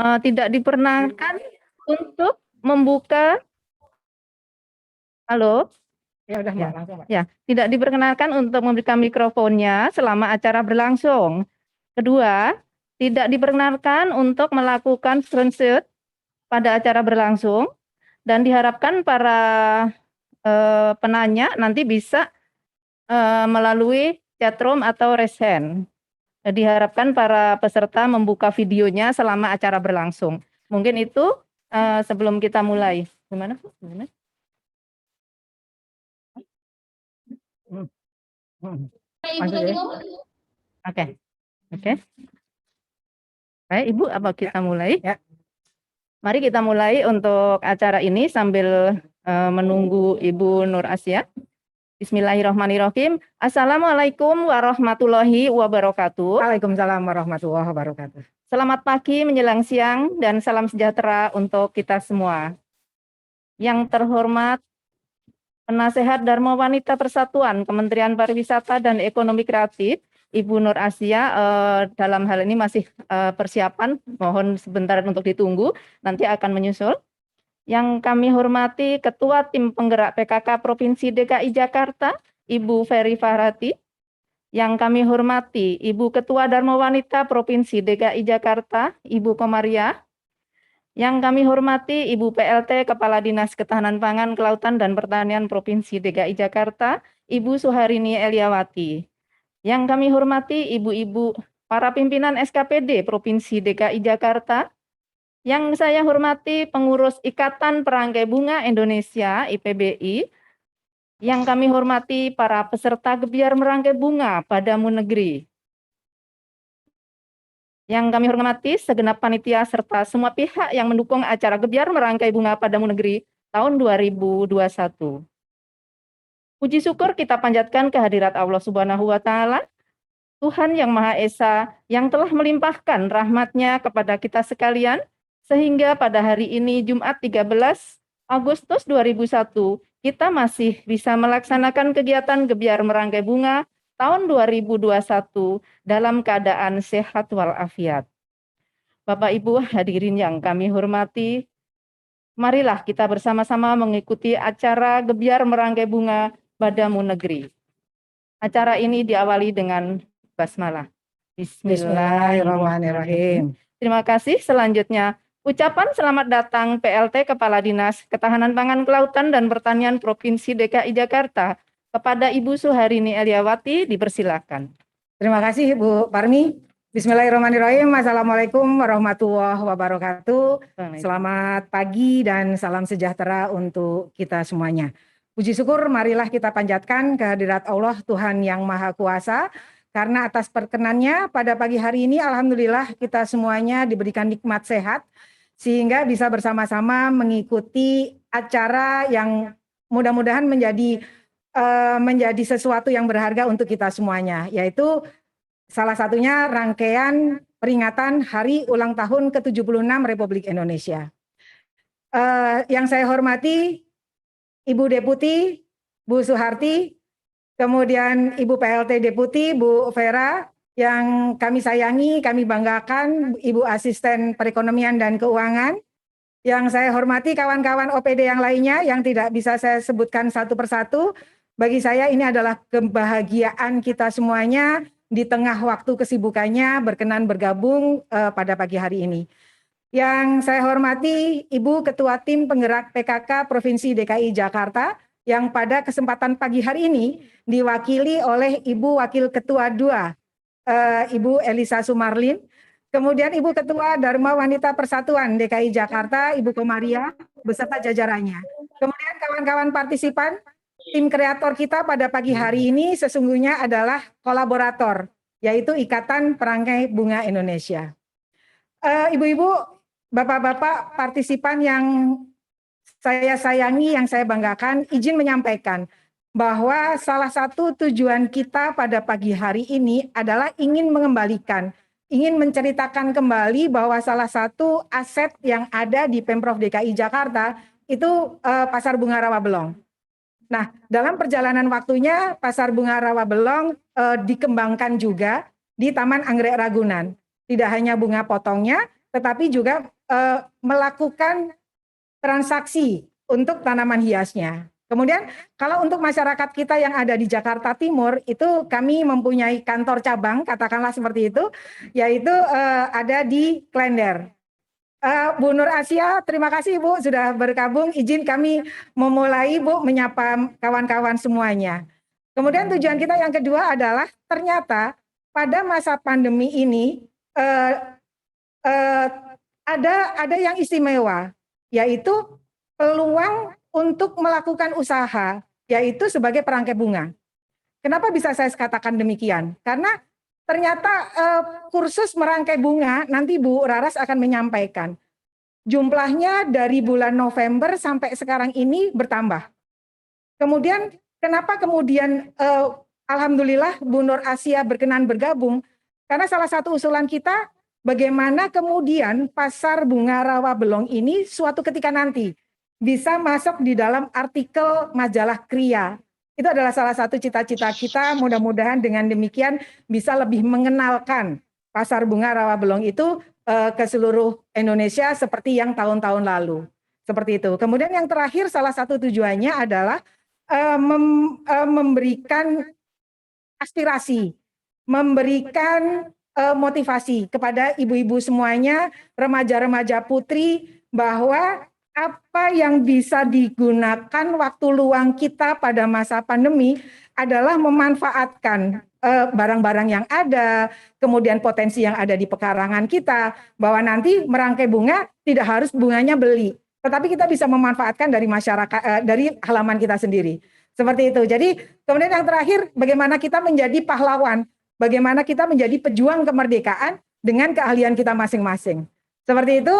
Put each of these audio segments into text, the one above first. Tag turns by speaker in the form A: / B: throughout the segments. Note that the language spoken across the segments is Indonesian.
A: Tidak diperkenankan untuk membuka. Halo?
B: Ya udah Mbak,
A: Ya,
B: langsung Mbak.
A: ya, tidak diperkenalkan untuk membuka mikrofonnya selama acara berlangsung. Kedua, tidak diperkenalkan untuk melakukan screenshot pada acara berlangsung dan diharapkan para penanya nanti bisa melalui chatroom atau raise hand. Diharapkan para peserta membuka videonya selama acara berlangsung. Mungkin itu sebelum kita mulai. Gimana? Gimana?
B: Lanjut ya.
A: Oke. Oke. Baik, Ibu, apa kita mulai?
B: Ya.
A: Mari kita mulai untuk acara ini sambil menunggu Ibu Nur Asia. Bismillahirrahmanirrahim. Assalamualaikum warahmatullahi wabarakatuh.
B: Waalaikumsalam warahmatullahi wabarakatuh.
A: Selamat pagi menjelang siang dan salam sejahtera untuk kita semua. Yang terhormat Penasehat Dharma Wanita Persatuan Kementerian Pariwisata dan Ekonomi Kreatif, Ibu Nur Asia, dalam hal ini masih persiapan, mohon sebentar untuk ditunggu, nanti akan menyusul. Yang kami hormati Ketua Tim Penggerak PKK Provinsi DKI Jakarta, Ibu Ferry Fahrati. Yang kami hormati Ibu Ketua Dharma Wanita Provinsi DKI Jakarta, Ibu Komaria. Yang kami hormati Ibu PLT Kepala Dinas Ketahanan Pangan, Kelautan dan Pertanian Provinsi DKI Jakarta, Ibu Suharini Eliawati. Yang kami hormati ibu-ibu para pimpinan SKPD Provinsi DKI Jakarta. Yang saya hormati pengurus Ikatan Perangkai Bunga Indonesia IPBI. Yang kami hormati para peserta Gebiar Merangkai Bunga Padamu Negeri. Yang kami hormati segenap panitia serta semua pihak yang mendukung acara Gebiar Merangkai Bunga Padamu Negeri tahun 2021. Puji syukur kita panjatkan kehadirat Allah Subhanahu wa Ta'ala, Tuhan yang Maha Esa, yang telah melimpahkan rahmat-Nya kepada kita sekalian, sehingga pada hari ini Jumat 13 Agustus 2001, kita masih bisa melaksanakan kegiatan Gebiar Merangkai Bunga tahun 2021 dalam keadaan sehat walafiat. Bapak Ibu hadirin yang kami hormati, marilah kita bersama-sama mengikuti acara Gebiar Merangkai Bunga Padamu Negeri. Acara ini diawali dengan basmalah.
B: Bismillahirrahmanirrahim.
A: Terima kasih. Selanjutnya, ucapan selamat datang PLT Kepala Dinas Ketahanan Pangan, Kelautan dan Pertanian Provinsi DKI Jakarta kepada Ibu Suharini Eliawati, dipersilakan.
B: Terima kasih Bu Parmi. Bismillahirrahmanirrahim. Assalamualaikum warahmatullahi wabarakatuh. Selamat pagi dan salam sejahtera untuk kita semuanya. Puji syukur marilah kita panjatkan kehadirat Allah Tuhan yang Maha Kuasa. Karena atas perkenannya pada pagi hari ini alhamdulillah kita semuanya diberikan nikmat sehat. Sehingga bisa bersama-sama mengikuti acara yang mudah-mudahan menjadi sesuatu yang berharga untuk kita semuanya, yaitu salah satunya rangkaian peringatan Hari Ulang Tahun ke-76 Republik Indonesia. Yang saya hormati Ibu Deputi, Bu Suharti, kemudian Ibu PLT Deputi, Bu Vera, yang kami sayangi, kami banggakan, Ibu Asisten Perekonomian dan Keuangan, yang saya hormati kawan-kawan OPD yang lainnya yang tidak bisa saya sebutkan satu persatu. Bagi saya ini adalah kebahagiaan kita semuanya di tengah waktu kesibukannya berkenan bergabung pada pagi hari ini. Yang saya hormati Ibu Ketua Tim Penggerak PKK Provinsi DKI Jakarta yang pada kesempatan pagi hari ini diwakili oleh Ibu Wakil Ketua II, Ibu Elisa Sumarlin. Kemudian Ibu Ketua Dharma Wanita Persatuan DKI Jakarta, Ibu Komaria, beserta jajarannya. Kemudian kawan-kawan partisipan, tim kreator kita pada pagi hari ini sesungguhnya adalah kolaborator, yaitu Ikatan Perangkai Bunga Indonesia. Ibu-ibu, bapak-bapak partisipan yang saya sayangi, yang saya banggakan, izin menyampaikan bahwa salah satu tujuan kita pada pagi hari ini adalah ingin mengembalikan, ingin menceritakan kembali bahwa salah satu aset yang ada di Pemprov DKI Jakarta itu Pasar Bunga Rawabelong. Nah, dalam perjalanan waktunya Pasar Bunga Rawabelong dikembangkan juga di Taman Anggrek Ragunan. Tidak hanya bunga potongnya, tetapi juga melakukan transaksi untuk tanaman hiasnya. Kemudian kalau untuk masyarakat kita yang ada di Jakarta Timur, itu kami mempunyai kantor cabang, katakanlah seperti itu, yaitu ada di Klender. Bu Nur Asia, terima kasih Bu sudah bergabung. Izin kami memulai Bu menyapa kawan-kawan semuanya. Kemudian tujuan kita yang kedua adalah ternyata pada masa pandemi ini ada yang istimewa, yaitu peluang untuk melakukan usaha, yaitu sebagai perangkai bunga. Kenapa bisa saya katakan demikian? Karena ternyata kursus merangkai bunga nanti Bu Raras akan menyampaikan. Jumlahnya dari bulan November sampai sekarang ini bertambah. Kemudian kenapa kemudian alhamdulillah Bu Nur Asia berkenan bergabung? Karena salah satu usulan kita bagaimana kemudian pasar bunga rawa belong ini suatu ketika nanti bisa masuk di dalam artikel majalah Kria. Itu adalah salah satu cita-cita kita, mudah-mudahan dengan demikian bisa lebih mengenalkan pasar bunga rawa belong itu ke seluruh Indonesia seperti yang tahun-tahun lalu. Seperti itu. Kemudian yang terakhir salah satu tujuannya adalah memberikan aspirasi, memberikan motivasi kepada ibu-ibu semuanya, remaja-remaja putri, bahwa apa yang bisa digunakan waktu luang kita pada masa pandemi adalah memanfaatkan barang-barang yang ada, kemudian potensi yang ada di pekarangan kita, bahwa nanti merangkai bunga tidak harus bunganya beli, tetapi kita bisa memanfaatkan dari masyarakat, dari halaman kita sendiri. Seperti itu. Jadi kemudian yang terakhir, bagaimana kita menjadi pahlawan, bagaimana kita menjadi pejuang kemerdekaan dengan keahlian kita masing-masing. Seperti itu,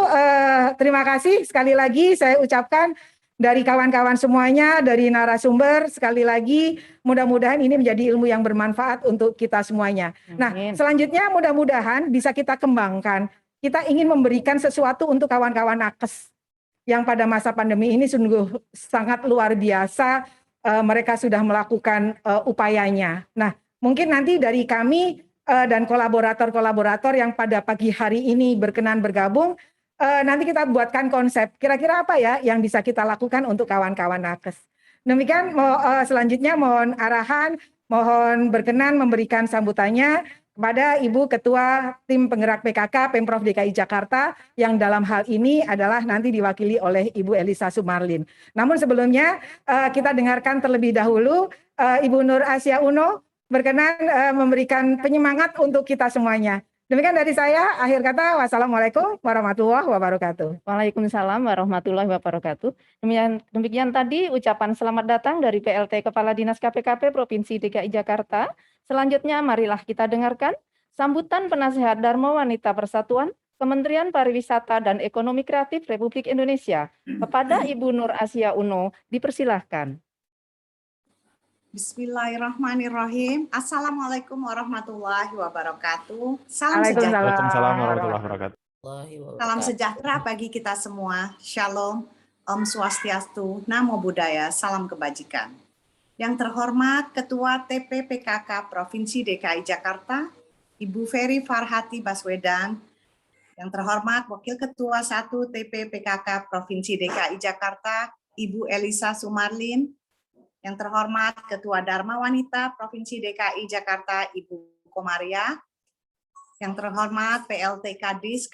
B: terima kasih sekali lagi saya ucapkan dari kawan-kawan semuanya, dari narasumber, sekali lagi mudah-mudahan ini menjadi ilmu yang bermanfaat untuk kita semuanya. Nah, selanjutnya mudah-mudahan bisa kita kembangkan. Kita ingin memberikan sesuatu untuk kawan-kawan nakes yang pada masa pandemi ini sungguh sangat luar biasa, mereka sudah melakukan upayanya. Nah, mungkin nanti dari kami dan kolaborator-kolaborator yang pada pagi hari ini berkenan bergabung, nanti kita buatkan konsep kira-kira apa ya yang bisa kita lakukan untuk kawan-kawan nakes. Demikian, selanjutnya mohon arahan, mohon berkenan memberikan sambutannya kepada Ibu Ketua Tim Penggerak PKK Pemprov DKI Jakarta yang dalam hal ini adalah nanti diwakili oleh Ibu Elisa Sumarlin. Namun sebelumnya kita dengarkan terlebih dahulu Ibu Nur Asia Uno berkenan memberikan penyemangat untuk kita semuanya. Demikian dari saya, akhir kata, wassalamualaikum warahmatullahi wabarakatuh.
A: Waalaikumsalam warahmatullahi wabarakatuh. Demikian tadi ucapan selamat datang dari PLT Kepala Dinas KPKP Provinsi DKI Jakarta. Selanjutnya marilah kita dengarkan sambutan penasehat Dharma Wanita Persatuan Kementerian Pariwisata dan Ekonomi Kreatif Republik Indonesia kepada Ibu Nur Asia Uno. Dipersilahkan.
C: Bismillahirrahmanirrahim. Assalamualaikum warahmatullahi wabarakatuh. Salam
B: Waalaikumsalam.
C: sejahtera.
D: Waalaikumsalam warahmatullahi wabarakatuh.
C: Salam sejahtera bagi kita semua. Shalom, Om Swastiastu, Namo Buddhaya, salam kebajikan. Yang terhormat Ketua TPPKK Provinsi DKI Jakarta, Ibu Ferry Farhati Baswedan. Yang terhormat Wakil Ketua 1 TPPKK Provinsi DKI Jakarta, Ibu Elisa Sumarlin. Yang terhormat Ketua Dharma Wanita Provinsi DKI Jakarta, Ibu Komaria. Yang terhormat PLT Kadis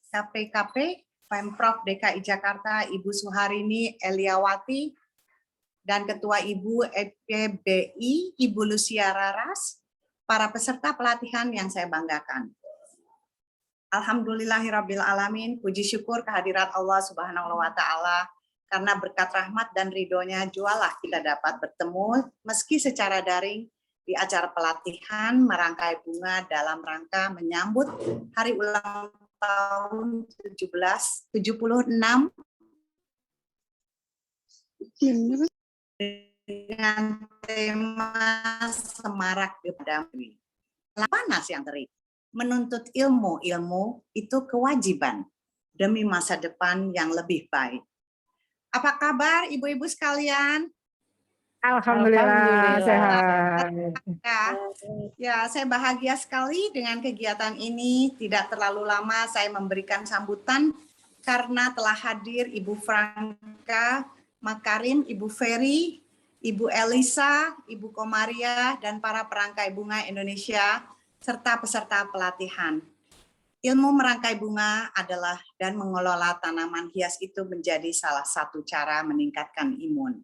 C: KPKP Pemprov DKI Jakarta, Ibu Suharini Eliawati. Dan Ketua Ibu EPBI, Ibu Lucia Raras. Para peserta pelatihan yang saya banggakan. Alhamdulillahirabbil alamin, puji syukur kehadirat Allah Subhanahu wa taala. Karena berkat rahmat dan ridhonya jualah kita dapat bertemu meski secara daring di acara pelatihan merangkai bunga dalam rangka menyambut hari ulang tahun 1776 dengan tema Semarak Berdamai. Panas yang terik. Menuntut ilmu itu kewajiban demi masa depan yang lebih baik. Apa kabar ibu-ibu sekalian?
B: Alhamdulillah sehat.
C: Ya, saya bahagia sekali dengan kegiatan ini. Tidak terlalu lama saya memberikan sambutan karena telah hadir Ibu Franka Makarim, Ibu Ferry, Ibu Elisa, Ibu Komaria, dan para perangkai bunga Indonesia, serta peserta pelatihan. Ilmu merangkai bunga adalah dan mengelola tanaman hias itu menjadi salah satu cara meningkatkan imun.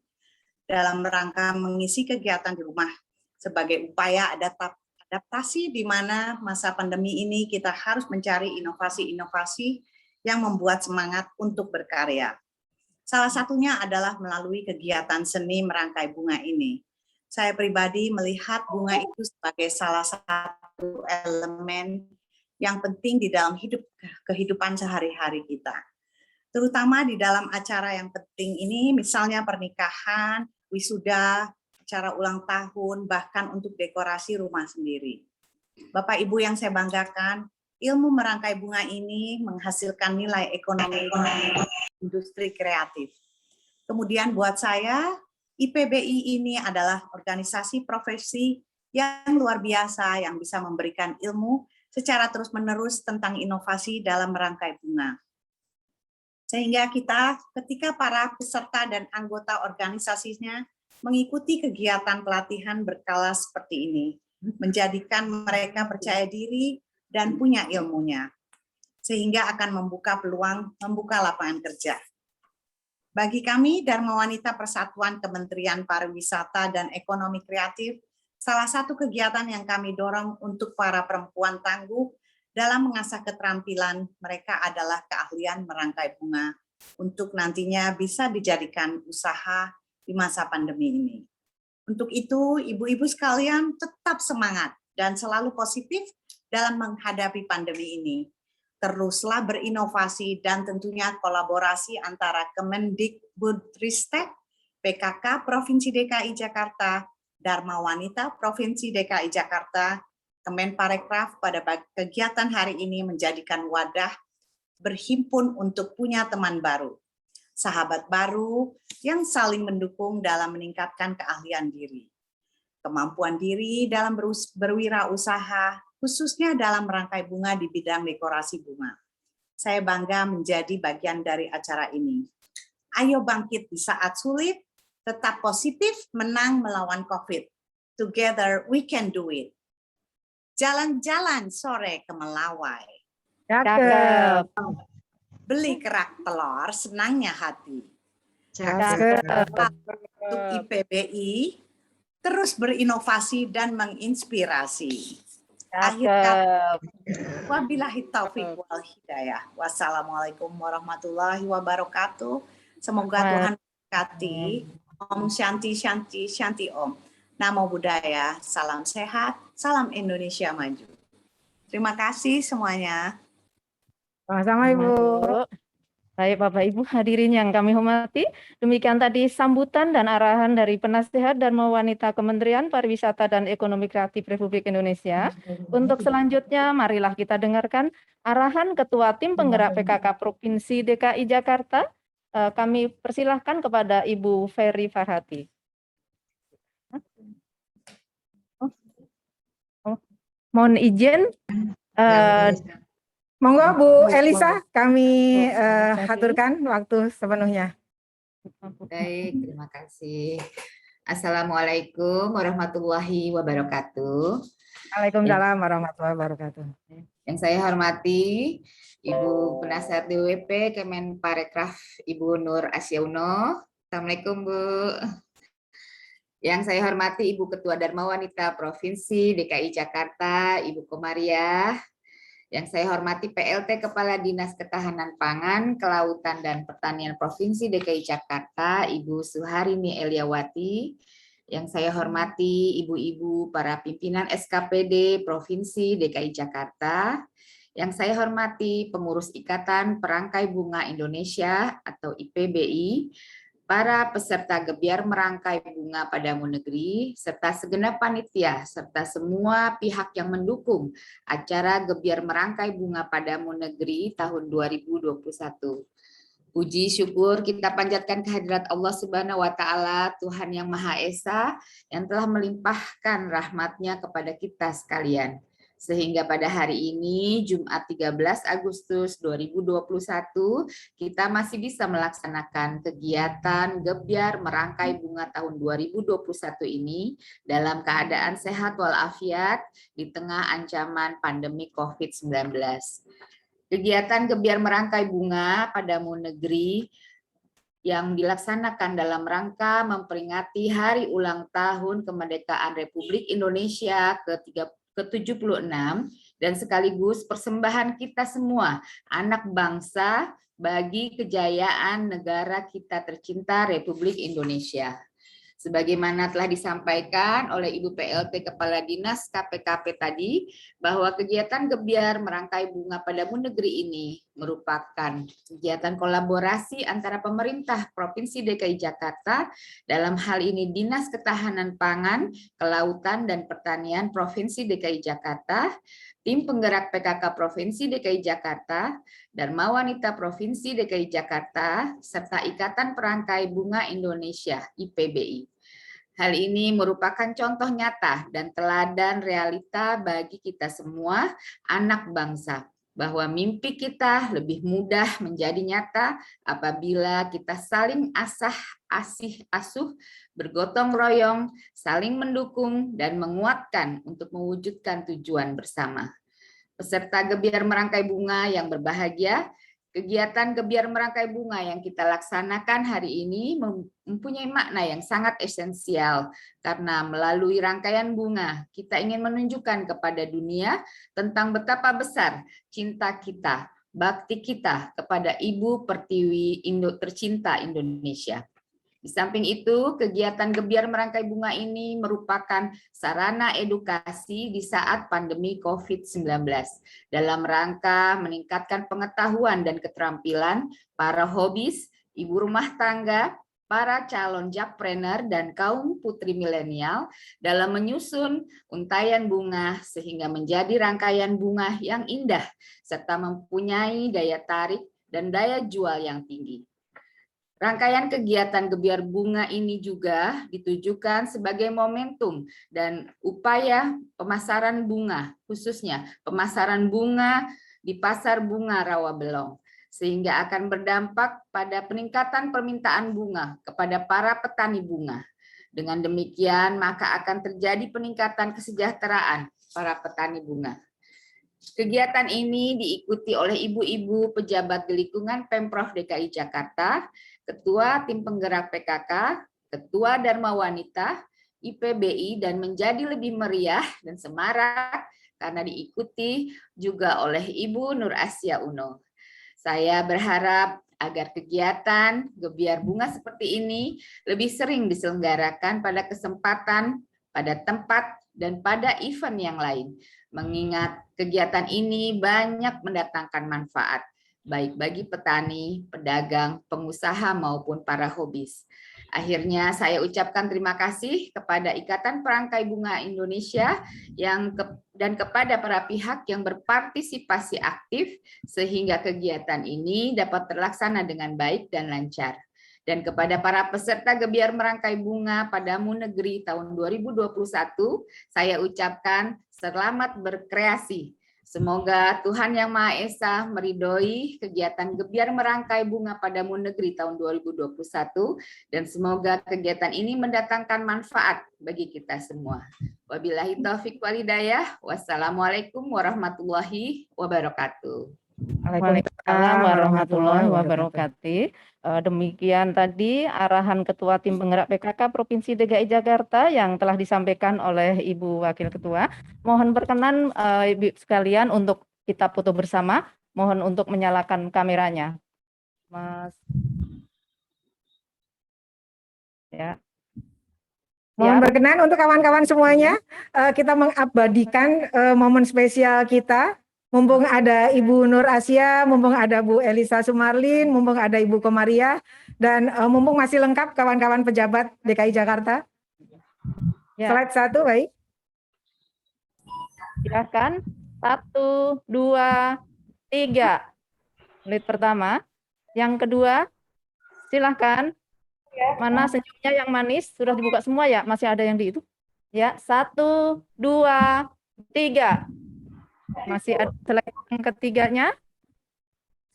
C: Dalam rangka mengisi kegiatan di rumah sebagai upaya adaptasi di mana masa pandemi ini kita harus mencari inovasi-inovasi yang membuat semangat untuk berkarya. Salah satunya adalah melalui kegiatan seni merangkai bunga ini. Saya pribadi melihat bunga itu sebagai salah satu elemen yang penting di dalam kehidupan sehari-hari kita. Terutama di dalam acara yang penting ini, misalnya pernikahan, wisuda, acara ulang tahun, bahkan untuk dekorasi rumah sendiri. Bapak Ibu yang saya banggakan, ilmu merangkai bunga ini menghasilkan nilai ekonomi industri kreatif. Kemudian buat saya, IPBI ini adalah organisasi profesi yang luar biasa yang bisa memberikan ilmu secara terus-menerus tentang inovasi dalam merangkai bunga. Sehingga kita ketika para peserta dan anggota organisasinya mengikuti kegiatan pelatihan berkala seperti ini, menjadikan mereka percaya diri dan punya ilmunya, sehingga akan membuka peluang, membuka lapangan kerja. Bagi kami, Dharma Wanita Persatuan Kementerian Pariwisata dan Ekonomi Kreatif, salah satu kegiatan yang kami dorong untuk para perempuan tangguh dalam mengasah keterampilan mereka adalah keahlian merangkai bunga untuk nantinya bisa dijadikan usaha di masa pandemi ini. Untuk itu, ibu-ibu sekalian tetap semangat dan selalu positif dalam menghadapi pandemi ini. Teruslah berinovasi dan tentunya kolaborasi antara Kemendikbudristek, PKK Provinsi DKI Jakarta, Dharma Wanita Provinsi DKI Jakarta, Kemenparekraf pada kegiatan hari ini menjadikan wadah berhimpun untuk punya teman baru, sahabat baru yang saling mendukung dalam meningkatkan keahlian diri, kemampuan diri dalam berwirausaha, khususnya dalam merangkai bunga di bidang dekorasi bunga. Saya bangga menjadi bagian dari acara ini. Ayo bangkit di saat sulit, tetap positif, menang melawan COVID. Together we can do it. Jalan-jalan sore ke Melawai.
B: Cakep.
C: Beli kerak telur, senangnya hati.
B: Cakep.
C: Untuk IPBI, terus berinovasi dan menginspirasi. Akhir kata, wabillahi taufiq wal hidayah. Wassalamualaikum warahmatullahi wabarakatuh. Semoga Tuhan berkati. Om Shanti Shanti Shanti Om. Namo Buddhaya, salam sehat, salam Indonesia maju. Terima kasih semuanya.
B: Sama-sama Ibu.
A: Baik Bapak Ibu hadirin yang kami hormati, demikian tadi sambutan dan arahan dari Penasehat Dharma Wanita Kementerian Pariwisata dan Ekonomi Kreatif Republik Indonesia. Untuk selanjutnya marilah kita dengarkan arahan Ketua Tim Penggerak PKK Provinsi DKI Jakarta. Kami persilahkan kepada Ibu Ferry Farhati. Mohon izin.
B: Monggo Bu Elisa, kami aturkan waktu sepenuhnya.
D: Baik, terima kasih. Assalamualaikum warahmatullahi wabarakatuh.
B: Waalaikumsalam warahmatullahi wabarakatuh.
D: Yang saya hormati Ibu Penasehat DWP Kemenparekraf Ibu Nur Asyauno. Assalamualaikum Bu. Yang saya hormati Ibu Ketua Dharma Wanita Provinsi DKI Jakarta, Ibu Komaria. Yang saya hormati PLT Kepala Dinas Ketahanan Pangan, Kelautan dan Pertanian Provinsi DKI Jakarta, Ibu Suharini Eliawati. Yang saya hormati ibu-ibu para pimpinan SKPD Provinsi DKI Jakarta. Yang saya hormati pengurus Ikatan Perangkai Bunga Indonesia atau IPBI, para peserta gebiar merangkai bunga Padamu Negeri, serta segenap panitia, serta semua pihak yang mendukung acara gebiar merangkai bunga Padamu Negeri tahun 2021. Puji syukur kita panjatkan kehadirat Allah Subhanahu wa Ta'ala, Tuhan yang Maha Esa, yang telah melimpahkan rahmat-Nya kepada kita sekalian. Sehingga pada hari ini, Jumat 13 Agustus 2021, kita masih bisa melaksanakan kegiatan Gebyar Merangkai Bunga tahun 2021 ini dalam keadaan sehat walafiat di tengah ancaman pandemi COVID-19. Kegiatan Gebyar Merangkai Bunga Padamu Negeri yang dilaksanakan dalam rangka memperingati Hari Ulang Tahun Kemerdekaan Republik Indonesia ke-76 dan sekaligus persembahan kita semua, anak bangsa, bagi kejayaan negara kita tercinta Republik Indonesia. Sebagaimana telah disampaikan oleh Ibu PLT Kepala Dinas KPKP tadi, bahwa kegiatan Gebyar Merangkai Bunga Padamu Negeri ini merupakan kegiatan kolaborasi antara pemerintah Provinsi DKI Jakarta, dalam hal ini Dinas Ketahanan Pangan, Kelautan, dan Pertanian Provinsi DKI Jakarta, Tim Penggerak PKK Provinsi DKI Jakarta, Dharma Wanita Provinsi DKI Jakarta, serta Ikatan Perangkai Bunga Indonesia (IPBI). Hal ini merupakan contoh nyata dan teladan realita bagi kita semua, anak bangsa, bahwa mimpi kita lebih mudah menjadi nyata apabila kita saling asuh, bergotong royong, saling mendukung, dan menguatkan untuk mewujudkan tujuan bersama. Peserta Gebyar Merangkai Bunga yang berbahagia, kegiatan Gebyar Merangkai Bunga yang kita laksanakan hari ini mempunyai makna yang sangat esensial, karena melalui rangkaian bunga kita ingin menunjukkan kepada dunia tentang betapa besar cinta kita, bakti kita kepada Ibu Pertiwi tercinta Indonesia. Di samping itu, kegiatan Gebyar Merangkai Bunga ini merupakan sarana edukasi di saat pandemi COVID-19 dalam rangka meningkatkan pengetahuan dan keterampilan para hobis, ibu rumah tangga, para calon jakpreneur, dan kaum putri milenial dalam menyusun untaian bunga sehingga menjadi rangkaian bunga yang indah serta mempunyai daya tarik dan daya jual yang tinggi. Rangkaian kegiatan Gebyar Bunga ini juga ditujukan sebagai momentum dan upaya pemasaran bunga, khususnya pemasaran bunga di Pasar Bunga Rawabelong, sehingga akan berdampak pada peningkatan permintaan bunga kepada para petani bunga. Dengan demikian, maka akan terjadi peningkatan kesejahteraan para petani bunga. Kegiatan ini diikuti oleh ibu-ibu pejabat di lingkungan Pemprov DKI Jakarta, Ketua Tim Penggerak PKK, Ketua Dharma Wanita, IPBI, dan menjadi lebih meriah dan semarak karena diikuti juga oleh Ibu Nur Asia Uno. Saya berharap agar kegiatan Gebyar Bunga seperti ini lebih sering diselenggarakan pada kesempatan, pada tempat, dan pada event yang lain. Mengingat kegiatan ini banyak mendatangkan manfaat, baik bagi petani, pedagang, pengusaha, maupun para hobis. Akhirnya saya ucapkan terima kasih kepada Ikatan Perangkai Bunga Indonesia dan kepada para pihak yang berpartisipasi aktif sehingga kegiatan ini dapat terlaksana dengan baik dan lancar. Dan kepada para peserta Gebyar Merangkai Bunga Padamu Negeri tahun 2021, saya ucapkan selamat berkreasi. Semoga Tuhan Yang Maha Esa meridhoi kegiatan Gebyar Merangkai Bunga Padamu Negeri tahun 2021, dan semoga kegiatan ini mendatangkan manfaat bagi kita semua. Wabillahi taufiq wal hidayah. Wassalamualaikum warahmatullahi wabarakatuh.
A: Waalaikumsalam warahmatullahi wabarakatuh. Demikian tadi arahan Ketua Tim Penggerak PKK Provinsi DKI Jakarta yang telah disampaikan oleh Ibu Wakil Ketua. Mohon berkenan Ibu sekalian untuk kita foto bersama. Mohon untuk menyalakan kameranya. Mas. Ya.
B: Mohon berkenan untuk kawan-kawan semuanya, kita mengabadikan momen spesial kita. Mumpung ada Ibu Nur Asia, mumpung ada Bu Elisa Sumarlin, mumpung ada Ibu Komaria, dan mumpung masih lengkap kawan-kawan pejabat DKI Jakarta. Ya. Slide 1, baik.
A: Silakan. 1, 2, 3. Slide pertama. Yang kedua, silahkan. Mana senyumnya yang manis? Sudah dibuka semua ya? Masih ada yang di itu? Ya, 1, 2, 3. Masih ada slide yang ketiganya.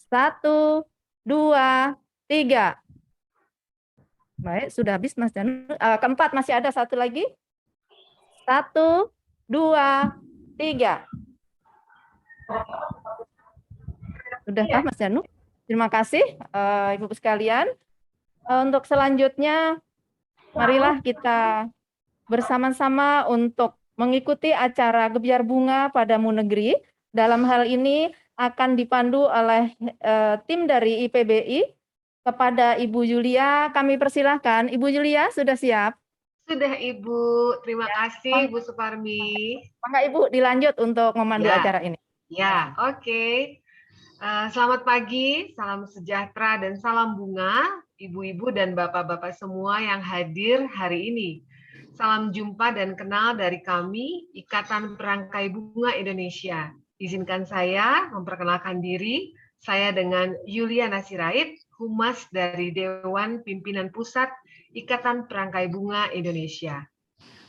A: 1, 2, 3. Baik, sudah habis Mas Danu. Keempat masih ada satu lagi. 1, 2, 3. Sudahkah Mas Danu? Terima kasih Ibu sekalian. Untuk selanjutnya, marilah kita bersama-sama untuk mengikuti acara Gebyar Bunga Padamu Negeri. Dalam hal ini akan dipandu oleh tim dari IPBI. Kepada Ibu Yulia, kami persilahkan. Ibu Yulia, sudah siap?
E: Sudah Ibu, terima kasih Bu Suparmi.
A: Maka Ibu dilanjut untuk memandu
E: Ya.
A: acara ini.
E: Ya, oke. Selamat pagi, salam sejahtera dan salam bunga, ibu-ibu dan bapak-bapak semua yang hadir hari ini. Salam jumpa dan kenal dari kami, Ikatan Perangkai Bunga Indonesia. Izinkan saya memperkenalkan diri, saya dengan Yuliana Sirait, Humas dari Dewan Pimpinan Pusat Ikatan Perangkai Bunga Indonesia.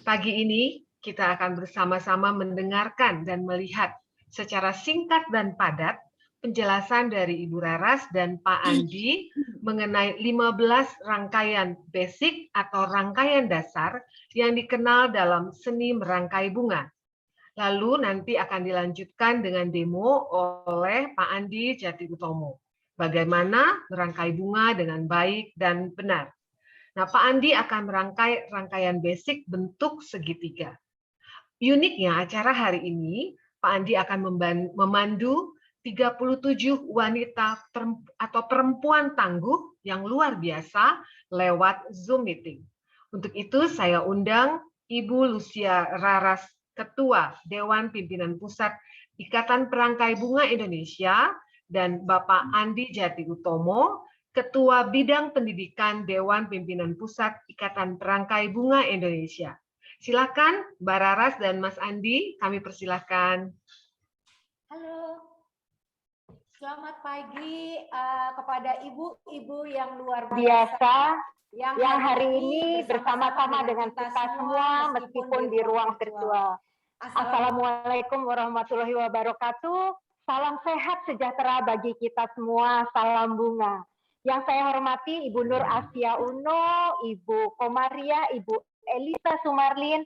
E: Pagi ini kita akan bersama-sama mendengarkan dan melihat secara singkat dan padat penjelasan dari Ibu Raras dan Pak Andi mengenai 15 rangkaian basic atau rangkaian dasar yang dikenal dalam seni merangkai bunga. Lalu nanti akan dilanjutkan dengan demo oleh Pak Andi Jati Utomo. Bagaimana merangkai bunga dengan baik dan benar. Nah, Pak Andi akan merangkai rangkaian basic bentuk segitiga. Uniknya acara hari ini, Pak Andi akan memandu 37 wanita atau perempuan tangguh yang luar biasa lewat Zoom meeting. Untuk itu saya undang Ibu Lucia Raras, Ketua Dewan Pimpinan Pusat Ikatan Perangkai Bunga Indonesia, dan Bapak Andi Jati Utomo, Ketua Bidang Pendidikan Dewan Pimpinan Pusat Ikatan Perangkai Bunga Indonesia. Silakan Mbak Raras dan Mas Andi, kami persilahkan.
F: Halo, selamat pagi kepada ibu-ibu yang luar biasa yang hari ini bersama-sama dengan kita semua meskipun di ruang virtual. Assalamualaikum warahmatullahi wabarakatuh. Salam sehat sejahtera bagi kita semua. Salam bunga. Yang saya hormati Ibu Nur Asia Uno, Ibu Komaria, Ibu Elisa Sumarlin,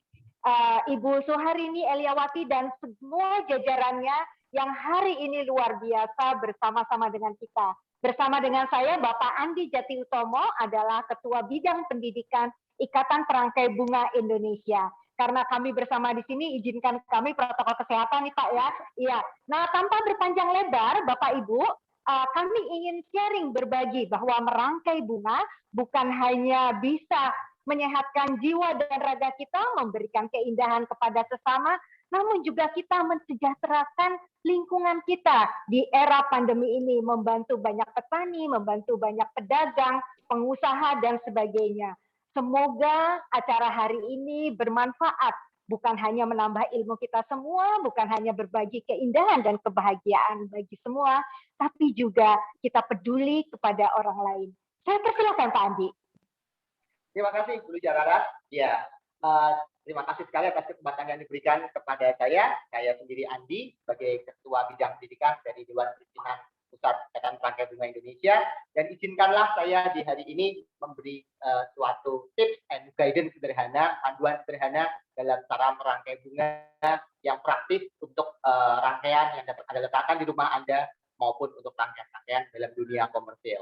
F: Ibu Suharini Eliawati, dan semua jajarannya yang hari ini luar biasa bersama-sama dengan kita. Bersama dengan saya, Bapak Andi Jati Utomo adalah Ketua Bidang Pendidikan Ikatan Perangkai Bunga Indonesia. Karena kami bersama di sini, izinkan kami protokol kesehatan nih Pak ya. Iya. Nah, tanpa berpanjang lebar, Bapak Ibu, kami ingin sharing berbagi bahwa merangkai bunga bukan hanya bisa menyehatkan jiwa dan raga kita, memberikan keindahan kepada sesama, namun juga kita mensejahterakan lingkungan kita di era pandemi ini, membantu banyak petani, membantu banyak pedagang, pengusaha, dan sebagainya. Semoga acara hari ini bermanfaat, bukan hanya menambah ilmu kita semua, bukan hanya berbagi keindahan dan kebahagiaan bagi semua, tapi juga kita peduli kepada orang lain. Saya persilakan Pak Andi.
G: Terima kasih Bu Raras. Ya, terima kasih sekali atas kesempatan yang diberikan kepada saya. Saya sendiri Andi sebagai Ketua Bidang Pendidikan dari Dewan Pimpinan Pusat Ikatan Perangkai Bunga Indonesia, dan izinkanlah saya di hari ini memberi suatu tips and guidance sederhana, panduan sederhana dalam cara merangkai bunga yang praktis untuk rangkaian yang dapat Anda letakkan di rumah Anda maupun untuk rangkaian dalam dunia komersil.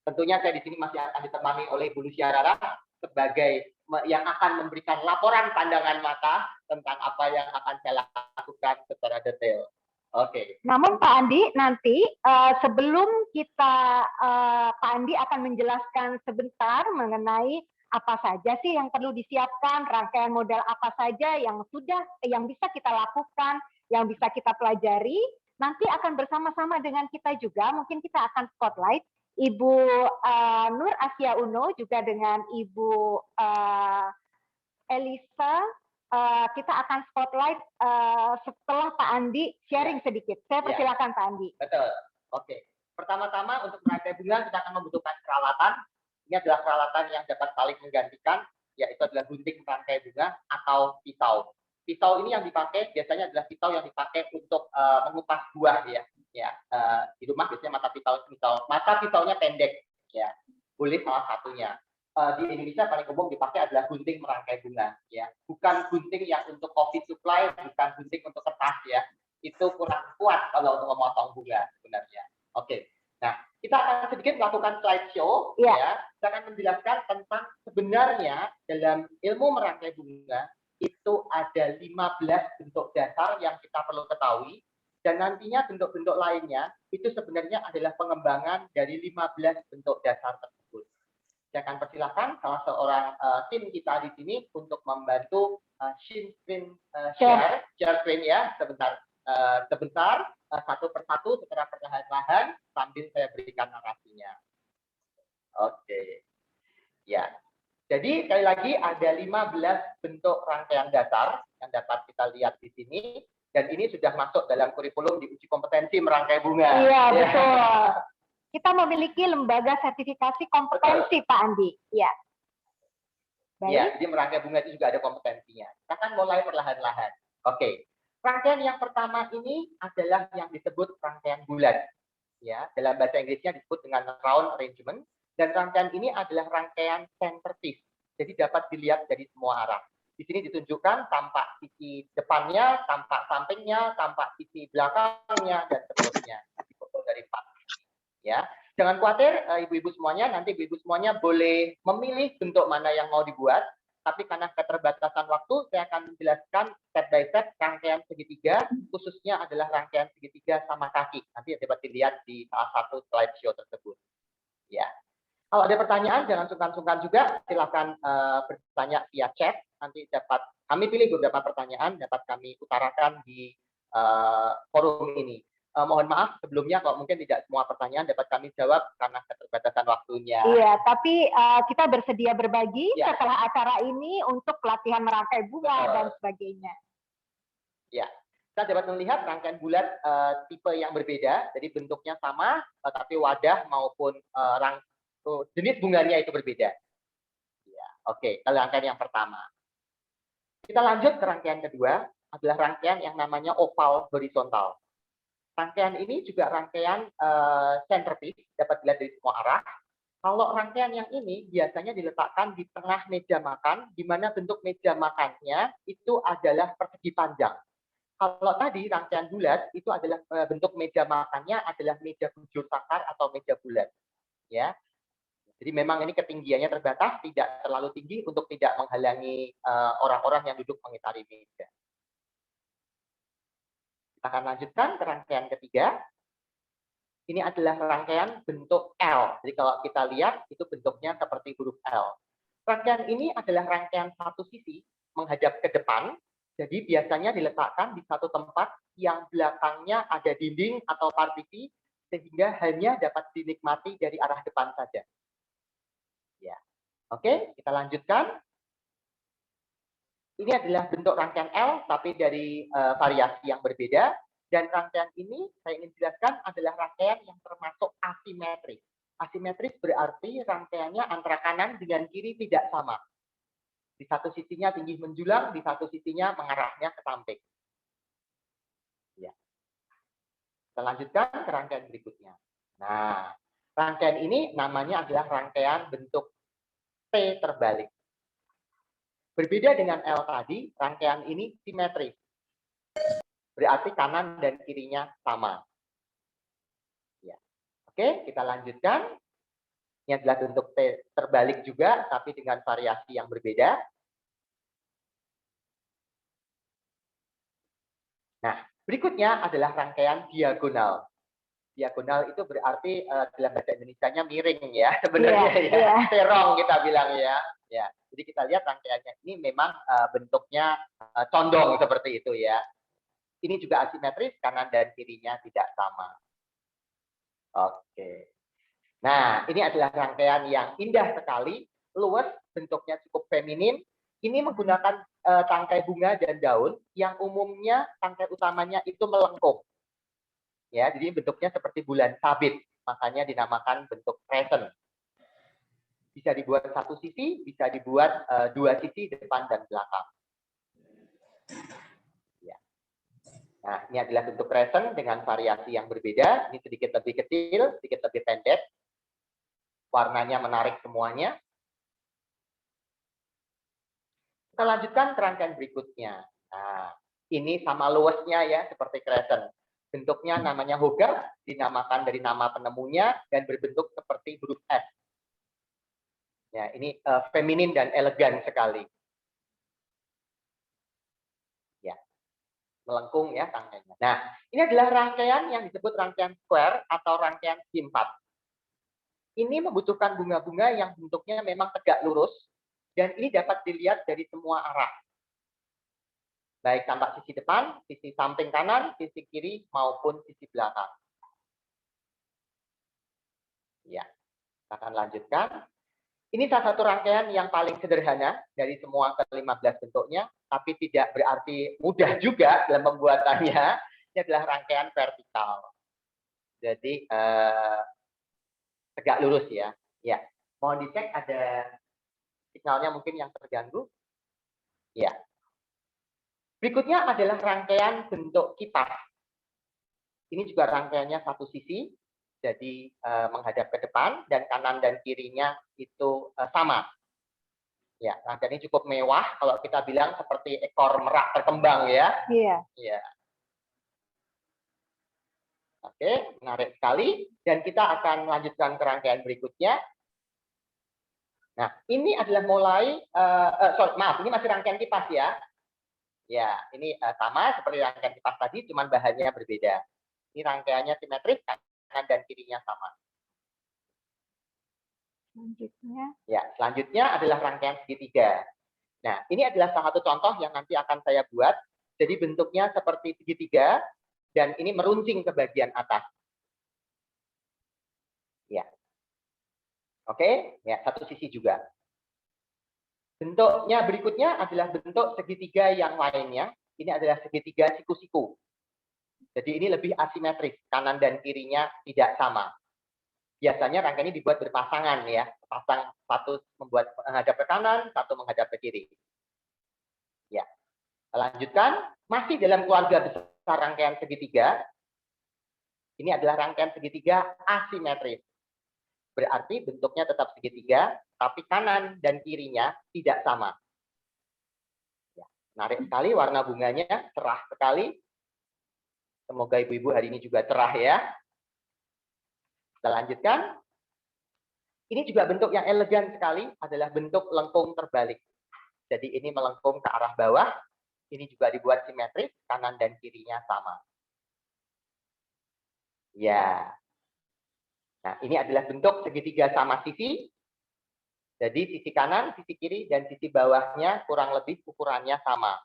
G: Tentunya saya di sini masih akan ditemani oleh Bu Lucia Raras sebagai yang akan memberikan laporan pandangan mata tentang apa yang akan saya lakukan secara detail. Oke.
F: Namun Pak Andi, nanti sebelum kita Pak Andi akan menjelaskan sebentar mengenai apa saja sih yang perlu disiapkan, rangkaian modal apa saja yang bisa kita lakukan, yang bisa kita pelajari. Nanti akan bersama-sama dengan kita juga, mungkin kita akan spotlight Ibu Nur Asia Uno juga dengan Ibu Elisa. Kita akan spotlight setelah Pak Andi sharing sedikit. Saya persilakan Pak Andi.
G: Betul. Oke. Pertama-tama untuk merangkai bunga kita akan membutuhkan peralatan. Ini adalah peralatan yang dapat saling menggantikan, yaitu adalah gunting merangkai bunga atau pisau. Pisau ini yang dipakai biasanya adalah pisau yang dipakai untuk mengupas buah ya. Di rumah biasanya mata pisaunya pendek ya. Boleh salah satunya. Di Indonesia paling umum dipakai adalah gunting merangkai bunga ya. Bukan gunting yang untuk coffee supply, bukan gunting untuk kertas ya. Itu kurang kuat kalau untuk memotong bunga sebenarnya. Oke. Nah, kita akan sedikit melakukan slideshow ya. Kita akan menjelaskan tentang sebenarnya dalam ilmu merangkai bunga itu ada 15 bentuk dasar yang kita perlu ketahui, dan nantinya bentuk-bentuk lainnya itu sebenarnya adalah pengembangan dari 15 bentuk dasar tersebut. Saya akan persilahkan salah seorang tim kita di sini untuk membantu share screen ya, sebentar satu persatu secara perlahan-lahan sambil saya berikan narasinya. Oke. Ya. Jadi sekali lagi ada 15 bentuk rangkaian dasar yang dapat kita lihat di sini, dan ini sudah masuk dalam kurikulum di uji kompetensi merangkai bunga.
F: Iya, betul. Kita memiliki lembaga sertifikasi kompetensi, betul. Pak Andi. Iya.
G: Ya, jadi merangkai bunga itu juga ada kompetensinya. Kita akan mulai perlahan-lahan. Oke. Rangkaian yang pertama ini adalah yang disebut rangkaian bulat. Ya, dalam bahasa Inggrisnya disebut dengan round arrangement, dan rangkaian ini adalah rangkaian centerpiece. Jadi dapat dilihat dari semua arah. Di sini ditunjukkan tampak sisi depannya, tampak sampingnya, tampak sisi belakangnya, dan seterusnya. Difoto dari empat. Ya, jangan khawatir ibu-ibu semuanya, nanti ibu-ibu semuanya boleh memilih bentuk mana yang mau dibuat, tapi karena keterbatasan waktu, saya akan menjelaskan step by step rangkaian segitiga, khususnya adalah rangkaian segitiga sama kaki. Nanti dapat dilihat di salah satu slideshow tersebut. Ya, kalau ada pertanyaan jangan sungkan-sungkan juga, silakan bertanya via chat. Nanti dapat kami pilih beberapa pertanyaan, dapat kami utarakan di forum ini. Mohon maaf sebelumnya kalau mungkin tidak semua pertanyaan dapat kami jawab karena keterbatasan waktunya.
F: Iya, tapi kita bersedia berbagi setelah acara ini untuk pelatihan merangkai bunga dan sebagainya.
G: Ya, kita dapat melihat rangkaian bulat tipe yang berbeda, jadi bentuknya sama, tapi wadah maupun jenis bunganya itu berbeda. Ya, oke, kalau rangkaian yang pertama. Kita lanjut ke rangkaian kedua, adalah rangkaian yang namanya oval horizontal. Rangkaian ini juga rangkaian centerpiece, dapat dilihat dari semua arah. Kalau rangkaian yang ini biasanya diletakkan di tengah meja makan, di mana bentuk meja makannya itu adalah persegi panjang. Kalau tadi rangkaian bulat itu adalah bentuk meja makannya adalah meja bujur sakar atau meja bulat. Ya, jadi memang ini ketinggiannya terbatas, tidak terlalu tinggi untuk tidak menghalangi orang-orang yang duduk mengitari meja. Kita akan lanjutkan ke rangkaian ketiga. Ini adalah rangkaian bentuk L. Jadi kalau kita lihat itu bentuknya seperti huruf L. Rangkaian ini adalah rangkaian satu sisi menghadap ke depan. Jadi biasanya diletakkan di satu tempat yang belakangnya ada dinding atau partisi, sehingga hanya dapat dinikmati dari arah depan saja. Ya, oke, kita lanjutkan. Ini adalah bentuk rangkaian L, tapi dari variasi yang berbeda. Dan rangkaian ini, saya ingin jelaskan, adalah rangkaian yang termasuk asimetris. Asimetris berarti rangkaiannya antara kanan dengan kiri tidak sama. Di satu sisinya tinggi menjulang, di satu sisinya mengarahnya ke samping. Ya. Kita lanjutkan ke rangkaian berikutnya. Nah, rangkaian ini namanya adalah rangkaian bentuk T terbalik. Berbeda dengan L tadi, rangkaian ini simetris. Berarti kanan dan kirinya sama. Ya. Oke, kita lanjutkan. Ini adalah bentuk T terbalik juga, tapi dengan variasi yang berbeda. Nah, berikutnya adalah rangkaian diagonal. Diagonal itu berarti dalam bahasa Indonesianya miring ya, sebenarnya terong kita bilang ya. Ya, jadi kita lihat rangkaiannya ini memang bentuknya condong seperti itu ya. Ini juga asimetris, kanan dan kirinya tidak sama. Oke. Nah, ini adalah rangkaian yang indah sekali, luwes, bentuknya cukup feminin. Ini menggunakan tangkai bunga dan daun yang umumnya tangkai utamanya itu melengkung. Ya, jadi bentuknya seperti bulan sabit. makanya dinamakan bentuk crescent. Bisa dibuat satu sisi, bisa dibuat dua sisi, depan dan belakang. Ya. Nah, ini adalah bentuk crescent dengan variasi yang berbeda. Ini sedikit lebih kecil, sedikit lebih pendek. Warnanya menarik semuanya. Kita lanjutkan ke rangkaian berikutnya. Nah, ini sama luasnya ya, seperti crescent. Bentuknya namanya Hogarth, dinamakan dari nama penemunya, dan berbentuk seperti huruf S. Ya, ini feminin dan elegan sekali. Ya, melengkung ya rangkaiannya. Nah, ini adalah rangkaian yang disebut rangkaian square atau rangkaian segi 4. Ini membutuhkan bunga-bunga yang bentuknya memang tegak lurus, dan ini dapat dilihat dari semua arah. Baik tampak sisi depan, sisi samping kanan, sisi kiri, maupun sisi belakang. Ya, kita akan lanjutkan. Ini salah satu rangkaian yang paling sederhana dari semua ke-15 bentuknya, tapi tidak berarti mudah juga dalam pembuatannya. Ini adalah rangkaian vertikal. Jadi tegak lurus ya. Ya, mohon dicek ada signalnya mungkin yang terganggu. Ya. Berikutnya adalah rangkaian bentuk kipas. Ini juga rangkaiannya satu sisi, jadi menghadap ke depan, dan kanan dan kirinya itu sama. Ya, rangkaian ini cukup mewah, kalau kita bilang seperti ekor merak terkembang ya.
F: Iya.
G: Ya. Oke, menarik sekali. Dan kita akan lanjutkan ke rangkaian berikutnya. Nah, ini adalah mulai, ini masih rangkaian kipas ya. Ya, ini sama seperti rangkaian kipas tadi, cuman bahannya berbeda. Ini rangkaiannya simetris, kanan dan kirinya sama.
F: Selanjutnya.
G: Ya, selanjutnya adalah rangkaian segitiga. Nah, ini adalah salah satu contoh yang nanti akan saya buat. Jadi bentuknya seperti segitiga, dan ini meruncing ke bagian atas. Ya. Oke, ya satu sisi juga. Bentuknya berikutnya adalah bentuk segitiga yang lainnya. Ini adalah segitiga siku-siku. Jadi ini lebih asimetris, kanan dan kirinya tidak sama. Biasanya rangkaian ini dibuat berpasangan ya, pasang satu membuat menghadap ke kanan, satu menghadap ke kiri. Ya, lanjutkan masih dalam keluarga besar rangkaian segitiga. Ini adalah rangkaian segitiga asimetris. Berarti bentuknya tetap segitiga, tapi kanan dan kirinya tidak sama. Ya, menarik sekali, warna bunganya cerah sekali. Semoga ibu-ibu hari ini juga cerah ya. Kita lanjutkan. Ini juga bentuk yang elegan sekali, adalah bentuk lengkung terbalik. Jadi ini melengkung ke arah bawah. Ini juga dibuat simetris, kanan dan kirinya sama. Ya. Nah, ini adalah bentuk segitiga sama sisi. Jadi sisi kanan, sisi kiri, dan sisi bawahnya kurang lebih ukurannya sama.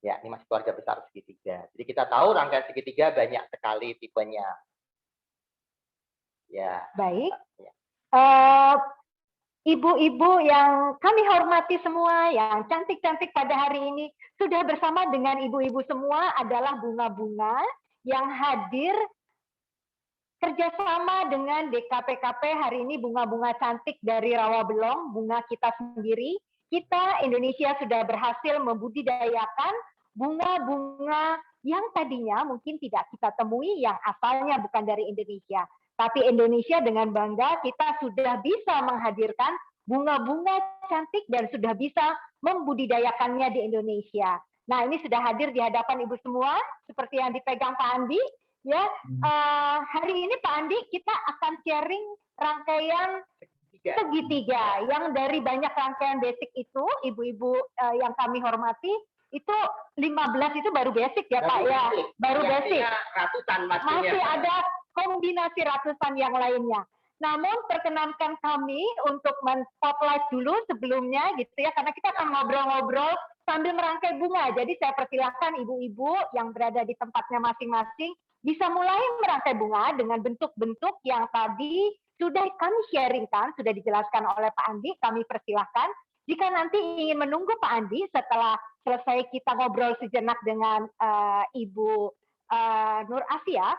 G: Ya, ini masih keluarga besar segitiga. Jadi kita tahu rangkaian segitiga banyak sekali tipenya. Ya.
F: Baik.
G: Ya.
F: Ibu-ibu yang kami hormati semua, yang cantik-cantik pada hari ini, sudah bersama dengan ibu-ibu semua adalah bunga-bunga yang hadir kerjasama dengan DKPKP hari ini, bunga-bunga cantik dari Rawabelong, bunga kita sendiri. Kita Indonesia sudah berhasil membudidayakan bunga-bunga yang tadinya mungkin tidak kita temui, yang asalnya bukan dari Indonesia. Tapi Indonesia dengan bangga kita sudah bisa menghadirkan bunga-bunga cantik dan sudah bisa membudidayakannya di Indonesia. Nah, ini sudah hadir di hadapan ibu semua, seperti yang dipegang Pak Andi. Ya, hari ini Pak Andi kita akan sharing rangkaian segitiga yang dari banyak rangkaian basic itu, ibu-ibu yang kami hormati, itu 15 itu baru basic ya Pak ya, baru basic.
G: Ratusan
F: masih ada kombinasi ratusan yang lainnya. Namun perkenankan kami untuk men-spotlight dulu sebelumnya gitu ya, karena kita akan ngobrol-ngobrol sambil merangkai bunga. Jadi saya persilahkan ibu-ibu yang berada di tempatnya masing-masing bisa mulai merangkai bunga dengan bentuk-bentuk yang tadi sudah kami sharingkan, sudah dijelaskan oleh Pak Andi. Kami persilahkan. Jika nanti ingin menunggu Pak Andi setelah selesai kita ngobrol sejenak dengan Ibu Nur Asia,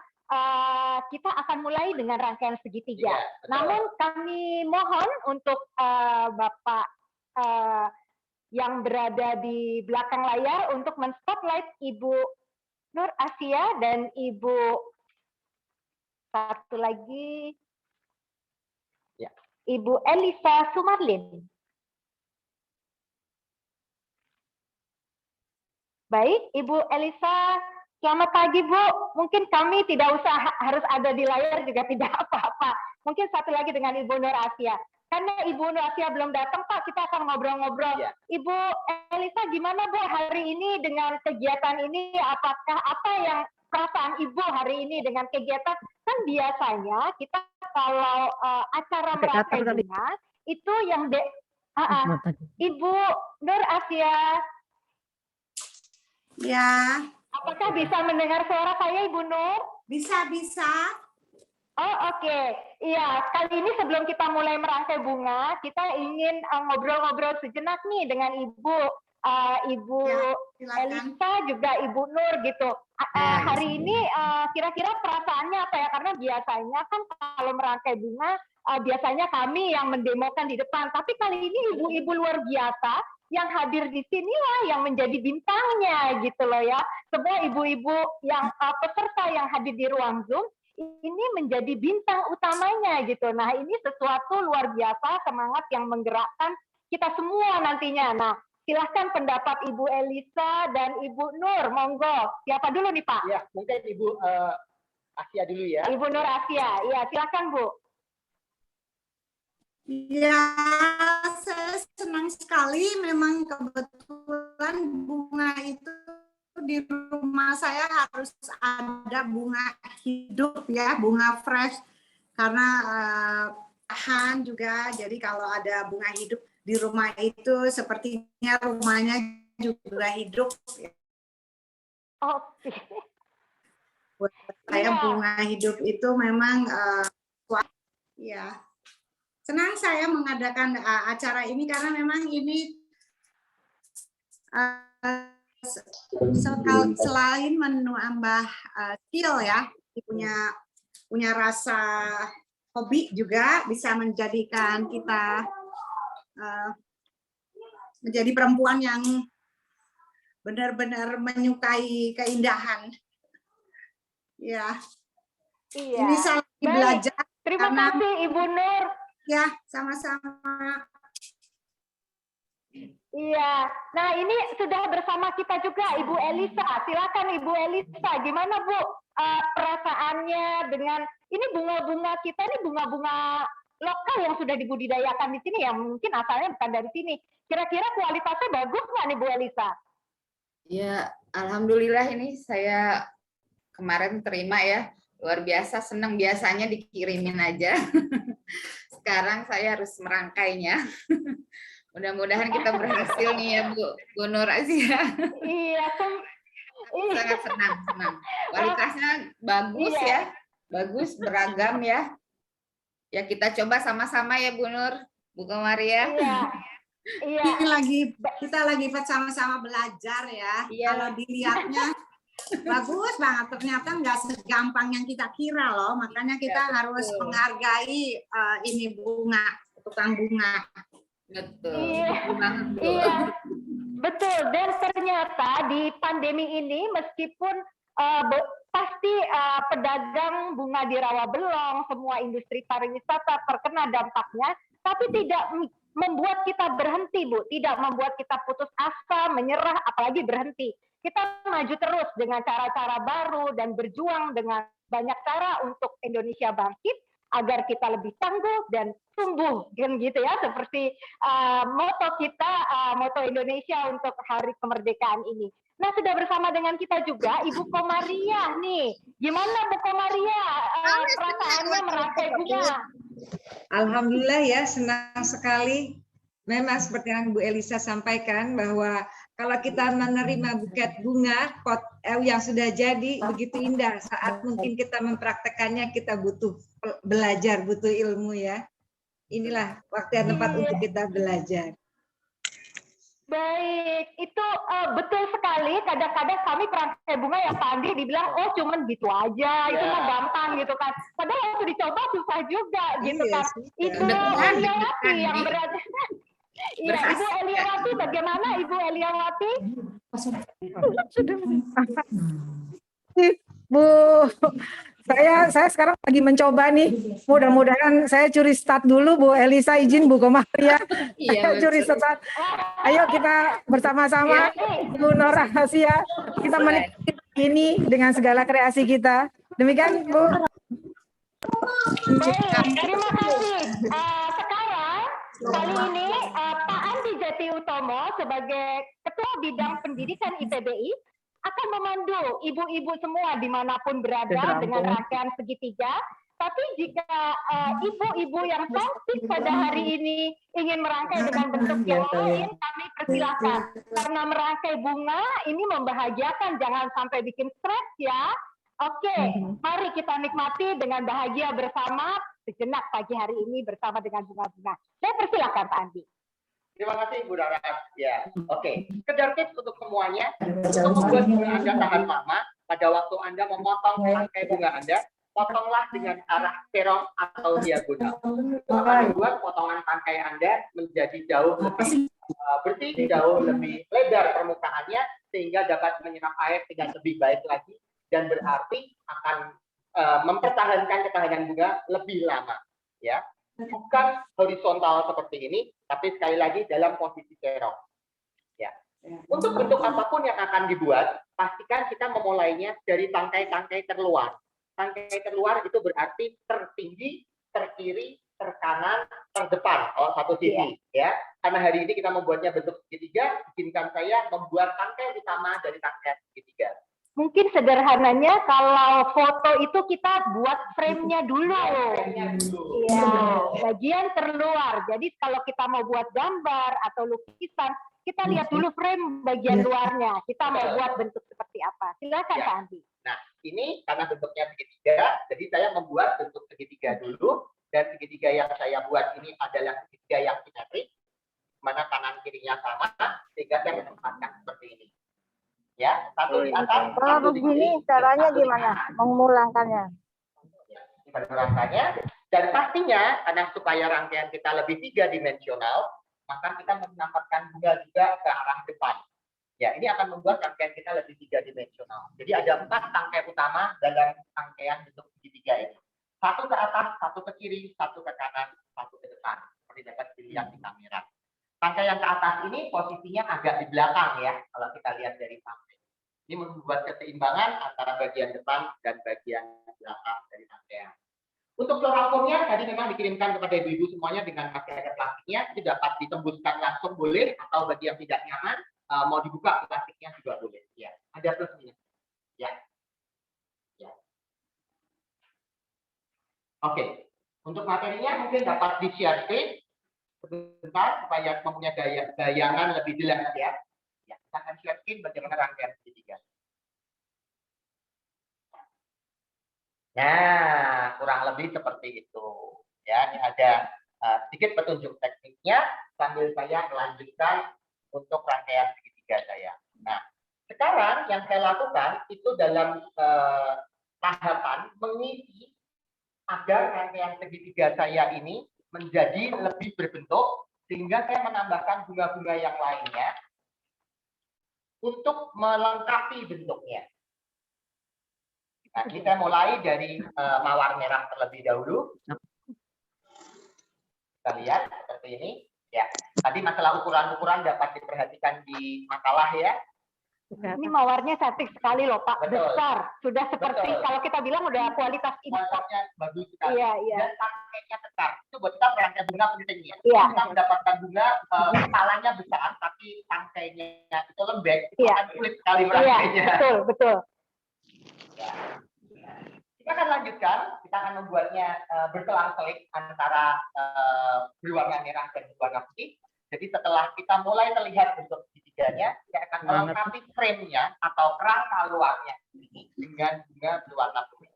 F: kita akan mulai dengan rangkaian segitiga.
G: Iya, betul.
F: Namun kami mohon untuk Bapak yang berada di belakang layar untuk men-spotlight Ibu Nur Asia dan Ibu satu lagi,
G: Ya.
F: Ibu Elisa Sumarlin. Baik, Ibu Elisa, selamat pagi Bu. Mungkin kami tidak usah harus ada di layar juga tidak apa-apa. Mungkin satu lagi dengan Ibu Nur Asia. Karena Ibu Nur Asia belum datang, Pak, kita akan ngobrol-ngobrol.
G: Ya.
F: Ibu Elisa, gimana Bu hari ini dengan kegiatan ini? Apakah apa yang perasaan Ibu hari ini dengan kegiatan? Kan biasanya kita kalau acara merapai bunga itu yang Ibu Nur Asia.
C: Ya,
F: Apakah bisa mendengar suara saya, Ibu Nur?
C: bisa.
F: Oh, oke. Iya, kali ini sebelum kita mulai merangkai bunga, kita ingin ngobrol-ngobrol sejenak nih dengan Ibu
C: Silakan.
F: Elisa juga Ibu Nur gitu. Hari ini kira-kira perasaannya apa ya? Karena biasanya kan kalau merangkai bunga biasanya kami yang mendemokan di depan, tapi kali ini ibu-ibu luar biasa yang hadir di sinilah yang menjadi bintangnya gitu loh ya. Semua ibu-ibu yang peserta yang hadir di ruang Zoom ini menjadi bintang utamanya gitu. Nah, ini sesuatu luar biasa, semangat yang menggerakkan kita semua nantinya. Nah, silahkan pendapat Ibu Elisa dan Ibu Nur, monggo. Siapa dulu nih Pak?
G: Ya, mungkin Ibu Asia dulu ya.
F: Ibu Nur Asia, ya silakan Bu.
C: Ya, saya senang sekali. Memang kebetulan bunga itu di rumah saya harus ada bunga hidup ya, bunga fresh. Karena tahan juga. Jadi kalau ada bunga hidup di rumah itu sepertinya rumahnya juga hidup.
F: Oke.
C: Buat saya bunga hidup itu memang ya. Senang saya mengadakan acara ini karena memang ini selain menambah skill ya, punya rasa hobi juga bisa menjadikan kita menjadi perempuan yang benar-benar menyukai keindahan. Ya.
F: Iya.
C: Ini saya belajar.
F: Terima kasih Ibu Nur.
C: Ya, sama-sama.
F: Iya. Nah, ini sudah bersama kita juga Ibu Elisa. Silakan Ibu Elisa, gimana Bu perasaannya dengan ini bunga-bunga kita ini bunga-bunga lokal yang sudah dibudidayakan di sini yang mungkin asalnya bukan dari sini. Kira-kira kualitasnya bagus nggak nih Bu Elisa?
D: Ya, alhamdulillah ini saya kemarin terima ya. Luar biasa, senang biasanya dikirimin aja. Sekarang saya harus merangkainya. Mudah-mudahan kita berhasil nih ya Bu Nur Asia.
F: Iya,
D: sangat senang. Kualitasnya bagus ya, bagus, beragam ya. Ya kita coba sama-sama ya Bu Nur, Bu Komaria.
F: Iya.
C: Kita lagi sama-sama belajar ya.
D: Iya.
C: Kalau dilihatnya bagus banget, ternyata nggak segampang yang kita kira loh. Makanya kita harus menghargai ini bunga, tukang bunga.
D: Betul.
F: Iya. Betul. Dan ternyata di pandemi ini meskipun pasti pedagang bunga di Rawabelong, semua industri pariwisata terkena dampaknya, tapi tidak membuat kita berhenti, Bu. Tidak membuat kita putus asa, menyerah, apalagi berhenti. Kita maju terus dengan cara-cara baru dan berjuang dengan banyak cara untuk Indonesia bangkit agar kita lebih tangguh dan tumbuh, kan gitu ya, seperti moto kita, moto Indonesia untuk Hari Kemerdekaan ini. Nah, sudah bersama dengan kita juga Ibu Komaria nih. Gimana Bu Komaria perasaannya merangkai bunga?
H: Alhamdulillah ya, senang sekali. Memang seperti yang Bu Elisa sampaikan bahwa kalau kita menerima buket bunga pot yang sudah jadi begitu indah, saat mungkin kita mempraktekannya kita butuh belajar, butuh ilmu ya. Inilah waktu yang tepat untuk kita belajar.
F: Baik, itu betul sekali. Kadang-kadang kami perangkai bunga yang Pak Andi dibilang, oh cuman gitu aja, itu mah gampang gitu kan. Padahal waktu dicoba susah juga gitu
H: Iya,
F: kan.
H: susah.
F: Ibu
D: Deg-degan,
F: Eliawati
D: deg-degan,
F: yang
D: Di.
F: berada. Iya, Ibu
D: Berhasil.
F: Eliawati, bagaimana Ibu Eliawati?
B: Bu, saya sekarang lagi mencoba nih. Mudah-mudahan saya curi start dulu, Bu Elisa, izin Bu Komaria.
D: Iya,
B: Saya curi
D: betul.
B: start. Ayo kita bersama-sama, Bu Nur Rahasia, kita menikmati ini dengan segala kreasi kita. Demikian, Bu.
F: Baik, terima kasih. Sekarang kali ini Pak Andi Jati Utomo sebagai Ketua Bidang Pendidikan IPBI akan memandu ibu-ibu semua dimanapun berada dengan rangkaian segitiga. Tapi jika ibu-ibu yang cantik pada hari ini ingin merangkai dengan bentuk yang lain, kami persilakan. Karena merangkai bunga ini membahagiakan, jangan sampai bikin stres ya. Oke, mari kita nikmati dengan bahagia bersama sejenak pagi hari ini bersama dengan bunga-bunga. Saya persilakan Pak Andi.
G: Terima kasih Bu Dara. Ya, oke. Sekedar tips untuk semuanya, untuk membuat bunga Anda tahan lama, pada waktu Anda memotong rangkai bunga Anda, potonglah dengan arah serong atau diagonal. Itu akan membuat potongan rangkai Anda menjadi jauh lebih bersih, jauh lebih lebar permukaannya, sehingga dapat menyerap air dengan lebih baik lagi, dan berarti akan mempertahankan ketahanan bunga lebih lama. Ya. Bukan horizontal seperti ini, tapi sekali lagi dalam posisi serong. Ya. Untuk bentuk apapun yang akan dibuat, pastikan kita memulainya dari tangkai-tangkai terluar. Tangkai terluar itu berarti tertinggi, terkiri, terkanan, terdepan, satu sisi. Ya. Karena hari ini kita membuatnya bentuk segitiga, izinkan saya membuat tangkai utama dari tangkai segitiga.
F: Mungkin sederhananya kalau foto itu kita buat frame-nya dulu. Iya, bagian terluar. Jadi kalau kita mau buat gambar atau lukisan, kita lihat dulu frame bagian luarnya. Kita mau buat bentuk seperti apa. Silakan Pak Andi.
G: Nah, ini karena bentuknya segitiga, jadi saya membuat bentuk segitiga dulu, dan segitiga yang saya buat ini adalah segitiga yang simetris, mana kanan kirinya sama, sehingga saya menempatkan seperti ini. Ya, satu di atas.
A: Kalau begini caranya gimana? Mengulangkannya.
G: Mengulangkannya, dan pastinya karena supaya rangkaian kita lebih 3 dimensional, maka kita menempatkan bunga juga ke arah depan. Ya, ini akan membuat rangkaian kita lebih 3 dimensional. Jadi ada 4 tangkai utama dalam rangkaian bentuk segitiga ini. Satu ke atas, satu ke kiri, satu ke kanan, satu ke depan. Seperti dapat dilihat di kamera. Tangkai yang ke atas ini posisinya agak di belakang ya, kalau kita lihat dari samping. Ini membuat keseimbangan antara bagian depan dan bagian belakang dari rangkaian. Untuk floral form-nya tadi memang dikirimkan kepada ibu-ibu semuanya dengan masker plastiknya, itu dapat ditembuskan langsung boleh, atau bagi yang tidak nyaman mau dibuka plastiknya juga boleh. Ya, ada plus minus. Ya. Ya. Oke. Untuk materinya mungkin dapat di-share screen sebentar supaya mempunyai bayangan lebih jelas ya. Ya, kita akan share screen bagaimana rangkaian segitiga. Nah, kurang lebih seperti itu. Ya, ini ada sedikit petunjuk tekniknya sambil saya melanjutkan untuk rangkaian segitiga saya. Nah, sekarang yang saya lakukan itu dalam tahapan mengisi agar rangkaian segitiga saya ini menjadi lebih berbentuk, sehingga saya menambahkan bunga-bunga yang lainnya untuk melengkapi bentuknya. Nah, kita mulai dari mawar merah terlebih dahulu. Kita lihat seperti ini. Ya, tadi masalah ukuran-ukuran dapat diperhatikan di makalah ya.
F: Ini mawarnya cantik sekali loh Pak,
G: Betul.
F: besar. Sudah seperti
G: Betul.
F: kalau kita bilang udah kualitas impor.
G: Kualitasnya bagus sekali.
F: Iya, iya.
G: Dan tangkainya besar. Itu buat kita perangkai bunga penting ya.
F: Iya.
G: Kita mendapatkan bunga kepalanya besar, tapi tangkainya itu lembek. Itu
F: Iya.
G: akan sulit sekali
F: Iya,
G: merangkainya.
F: betul, betul.
G: Ya. Kita akan lanjutkan. Kita akan membuatnya berselang-seling antara berwarna merah dan berwarna putih. Jadi setelah kita mulai terlihat bentuk segitiganya, kita akan melengkapi frame-nya atau kerangka luarnya dengan bunga berwarna putih.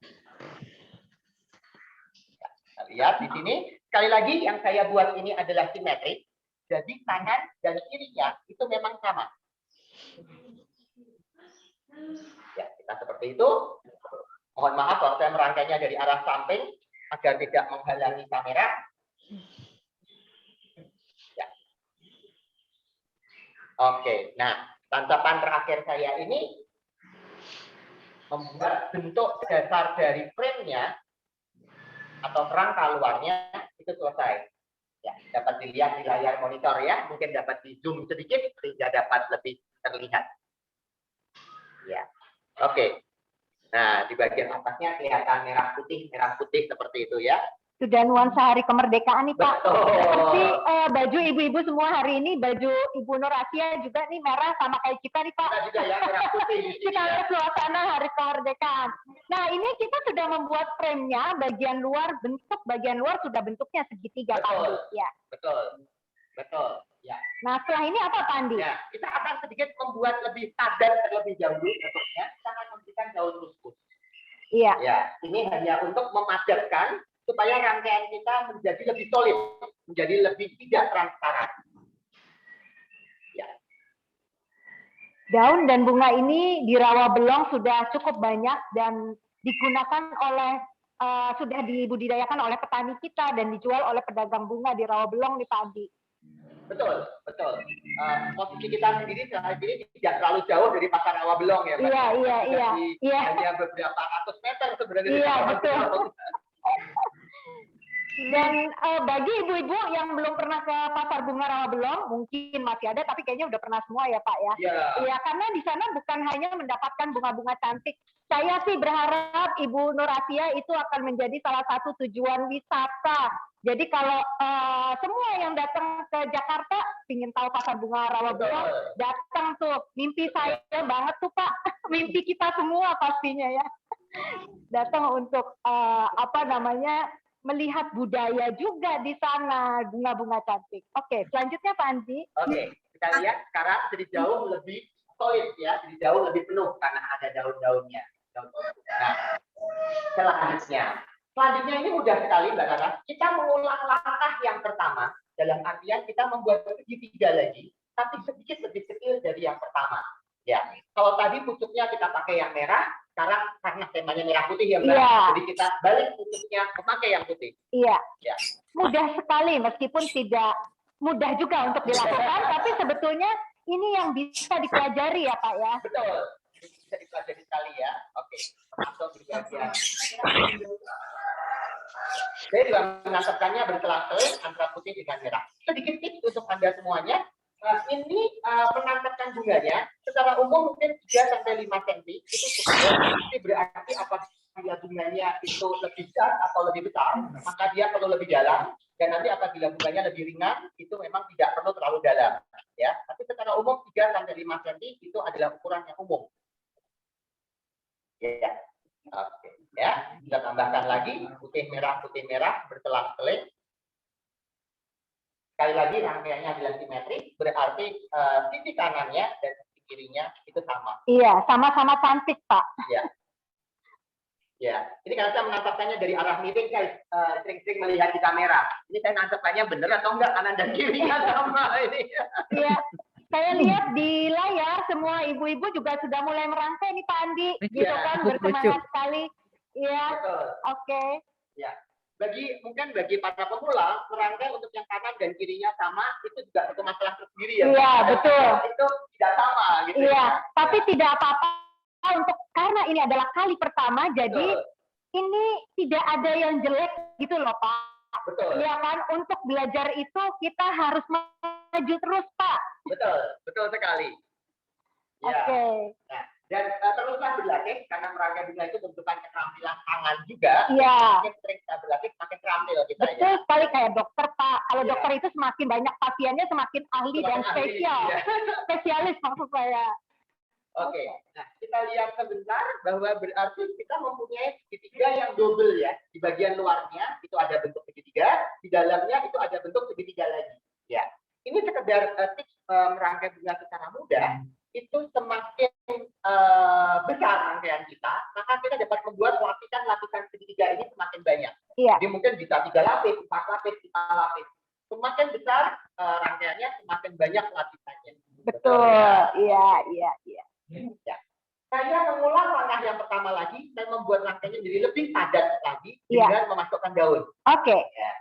G: Ya, kita lihat di sini. Sekali lagi yang saya buat ini adalah simetris. Jadi kanan dan kirinya itu memang sama. Ya, kita seperti itu. Mohon maaf kalau saya merangkainya dari arah samping agar tidak menghalangi kamera. Ya. Oke, nah tantapan terakhir saya ini membuat bentuk dasar dari frame-nya atau kerangka luarnya itu selesai. Ya, dapat dilihat di layar monitor ya, mungkin dapat di zoom sedikit sehingga dapat lebih terlihat. Ya, oke. Nah, di bagian atasnya kelihatan merah putih seperti itu ya.
F: Sudah nuansa hari kemerdekaan nih Pak.
G: Betul.
F: Seperti baju ibu-ibu semua hari ini, baju Ibu Nur Asia juga nih merah sama kayak kita nih Pak.
G: Kita juga ya merah putih di sini.
F: Kita
G: Ya.
F: lihat suasana hari kemerdekaan. Nah ini kita sudah membuat frame-nya, bagian luar sudah bentuknya segitiga Pak
G: Betul.
F: Andi. Ya.
G: Betul. Ya.
F: Nah setelah ini apa Pak Andi?
G: Ya, kita akan sedikit membuat lebih padat terlebih dahulu bentuknya. Kita akan memberikan daun ruskus.
F: Iya.
G: Ya, ini hanya untuk memadatkan supaya rangkaian kita menjadi lebih solid, menjadi lebih tidak transparan. Ya.
F: Daun dan bunga ini di Rawabelong sudah cukup banyak dan digunakan oleh sudah dibudidayakan oleh petani kita dan dijual oleh pedagang bunga di Rawabelong nih Pak Andi.
G: Betul. Posisi kita sendiri saat ini tidak terlalu jauh dari pasar Rawabelong ya, Mbak.
F: Iya.
G: Hanya beberapa ratus meter sebenarnya.
F: Iya,
G: dari
F: betul.
G: Rawabelong.
F: Dan bagi ibu-ibu yang belum pernah ke pasar bunga Rawabelong, mungkin masih ada, tapi kayaknya udah pernah semua ya Pak ya. Iya, karena di sana bukan hanya mendapatkan bunga-bunga cantik. Saya sih berharap Ibu Nur Asia itu akan menjadi salah satu tujuan wisata. Jadi kalau semua yang datang ke Jakarta ingin tahu pasar bunga Rawabelong, datang tuh. Mimpi saya banget tuh Pak, mimpi kita semua pastinya ya. Datang untuk melihat budaya juga di sana, bunga-bunga cantik. Oke, selanjutnya Pak Andi.
G: Oke, kita lihat sekarang jadi jauh lebih solid ya, jadi jauh lebih penuh karena ada daun-daunnya. Nah, selanjutnya ini mudah sekali Mbak Rara. Kita mengulang langkah yang pertama, dalam artian kita membuat segitiga lagi, tapi sedikit lebih kecil dari yang pertama. Ya, kalau tadi pucuknya kita pakai yang merah, sekarang karena temanya merah putih ya Mbak, jadi kita balik pucuknya memakai yang putih.
F: Iya.
G: Ya.
F: Mudah sekali, meskipun tidak mudah juga untuk dilakukan, tapi sebetulnya ini yang bisa dipelajari ya Pak ya.
G: Betul, bisa dipelajari sekali ya. Oke, masuk di bagian. Saya juga menangkapkannya berselang-seling antara putih dengan merah. Sedikit tips untuk Anda semuanya. Ini menangkapkan bunganya secara umum mungkin 3-5 cm itu cukup. Ini berarti apabila bunganya itu lebih besar atau lebih besar, maka dia perlu lebih dalam. Dan nanti apabila bunganya lebih ringan, itu memang tidak perlu terlalu dalam. Ya, tapi secara umum 3-5 cm itu adalah ukuran yang umum. Ya, oke. Ya, kita tambahkan lagi putih merah berselang-seling. Sekali lagi rangkaiannya adalah simetris, berarti sisi kanannya dan sisi kirinya itu sama.
F: Iya, sama-sama cantik Pak.
G: Ya. Ya, ini karena saya menangkapkannya dari arah miring, saya sering-sering melihat di kamera. Ini saya nangkapkannya benar atau enggak, kanan dan kirinya sama ini.
F: Iya, saya lihat di layar semua ibu-ibu juga sudah mulai merangkai nih Pak Andi, gitu kan, bersemangat sekali. Iya, oke.
G: Ya. Bagi para pemula, merangkai untuk yang kanan dan kirinya sama itu juga satu masalah tersendiri ya.
F: Iya, betul.
G: Itu tidak sama gitu.
F: Iya,
G: ya.
F: tapi tidak apa-apa karena ini adalah kali pertama, jadi ini tidak ada yang jelek gitu loh Pak.
G: Betul.
F: Iya kan, untuk belajar itu kita harus maju terus Pak.
G: Betul sekali. Ya.
F: Oke.
G: Nah, dan teruslah berlatih karena merangkai bunga itu membutuhkan keterampilan tangan juga.
F: Iya.
G: Makin sering kita berlatih, makin terampil kita.
F: Betul sekali kayak dokter Pak. Kalau dokter itu semakin banyak pasiennya semakin ahli dan spesial. Spesialis maksud saya.
G: Oke. Nah, kita lihat sebentar bahwa berarti kita mempunyai segitiga yang double ya. Di bagian luarnya itu ada bentuk segitiga, di dalamnya itu ada bentuk segitiga lagi. Ya. Ini sekedar tips merangkai bunga secara mudah. Itu semakin besar rangkaian kita, maka kita dapat membuat lapisan segitiga ini semakin banyak.
F: Iya.
G: Jadi mungkin bisa 3 lapis, 4 lapis, 5 lapis. Semakin besar rangkaiannya, banyak lapisannya.
F: Betul, iya, iya, iya.
G: Ya. Saya mengulang langkah yang pertama lagi, saya membuat rangkaiannya jadi lebih padat lagi
F: Iya.
G: dengan memasukkan daun.
F: Oke,
G: Ya.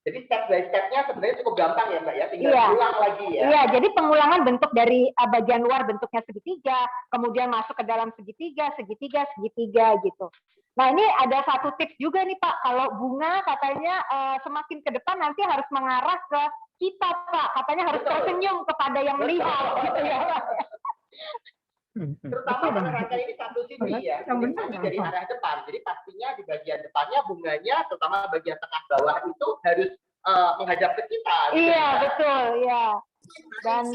G: Jadi step by step-nya sebenarnya cukup gampang ya Mbak ya, tinggal
F: Iya.
G: ulang lagi ya.
F: iya. Jadi pengulangan bentuk dari bagian luar bentuknya segitiga, kemudian masuk ke dalam segitiga, segitiga, segitiga gitu. Nah ini ada satu tips juga nih Pak, kalau bunga katanya semakin ke depan nanti harus mengarah ke kita Pak, katanya harus
G: Betul.
F: tersenyum kepada yang melihat gitu ya Pak.
G: Terutama karena rangkai ini satu sisi ya,
B: Yang
G: jadi
B: benar,
G: pasti dari arah depan. Jadi pastinya di bagian depannya bunganya, terutama bagian tengah bawah itu harus menghadap ke kita.
F: Iya betul ya. Dan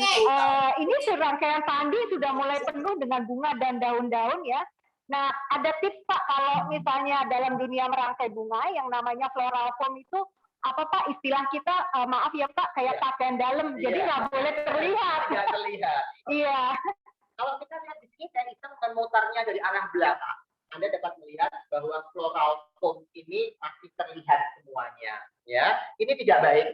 F: ini rangkaian Pandi sudah mulai penuh dengan bunga dan daun-daun ya. Nah ada tips Pak kalau misalnya dalam dunia merangkai bunga yang namanya floral foam itu apa Pak istilah kita maaf ya Pak kayak pakaian dalam jadi
G: Iya.
F: nggak boleh terlihat.
G: Tidak terlihat.
F: Iya.
G: Kalau kita lihat di sini, saya hitung memutarnya dari arah belakang. Anda dapat melihat bahwa floral foam ini masih terlihat semuanya. Ya, ini tidak baik.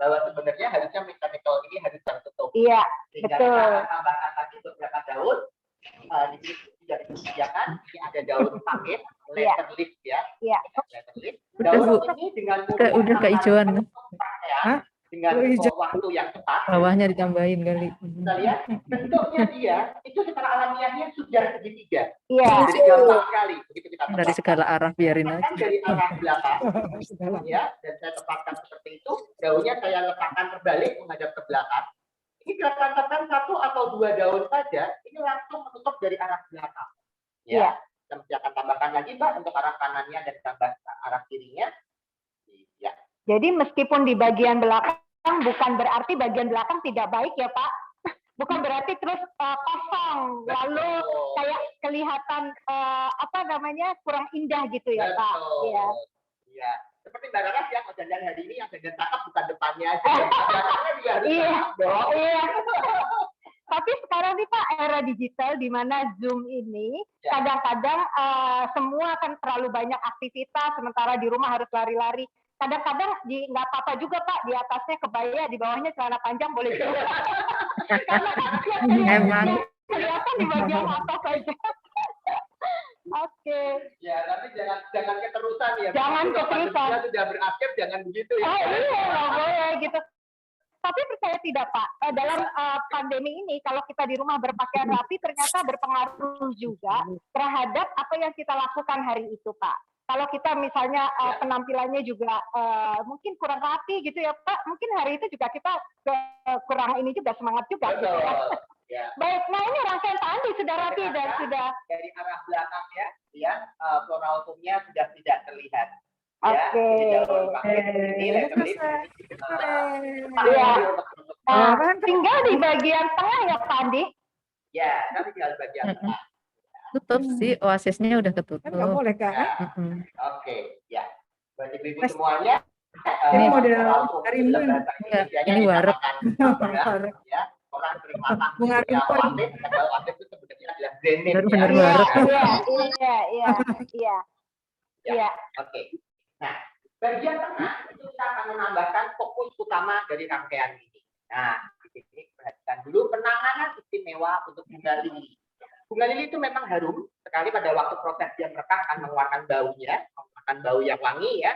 G: Bahwa sebenarnya harusnya mechanical ini harus tertutup.
F: Iya,
G: Sehingga
F: betul.
G: kita akan tambahkan lagi beberapa daun. Di sini sudah disediakan. Ini ada daun pakit, letter leaf ya.
F: Iya.
G: Letter leaf.
A: Udah,
G: Daun
A: Bu.
G: ini dengan
A: Udah kehijauan.
B: Hah?
G: dengan
B: Oh, hijau.
G: waktu yang cepat.
A: Bawahnya ditambahin kali.
G: Kita lihat bentuknya dia itu secara alamiahnya sudah segitiga.
F: Iya.
G: Jadi gampang sekali begitu kita
A: Dari segala arah biarin aja.
G: Tepatkan dari arah belakang, ya, dan saya tepatkan seperti itu. Daunnya saya letakkan terbalik menghadap ke belakang. Ini katakan satu atau dua daun saja, ini langsung menutup dari arah belakang.
F: Iya.
G: Ya, saya akan tambahkan lagi Mbak untuk arah kanannya dan tambah arah kirinya. Ya.
F: Jadi meskipun di bagian belakang bukan berarti bagian belakang tidak baik ya Pak. Bukan berarti terus kosong lalu kayak kelihatan apa namanya kurang indah gitu ya Pak. Iya.
G: Iya. Seperti Mbak Raras yang jalan hari ini yang jalan cakep bukan depannya aja. Belakangnya juga harus
F: Iya.
G: cakep dong.
F: Iya. Tapi sekarang nih Pak era digital di mana Zoom ini
G: Ya.
F: kadang-kadang semua kan terlalu banyak aktivitas sementara di rumah harus lari-lari. Kadang-kadang nggak apa-apa juga Pak di atasnya kebaya di bawahnya celana panjang boleh juga. Karena kan
A: Emang.
F: kelihatan di bagian atas saja. Oke.
G: Ya, tapi jangan keterusan ya.
F: Jangan
G: Kalau
F: keterusan.
G: pandeminya sudah berakhir jangan begitu ya.
F: Oh iya nggak boleh gitu. Tapi percaya tidak Pak, dalam pandemi ini kalau kita di rumah berpakaian rapi ternyata berpengaruh juga terhadap apa yang kita lakukan hari itu Pak. Kalau kita misalnya penampilannya juga mungkin kurang rapi gitu ya Pak, mungkin hari itu juga kita kurang ini juga semangat juga. Gitu,
G: Betul.
F: ya.
G: Ya.
F: Baik, nah ini rangkaian Pak Andi sudah rapi dan sudah.
G: Dari arah belakangnya, ya, floral foam-nya sudah tidak terlihat. Ya,
F: Oke.
G: jadi daun pakit ini, letter leaf,
F: Iya. Nah,
B: Kan
F: tinggal di bagian tengah ya Pak Andi.
G: Ya, nanti tinggal bagian tengah.
A: Tutup sih, oasisnya udah ketutup.
B: kan nggak boleh Kak.
G: Ya.
A: Mm-mm.
G: Oke, ya. Buat ibu-ibu semuanya.
B: Ini model
G: floral foam
B: Harimau
G: dalam
B: ini.
G: bahasa Indonesianya
A: Ini waret.
G: dinamakan, ya, orang sering makan
B: Bunga
G: ya,
B: Harimau.
G: wasit, padahal wasit itu sebenarnya adalah brand name,
A: Benar-benar
G: ya.
A: waret.
F: Iya. Iya.
G: Oke. Nah, bagian tengah itu kita akan menambahkan fokus utama dari rangkaian ini. Nah, di sini perhatikan dulu penanganan istimewa untuk bunga lili. Bunga lili itu memang harum sekali pada waktu proses dia merekah akan mengeluarkan baunya, mengeluarkan bau yang wangi ya.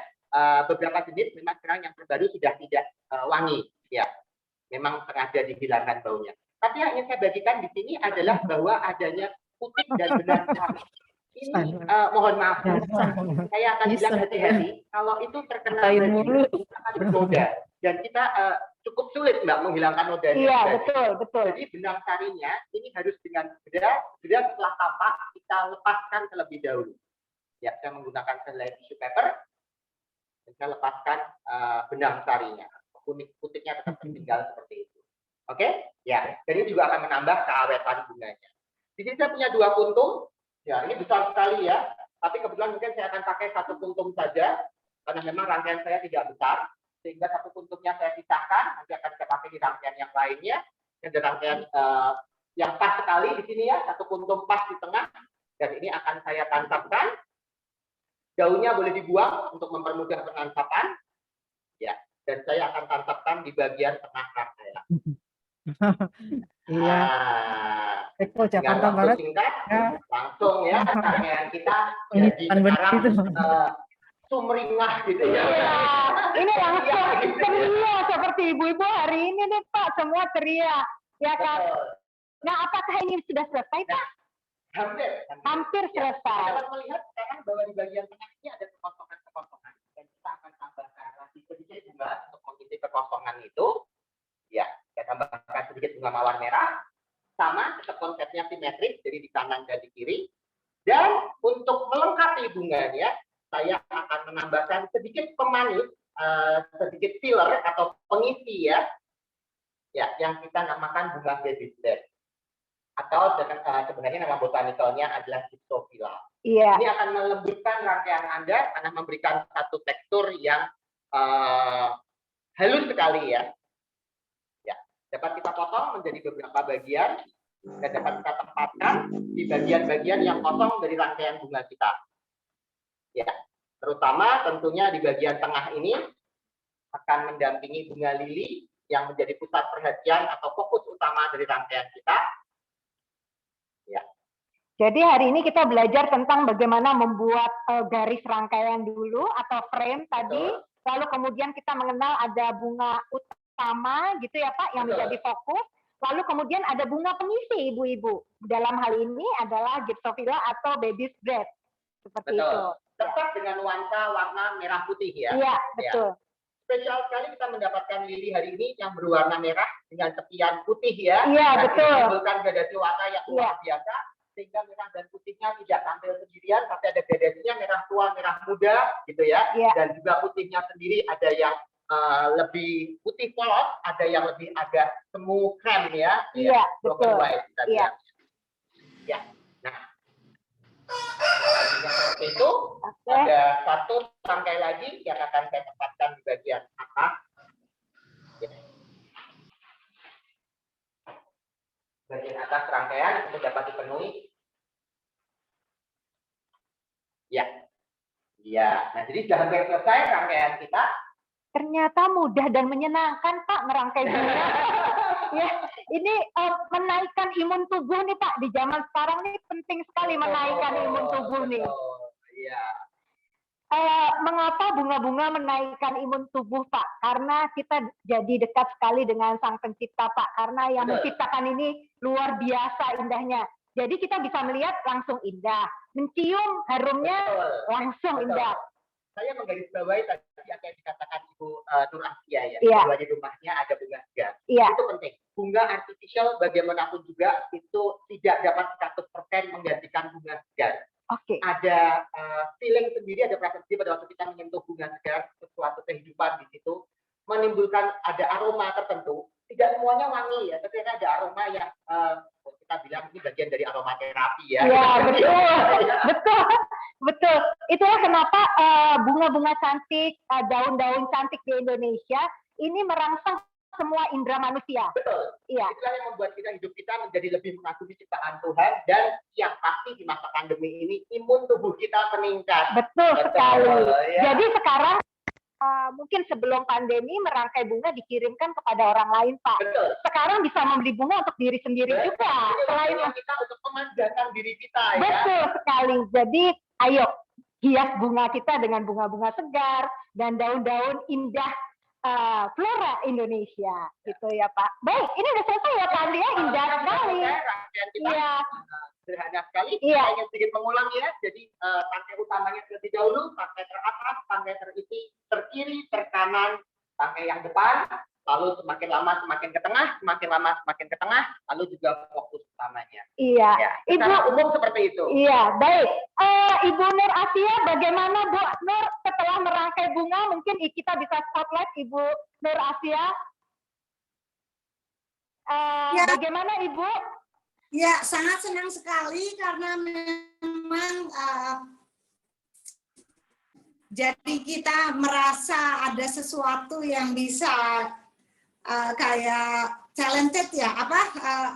G: Beberapa jenis memang sekarang yang terbaru sudah tidak wangi, ya. Memang sengaja dihilangkan baunya. Tapi yang ingin saya bagikan di sini adalah bahwa adanya putik dan benang sari. Ini mohon maaf, saya akan bilang hati-hati. Kalau itu terkena
A: Kain
G: baju,
A: mulu.
G: akan bernoda dan kita cukup sulit Mbak menghilangkan nodanya.
F: Iya,
G: Jadi,
F: betul.
G: Jadi benang sarinya ini harus dengan segera setelah tampak kita lepaskan terlebih dahulu. Ya, saya menggunakan selai tissue paper dan saya lepaskan benang sarinya. Putiknya tetap tertinggal seperti itu. Oke? Ya, jadi juga akan menambah keawetan bunganya. Di sini saya punya 2 kuntum. Ya, ini besar sekali ya. Tapi kebetulan mungkin saya akan pakai 1 kuntum saja karena memang rangkaian saya tidak besar. Sehingga 1 kuntumnya saya pisahkan, nanti akan saya pakai di rangkaian yang lainnya. Ada rangkaian yang pas sekali di sini ya, 1 kuntum pas di tengah. Dan ini akan saya tancapkan. Daunnya boleh dibuang untuk mempermudah penancapan. Ya. dan saya akan tancapkan di bagian tengah rangkaian.
B: Iya, Eko
G: Dengan
B: Jakarta
G: waktu
B: Barat.
G: singkat,
B: Ya.
G: langsung ya rangkaian kita
B: Ini
G: jadi
B: bukan benar
G: sekarang
B: itu.
G: sumringah gitu ya.
F: Ini langsung ceria seperti ibu-ibu hari ini nih Pak, semua ceria, ya kan?
G: Betul.
F: Nah, apakah ini sudah selesai Pak? Hampir
G: Ya,
F: selesai.
G: dapat melihat sekarang bahwa di bagian tengah ini ada kekosongan-kekosongan dan kita akan tambahkan lagi sedikit bunga untuk mengisi kekosongan itu. Ya, saya tambahkan sedikit bunga mawar merah. Sama, tetap konsepnya simetris, jadi di kanan dan di kiri. Dan untuk melengkapi bunganya, saya akan menambahkan sedikit pemanis, sedikit filler atau pengisi ya, yang kita namakan bunga baby breath. Atau sebenarnya nama botanikalnya adalah Gypsophila.
F: Iya.
G: Ini akan melembutkan rangkaian Anda karena memberikan satu tekstur yang halus sekali ya. Dapat kita potong menjadi beberapa bagian dan dapat kita tempatkan di bagian-bagian yang kosong dari rangkaian bunga kita. Ya, terutama tentunya di bagian tengah ini akan mendampingi bunga lili yang menjadi pusat perhatian atau fokus utama dari rangkaian kita. Ya.
F: Jadi hari ini kita belajar tentang bagaimana membuat garis rangkaian dulu atau frame tadi, lalu kemudian kita mengenal ada bunga utama gitu ya Pak yang menjadi fokus, lalu kemudian ada bunga pengisi ibu-ibu. Dalam hal ini adalah Gypsophila atau baby's breath. Seperti itu.
G: Tetap dengan nuansa warna merah putih ya.
F: Iya, betul.
G: Spesial sekali kita mendapatkan lili hari ini yang berwarna merah dengan tepian putih ya.
F: Iya, betul.
G: Menimbulkan gradasi warna yang luar biasa, sehingga merah dan putihnya tidak tampil sendirian, tapi ada gradasinya merah tua, merah muda gitu ya.
F: Iya.
G: Dan juga putihnya sendiri ada yang lebih putih polos, ada yang lebih agak semu krem ya.
F: Iya, betul.
G: Iya. Ya. Nah, seperti itu. Ada satu rangkai lagi yang akan saya tempatkan di bagian atas. Ya. Bagian atas rangkaian itu dapat dipenuhi. Ya. Ya. Nah, jadi sudah hampir selesai rangkaian kita.
F: Ternyata mudah dan menyenangkan Pak merangkai bunga. Ya, ini menaikkan imun tubuh nih Pak, di zaman sekarang nih penting sekali menaikkan imun tubuh nih.
G: Iya.
F: Mengapa bunga-bunga menaikkan imun tubuh Pak? Karena kita jadi dekat sekali dengan Sang Pencipta Pak, karena yang menciptakan ini luar biasa indahnya. Jadi kita bisa melihat langsung indah, mencium harumnya langsung indah.
G: Saya menggarisbawahi tadi apa yang dikatakan Ibu Nur Asia ya.
F: Iya.
G: Bahwa di rumahnya ada bunga segar.
F: Iya.
G: Itu penting. Bunga artificial bagaimanapun juga itu tidak dapat 100% menggantikan bunga segar.
F: Oke.
G: Ada feeling sendiri, ada perasaan sendiri pada waktu kita menyentuh bunga segar, sesuatu kehidupan di situ menimbulkan ada aroma tertentu. Tidak semuanya wangi ya, tapi ada aroma yang kita bilang ini bagian dari aromaterapi ya.
F: Iya, betul. Betul. Itulah kenapa bunga-bunga cantik, daun-daun cantik di Indonesia ini merangsang semua indera manusia.
G: Betul.
F: Iya.
G: Itulah yang membuat hidup kita menjadi lebih mengagumi ciptaan Tuhan, dan yang pasti di masa pandemi ini imun tubuh kita meningkat.
F: Betul sekali.
G: Ya.
F: Jadi sekarang mungkin sebelum pandemi merangkai bunga dikirimkan kepada orang lain Pak.
G: Betul.
F: Sekarang bisa membeli bunga untuk diri sendiri juga. Selain
G: kita untuk memanjakan diri kita ya.
F: Betul sekali. Jadi ayo hias bunga kita dengan bunga-bunga segar dan daun-daun indah flora Indonesia gitu ya Pak. Baik, ini udah selesai ya Pak Andi ya, indah sekali. Iya.
G: Sederhana sekali.
F: Iya.
G: Saya ingin sedikit mengulang ya. Jadi rangkai utamanya terlebih dahulu, rangkai teratas, rangkai terisi, terkiri, terkanan, rangkai yang depan, lalu semakin lama semakin ke tengah, semakin lama semakin ke tengah, lalu juga fokus utamanya.
F: Iya.
G: Ya,
F: Ibu
G: umum seperti itu.
F: Iya, baik. Ibu Nur Asia, bagaimana Bu Nur setelah merangkai bunga? Mungkin kita bisa spotlight Ibu Nur Asia.
C: Ya.
F: Bagaimana Ibu?
C: Ya, sangat senang sekali karena memang jadi kita merasa ada sesuatu yang bisa kayak talented ya,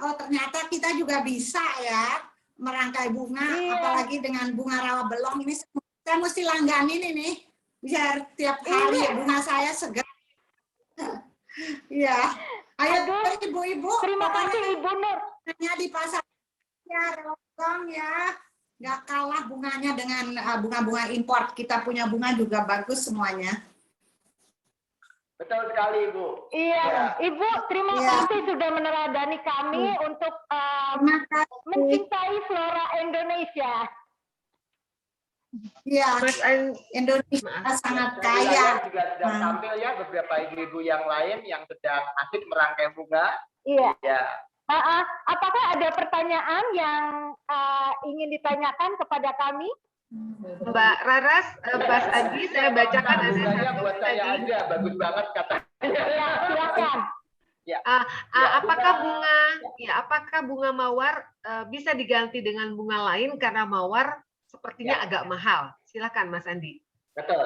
C: oh ternyata kita juga bisa ya merangkai bunga, apalagi dengan bunga rawa belong ini saya mesti langganin ini biar tiap hari bunga saya segar. Iya. Ayo
F: Aduh,
C: ibu-ibu.
F: Terima
C: pokoknya
F: kasih Ibu Nur.
C: bunganya di pasar ya, Relokong ya. Nggak kalah bunganya dengan bunga-bunga impor. Kita punya bunga juga bagus semuanya.
G: Betul sekali, Ibu.
F: Iya,
G: Ya.
F: Ibu, terima
C: Iya.
F: kasih sudah meneladani kami untuk
C: Terima kasih.
F: mencintai flora Indonesia.
C: Iya,
E: Mas An-
C: Indonesia
E: Maaf.
C: sangat
G: Di
C: kaya.
G: layar juga sedang
C: Nah.
G: tampil ya beberapa ibu-ibu yang lain yang sedang asik merangkai bunga.
F: Iya.
G: Ya,
F: Apakah ada pertanyaan yang ingin ditanyakan kepada kami?
E: Mbak Raras, Mas Adi, saya bacakan ada
G: bunganya
E: satu
G: buat saya
E: tadi.
G: aja, bagus banget katanya.
F: Ya, silakan.
E: Apakah bunga mawar bisa diganti dengan bunga lain karena mawar sepertinya
G: Ya.
E: agak mahal? Silakan Mas Andi.
G: Betul,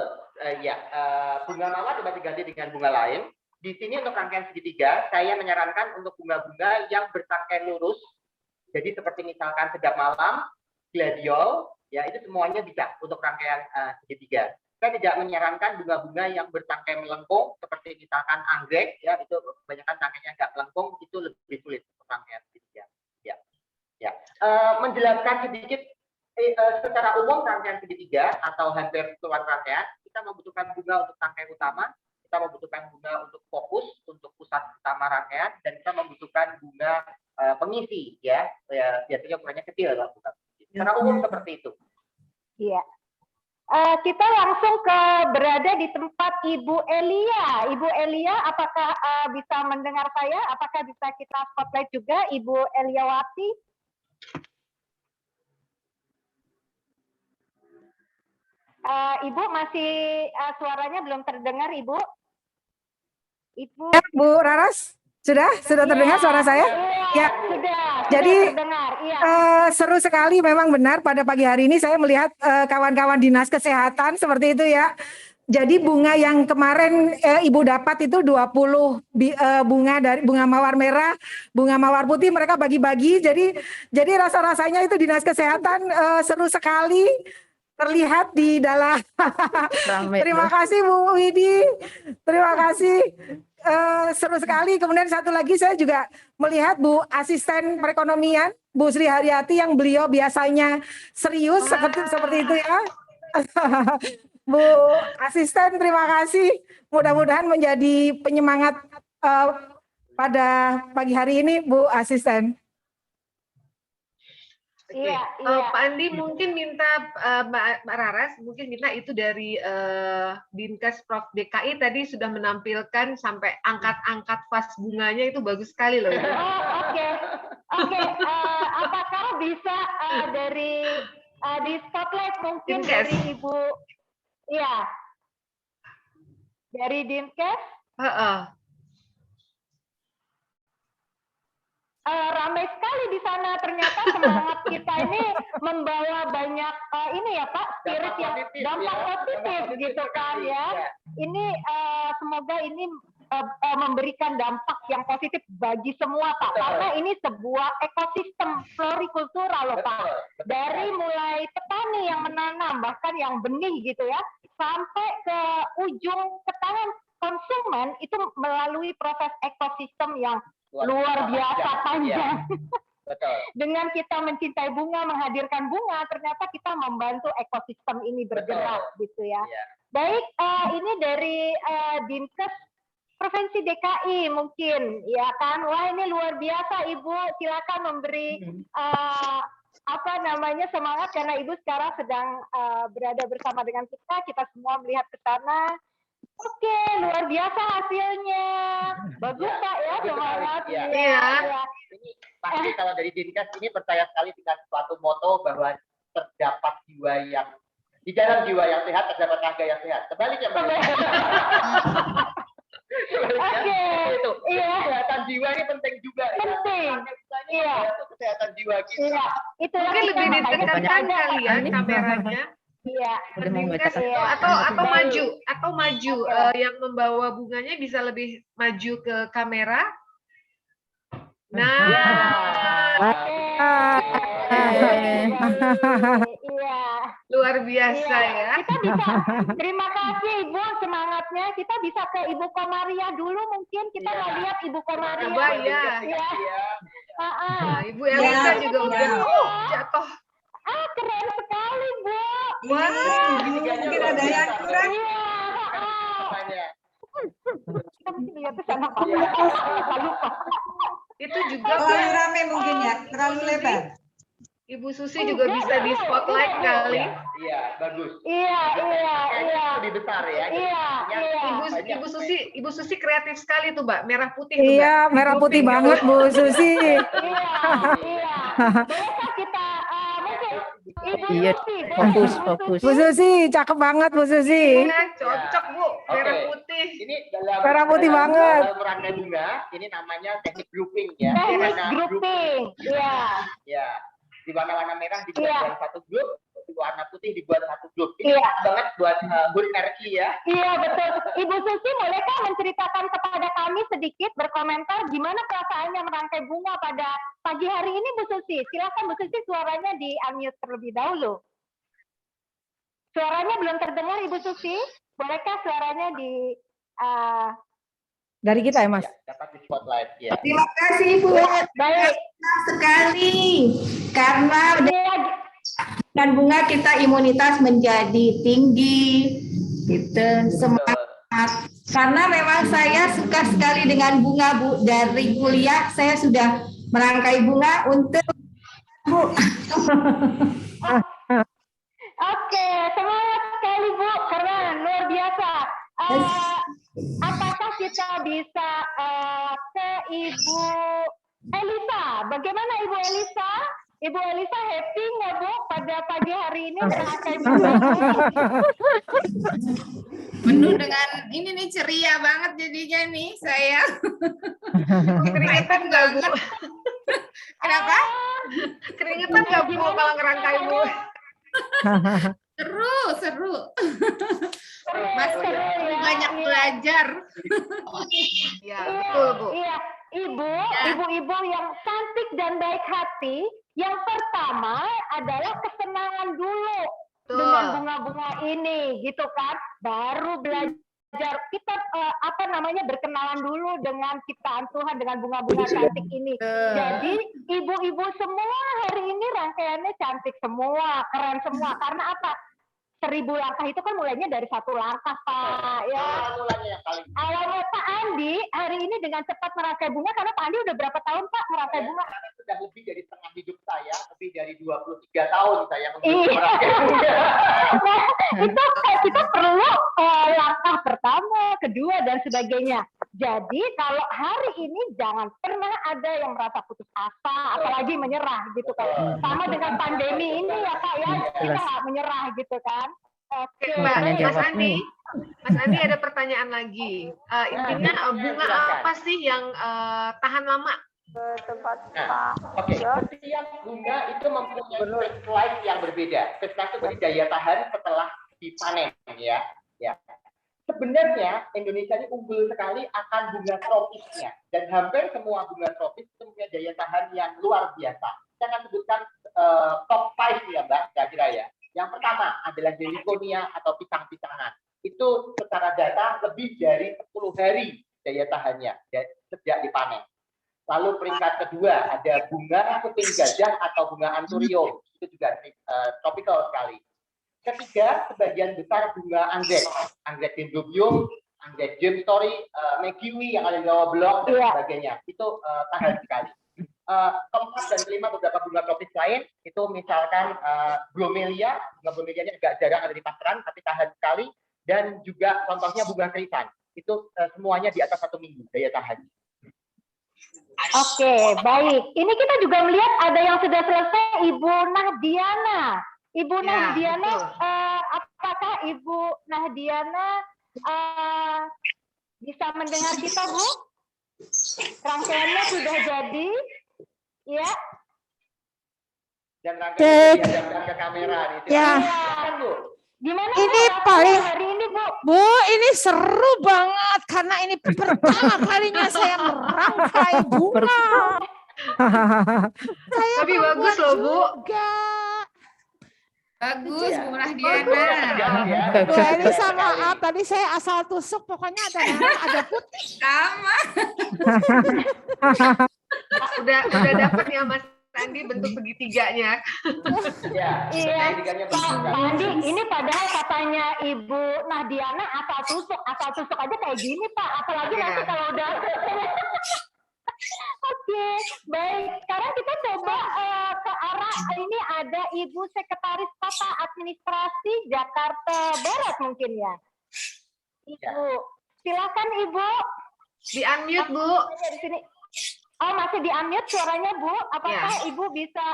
G: bunga mawar dapat diganti dengan bunga lain. Di sini untuk rangkaian segitiga, saya menyarankan untuk bunga-bunga yang bertangkai lurus. Jadi seperti misalkan sedap malam, gladiol, ya itu semuanya bisa untuk rangkaian segitiga. Saya tidak menyarankan bunga-bunga yang bertangkai melengkung, seperti misalkan anggrek, ya itu kebanyakan tangkainya agak melengkung, itu lebih sulit untuk rangkaian segitiga. Menjelaskan sedikit. Secara umum rangkaian segitiga atau hampir keseluruhan rangkaian, kita membutuhkan bunga untuk tangkai utama, kita membutuhkan bunga untuk fokus, untuk pusat utama rangkaian, dan kita membutuhkan bunga pengisi, ya biasanya ukurannya kecil. Secara umum seperti itu.
F: Iya. Kita langsung berada di tempat Ibu Elia. Ibu Elia, apakah bisa mendengar saya? Apakah bisa kita spotlight juga Ibu Eliawati? Ibu masih suaranya belum terdengar, Ibu? Ibu.
B: Bu Raras, sudah terdengar suara saya?
F: Iya, sudah
B: Jadi
F: terdengar. Iya.
B: seru sekali memang benar pada pagi hari ini saya melihat kawan-kawan dinas kesehatan seperti itu ya. Jadi bunga yang kemarin Ibu dapat itu 20 bunga dari bunga mawar merah, bunga mawar putih mereka bagi-bagi. Jadi rasa-rasanya itu dinas kesehatan seru sekali terlihat di dalam. Terima kasih Bu Widi. Terima kasih. Seru sekali. Kemudian satu lagi saya juga melihat Bu Asisten Perekonomian Bu Sri Haryati yang beliau biasanya serius seperti itu ya. Bu Asisten, terima kasih. Mudah-mudahan menjadi penyemangat pada pagi hari ini, Bu Asisten.
F: Iya.
E: Pak Andi mungkin minta Mbak Raras mungkin minta itu dari Dinkes Prof DKI tadi sudah menampilkan sampai angkat-angkat vas bunganya itu bagus sekali loh.
F: Oke. Apakah bisa dari di spotlight mungkin
E: Dinkes.
F: dari Ibu? Iya. Dari Dinkes? Ramai sekali di sana, ternyata semangat kita ini membawa banyak ini ya Pak, spirit yang dampak positif gitu kan ya. Ini semoga ini memberikan dampak yang positif bagi semua Pak, karena ini sebuah ekosistem florikultural loh Pak. Dari mulai petani yang menanam, bahkan yang benih gitu ya, sampai ke ujung ke tangan konsumen itu melalui proses ekosistem yang luar biasa panjang.
G: Betul.
F: Dengan kita mencintai bunga, menghadirkan bunga, ternyata kita membantu ekosistem ini bergerak gitu ya. Baik, ini dari Dinkes Provinsi DKI mungkin, ya kan? Wah ini luar biasa Ibu, silakan memberi semangat karena Ibu sekarang sedang berada bersama dengan kita semua melihat ke sana. Oke, luar biasa hasilnya. Bagus Pak ya, semangat.
G: Iya. Ini pasti kalau dari Dinkes ini percaya sekali dengan suatu moto bahwa terdapat jiwa yang di dalam jiwa yang sehat terdapat raga yang sehat. Sebaliknya Mbak.
F: Oke.
G: Itu.
F: Iya.
G: Kesehatan jiwa ini penting juga.
F: Penting.
G: Iya. Kesehatan jiwa kita.
F: Iya. Itu
E: mungkin lebih ditekankan kali ya kameranya.
F: Iya.
E: Atau maju yang membawa bunganya bisa lebih maju ke kamera. Nah.
F: Iya.
E: Luar biasa ya.
F: Kita bisa, terima kasih Ibu semangatnya. Kita bisa ke Ibu Komaria dulu mungkin. Kita mau lihat Ibu Komaria.
E: Coba ya.
F: Ya.
E: Nah, Ibu Elisa juga udah jatuh.
F: Keren sekali Bu.
E: Wah,
H: Mungkin ada yang kurang.
F: Kita mesti lihat ke sana. Lupa.
E: itu juga
H: Terlalu
E: Pak,
H: rame mungkin ya, terlalu lebar.
E: Ibu Susi juga bisa di spotlight kali.
G: Iya, bagus.
F: Iya.
G: Lebih besar ya.
E: Ibu Susi kreatif sekali tuh, Mbak. Merah putih tuh,
B: Iya,
E: Mbak.
B: merah putih banget Bu Susi.
F: Iya. Bolehkah kita mungkin Ibu
A: Iya,
F: Susi,
A: fokus,
F: Bu
A: fokus.
B: Bu Susi, cakep banget Bu Susi.
E: Iya, cocok, Bu. Merah
G: Oke.
E: putih.
G: Ini dalam
B: Merah putih banget.
G: dalam rangkai bunga, ini namanya teknik grouping ya.
F: Teknik
G: Warna
F: grouping. Iya.
G: Ya, di warna-warna merah dibuat
F: Iya.
G: dalam satu grup, di warna putih dibuat satu grup. Ini
F: Iya.
G: pas banget buat Hut RI ya.
F: Iya betul. Ibu Susi bolehkah menceritakan kepada kami sedikit berkomentar gimana perasaannya merangkai bunga pada pagi hari ini Bu Susi? Silakan Bu Susi, suaranya di unmute terlebih dahulu. Suaranya belum terdengar Ibu Susi? Bolehkah suaranya di
B: Dari kita ya Mas.
G: Ya, dapat di spotlight ya.
I: Terima kasih Bu,
F: baik?
I: senang sekali karena
F: Iya,
I: dengan bunga kita imunitas menjadi tinggi, gitu, semangat. Karena memang saya suka sekali dengan bunga Bu. Dari kuliah saya sudah merangkai bunga untuk Bu.
F: Oke, semangat sekali Bu, keren, luar biasa. Apakah kita bisa ke Ibu Elisa? Bagaimana Ibu Elisa? Ibu Elisa happy nggak Bu pada pagi hari ini merangkai bunga?
D: Penuh dengan ini nih ceria banget jadinya nih saya.
E: Keringetan nggak, Bu?
D: Kenapa?
E: Keringetan nggak, Bu, kalau ngerangkai Bu?
D: Seru. Mas banyak belajar.
E: Ya, betul, Bu.
F: Iya, ibu-ibu yang cantik dan baik hati. Yang pertama adalah kesenangan dulu dengan bunga-bunga ini, gitu kan? Baru belajar kita berkenalan dulu dengan ciptaan Tuhan dengan bunga-bunga cantik ini. Jadi ibu-ibu semua hari ini rangkaiannya cantik semua, keren semua. Karena apa? 1000 langkah itu kan mulainya dari 1 langkah, Pak. Ya.
G: Mulanya yang paling
F: Awalnya Pak Andi hari ini dengan cepat merangkai bunga, karena Pak Andi udah berapa tahun Pak merangkai bunga?
G: sudah lebih dari setengah hidup saya, lebih dari 23 tahun saya
F: Iya.
G: merangkai bunga.
F: Nah, itu kita perlu langkah pertama, kedua, dan sebagainya. Jadi kalau hari ini jangan pernah ada yang merasa putus asa, apalagi menyerah gitu kan. Sama dengan pandemi ini ya Pak ya, kita nggak menyerah gitu kan. Oke,
E: Mbak,
A: Tanya
E: Mas
A: jawab
E: Andi. Mas Andi ada pertanyaan lagi. Intinya bunga apa sih yang tahan lama?
G: Nah, oke. Setiap bunga itu mempunyai phase life yang berbeda. Phase life itu berarti daya tahan setelah dipanen ya. Ya. Sebenarnya Indonesia ini unggul sekali akan bunga tropisnya, dan hampir semua bunga tropis itu punya daya tahan yang luar biasa. Saya akan sebutkan top 5 ya Mbak, kira-kira ya. Yang pertama adalah Heliconia atau pisang-pisangan. Itu secara data lebih dari 10 hari daya tahannya sejak dipanen. Lalu peringkat kedua ada bunga kuping gajah atau bunga anthurium. Itu juga tropical sekali. Ketiga, sebagian besar bunga anggrek dendrobium, anggrek gemstory, megiwi yang ada di bawah blok dan sebagainya. Itu tahan sekali. Keempat dan kelima beberapa bunga tropis lain itu misalkan bromelia. Bunga bromelia ini agak jarang ada di pasaran tapi tahan sekali, dan juga contohnya bunga krisan. Itu semuanya di atas 1 minggu daya tahan.
F: Oke, baik. Ini kita juga melihat ada yang sudah selesai, Ibu Nahdiana. Ibu Nahdiana, apakah Ibu Nahdiana bisa mendengar kita, Bu? Rangkaiannya sudah jadi, ya?
G: Dan rangkaian dihadapkan ke kamera nih.
J: Ya.
G: Silakan, Bu.
F: Gimana
J: Ini
F: Bu,
J: paling
F: hari ini, Bu?
J: Bu, ini seru banget karena ini pertama kalinya saya merangkai bunga. Saya
E: Tapi bagus loh, Bu.
J: juga.
D: Bagus,
G: Iya.
D: Bu Rahdiana.
G: Ya.
J: Bu Elisa maaf, tadi saya asal tusuk, pokoknya ada merah, ada putih.
D: Sama.
E: Udah dapat ya Mas Andi bentuk segitiganya.
G: Ya.
F: Iya,
G: Segitiganya
F: Pak
G: berbeda.
F: Andi, ini padahal katanya Ibu Nahdiana asal tusuk aja kayak gini Pak, apalagi
E: Iya.
F: nanti kalau udah. Oke, baik. Sekarang kita coba ke arah ini ada Ibu Sekretaris Tata Administrasi Jakarta Barat mungkin ya. Ibu, silakan Ibu.
E: Di unmute Bu.
F: Di sini. Oh, masih di unmute suaranya Bu. Apakah
E: Ya.
F: Ibu bisa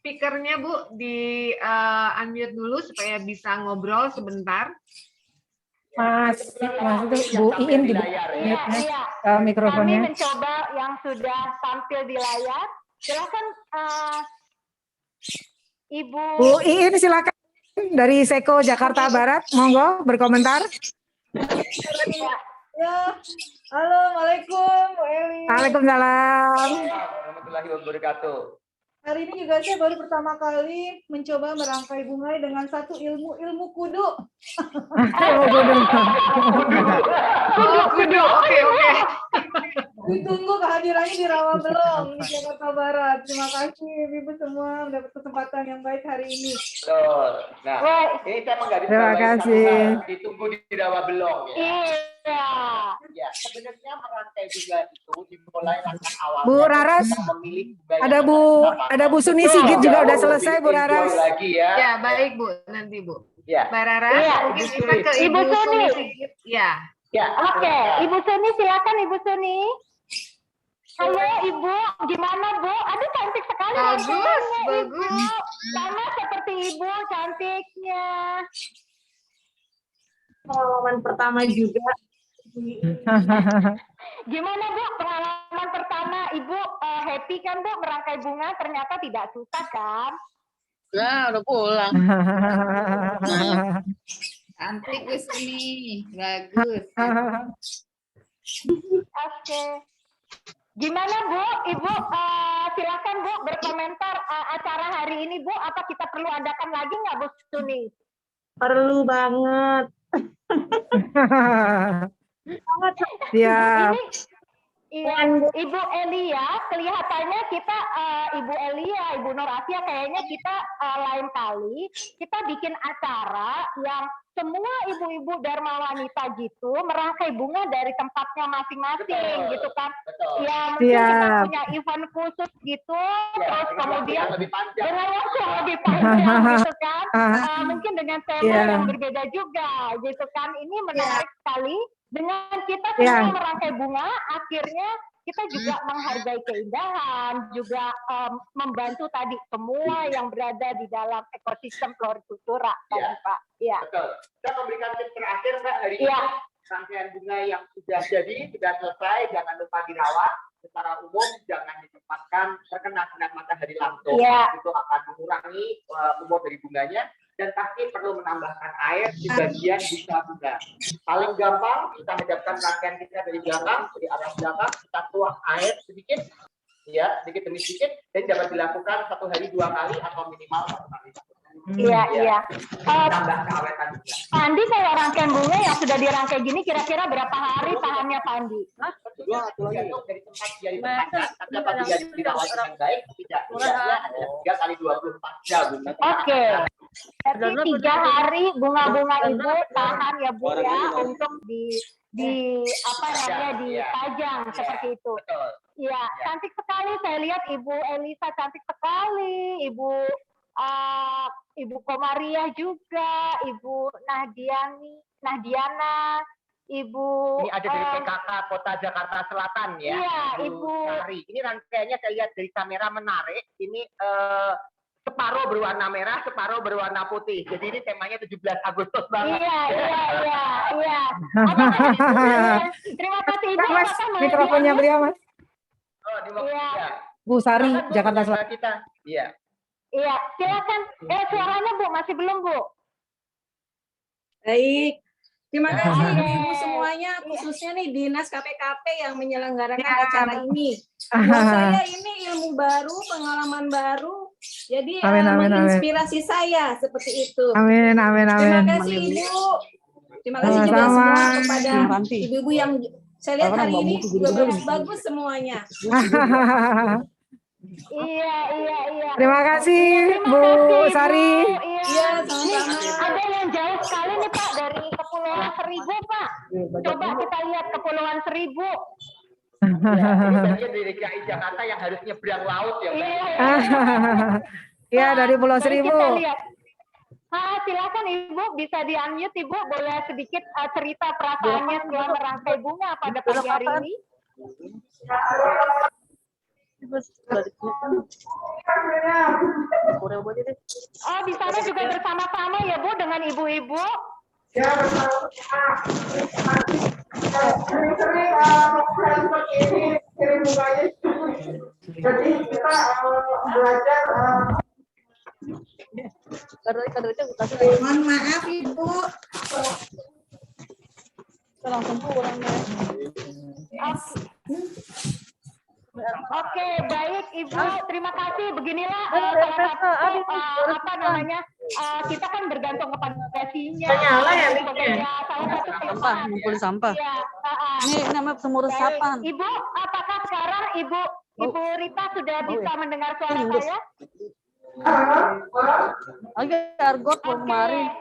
E: Speakernya Bu di unmute dulu supaya bisa ngobrol sebentar.
B: Mas itu Bu Iin di mute-nya,
F: Iya.
B: mikrofonnya.
F: Kami mencoba yang sudah tampil di layar. Silakan Ibu.
B: Bu Iin silakan dari Seko Jakarta Barat, monggo berkomentar.
K: Ya, halo, Assalamualaikum Bu Eli.
B: Waalaikumsalam.
G: Warahmatullahi wabarakatuh.
K: Hari ini juga saya baru pertama kali mencoba merangkai bunga dengan satu ilmu kudu.
E: Kudu, oke.
K: Ditunggu kehadirannya di Rawabelong di Jakarta Barat. Terima kasih Ibu semua mendapat kesempatan yang baik hari ini.
G: Betul. Nah, ini saya menggarisbawahi
B: Terima kasih.
G: ditunggu di Rawabelong ya.
F: Iya.
G: Ya, sebenarnya merangkai bunga itu dimulai langkah awal.
B: Bu Raras,
G: memilih bunga yang
B: ada Bu Suni Sigit juga udah selesai Bu Raras.
G: Lagi ya.
E: Ya, baik Bu, nanti Bu.
G: Ya.
E: Mbak Raras,
F: Iya,
E: mungkin kita ke
F: Ibu
E: Ibu
F: Suni.
E: Sigit. Ya.
G: Ya.
F: Oke, Ibu Suni silakan Ibu Suni. Halo Ibu, gimana Bu? Aduh cantik sekali
E: Bagus,
F: rangkaiannya,
E: bagus.
F: Ibu. Sama seperti Ibu cantiknya.
K: Pengalaman pertama juga.
F: Gimana Bu pengalaman pertama Ibu happy kan Bu merangkai bunga ternyata tidak susah kan?
D: Nah, udah pulang. Cantik Bu Suni. Bagus.
F: Oke. Gimana Bu? Ibu silakan Bu berkomentar acara hari ini Bu. Apa kita perlu adakan lagi nggak Bu Suni?
K: Perlu banget.
B: Siap.
F: Iya, Ibu Elia, kelihatannya kita Ibu Elia, Ibu Nur Asia, kayaknya kita lain kali kita bikin acara yang semua ibu-ibu Dharma Wanita gitu merangkai bunga dari tempatnya masing-masing gitu kan. Ya mungkin kita punya event khusus gitu, terus kemudian dengan waktu yang lebih panjang gitu kan. Mungkin dengan tema yang berbeda juga gitu kan. Ini menarik sekali. Dengan kita semua merangkai bunga, akhirnya kita juga menghargai keindahan, juga membantu tadi semua yang berada di dalam ekosistem florikultura tadi Pak. Iya.
G: Betul. Saya memberikan tips terakhir Mbak hari ini. Rangkaian bunga yang sudah jadi, sudah selesai, jangan lupa dirawat. Secara umum jangan ditempatkan terkena sinar matahari langsung. Itu akan mengurangi umur dari bunganya. Dan pasti perlu menambahkan air di bagian busa bunga. Paling gampang kita menyiapkan rangkaian kita dari belakang, dari arah belakang, kita tuang air sedikit, ya sedikit demi sedikit, dan dapat dilakukan 1 hari 2 kali atau minimal 1 kali.
F: Iya.
G: Tambah keawetan bunga.
F: Pak Andi, kalau rangkaian bunga yang sudah dirangkai gini kira-kira berapa hari tahannya Pak Andi?
G: Tergantung dari tempat dia ditempatkan, tapi apabila dirawat dengan baik, tidaknya ada 3 kali 24 jam.
F: Oke. Berarti 3 hari bunga-bunga Ibu tahan ya Bu ya untuk dipajang seperti itu. Iya, cantik sekali saya lihat Ibu Elisa cantik sekali, Ibu Komariah juga, Ibu Nahdiana, Ibu
G: ini ada dari PKK Kota Jakarta Selatan ya.
F: Iya, Ibu
G: Sari. Ini rangkaiannya saya lihat dari kamera menarik. Ini separuh berwarna merah, separuh berwarna putih. Jadi ini temanya 17 Agustus banget.
F: Iya. Terima kasih Ibu.
B: Mas, mikrofonnya beliau Mas.
G: Oh, di waktunya.
B: Bu Sari, Jakarta Selatan.
G: Iya.
F: Iya, silakan. Suaranya Bu, masih belum Bu?
K: Baik. Terima kasih Ibu semuanya, khususnya nih Dinas KPKP yang menyelenggarakan acara ini. Buat saya ini ilmu baru, pengalaman baru,
L: Jadi
B: Amin, amin, amin.
L: menginspirasi saya seperti itu.
B: Amin, amin,
L: Terima
B: amin.
L: kasih Ibu. Terima kasih juga
B: Sama-sama.
L: semua kepada ibu-ibu yang saya lihat hari ini juga bagus semuanya.
F: Iya.
B: Terima kasih Bu Sari.
L: Iya, sama-sama.
F: Ada yang jauh sekali nih Pak dari Kepulauan Seribu Pak. Coba kita lihat Kepulauan Seribu.
G: Ya, ini bagian dari DKI Jakarta yang harus nyebrang laut ya, Mbak.
B: Iya, dari Pulau
F: Mari
B: Seribu.
F: kita lihat. Silakan Ibu, bisa di-unmute Ibu, boleh sedikit cerita perasaannya setelah merangkai bunga pada pagi hari ini. Oh, di sana juga bersama-sama ya Bu dengan ibu-ibu.
K: Ya, sering-sering kirim bunganya. Jadi kita belajar.
C: Mohon maaf Ibu.
K: Langsung pulang ya.
F: Oke, baik Ibu, terima kasih. Beginilah salah satu apa namanya, kita kan bergantung kepada sinyal.
K: Nyala ya,
F: Salah satu
K: sampah, ngumpul sampah.
F: Ya,
K: Ini namanya semur resapan.
F: Ibu, apakah sekarang Ibu Rita sudah bisa mendengar suara saya?
K: Oke, argot kemarin.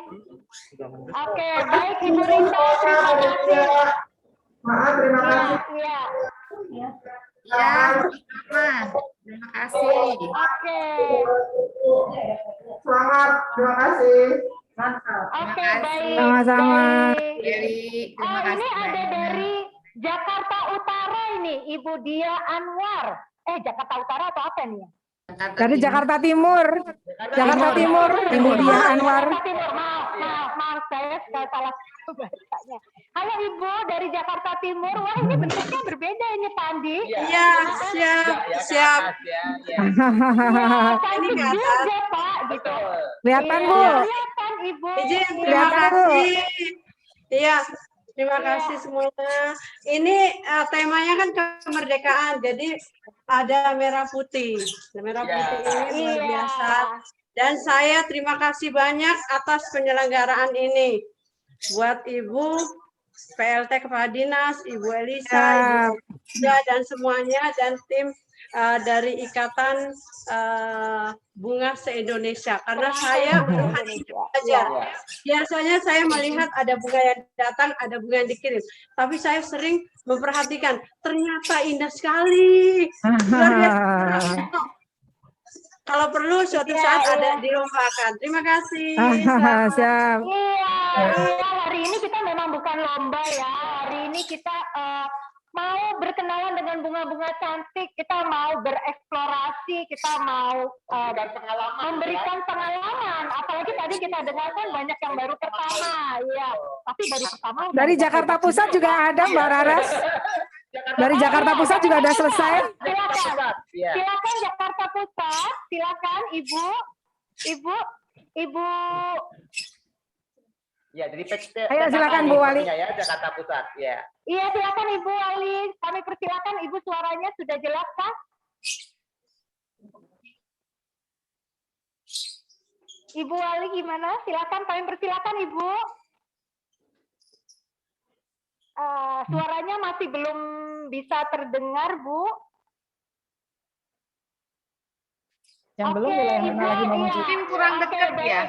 F: Oke, baik Ibu Rita, terima kasih.
K: Maaf, terima kasih.
F: Ya.
D: Ya, terima kasih.
F: Oke.
K: Selamat, terima kasih.
F: Oke, baik.
B: Sama-sama.
F: Baik.
D: Terima kasih.
F: Ini ada dari Jakarta Utara ini, Ibu Dia Anwar. Jakarta Utara atau apa nih?
B: Dari Jakarta Timur. Jakarta Timur, Ibu Dia Anwar.
F: Jakarta Timur, maaf, saya salah satu bahasanya. Halo Ibu dari Jakarta Timur. Wah, ini bentuknya berbeda ini Pak Andi.
K: Iya, siap.
F: Cantik juga Pak, gitu.
B: Kelihatan Bu.
F: Kelihatan Ibu.
K: Terima kasih. Iya, terima kasih semuanya. Ini temanya kan kemerdekaan, jadi ada merah putih. Merah putih ini luar biasa. Dan saya terima kasih banyak atas penyelenggaraan ini. Buat Ibu, PLT Kepala Dinas, Ibu Elisa, Ibu Ida, dan semuanya, dan tim dari Ikatan Bunga se-Indonesia. Karena saya hari ini belajar. Biasanya saya melihat ada bunga yang datang, ada bunga yang dikirim. Tapi saya sering memperhatikan, ternyata indah sekali. Luar biasa. Kalau perlu suatu saat ada dilombakan. Terima kasih.
B: Siap.
F: Iya, hari ini kita memang bukan lomba ya. Hari ini kita mau berkenalan dengan bunga-bunga cantik, kita mau bereksplorasi, kita mau memberikan pengalaman. Apalagi tadi kita dengarkan banyak yang baru pertama, ya. Tapi baru pertama.
B: Dari Jakarta Pusat juga ada Mbak Raras. Dari Jakarta Pusat juga ada selesai.
F: Silakan Jakarta Pusat, silakan Ibu.
G: Ya, jadi
B: Ayo silakan Bu Wali.
G: ya Jakarta Pusat, ya.
F: Iya, silakan Ibu Wali. Kami persilakan Ibu, suaranya sudah jelas kah? Ibu Wali gimana? Silakan, kami persilakan Ibu. Suaranya masih belum bisa terdengar, Bu.
B: Yang belum wilayah mana lagi mau maju?
D: Mungkin kurang dekat ya.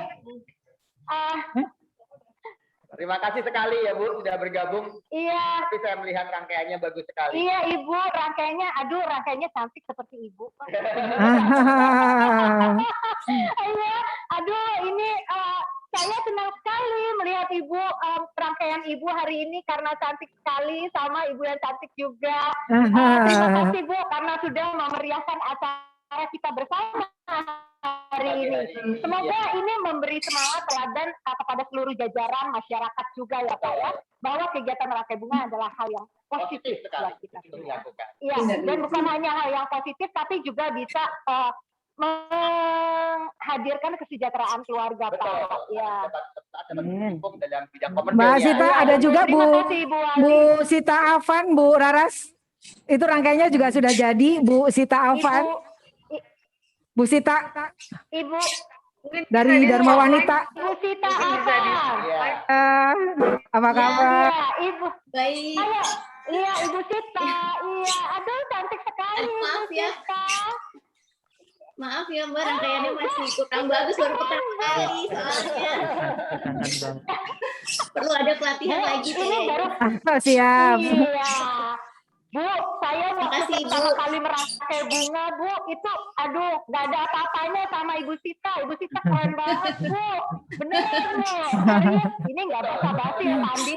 G: Terima kasih sekali ya Bu sudah bergabung.
F: Iya.
G: Tapi saya melihat rangkaiannya bagus sekali.
F: Iya Ibu, rangkaiannya cantik seperti Ibu. Iya, aduh ini saya senang sekali melihat Ibu, rangkaian Ibu hari ini karena cantik sekali, sama Ibu yang cantik juga. Terima kasih Bu karena sudah memeriahkan acara kita bersama hari ini. Semoga ini memberi semangat teladan kepada seluruh jajaran masyarakat juga ya Pak ya, bahwa kegiatan rangkai bunga adalah hal yang positif buat kita semua. Iya, dan bukan hanya hal yang positif tapi juga bisa menghadirkan kesejahteraan keluarga Pak. Ya.
B: Mbak Sita ada juga Bu Sita Afan, Bu Raras. Itu rangkaiannya juga sudah jadi Bu Sita Afan. Bu Sita
F: Ibu
B: dari Dharma Wanita.
F: Ibu Sita
B: Apa kabar?
F: Iya, Ibu.
L: Baik.
F: Halo. Iya, Ibu Sita. Iya, aduh cantik sekali
L: Maaf
F: Ibu
L: ya.
F: Sita.
L: Maaf ya Mbak, rangkaiannya masih kurang bagus, baru pertama kali soalnya. Perlu ada pelatihan lagi
F: Ini
L: kayaknya.
F: baru
B: Siap.
F: Iya. Bu, saya waktu
L: Makasih,
F: pertama
L: Bu.
F: kali merangkai bunga, Bu, itu aduh, nggak ada apa-apanya sama Ibu Sita. Ibu Sita keren banget, Bu. Beneran, Bu. Serius, ini nggak basa-basi ya, Pak Andi.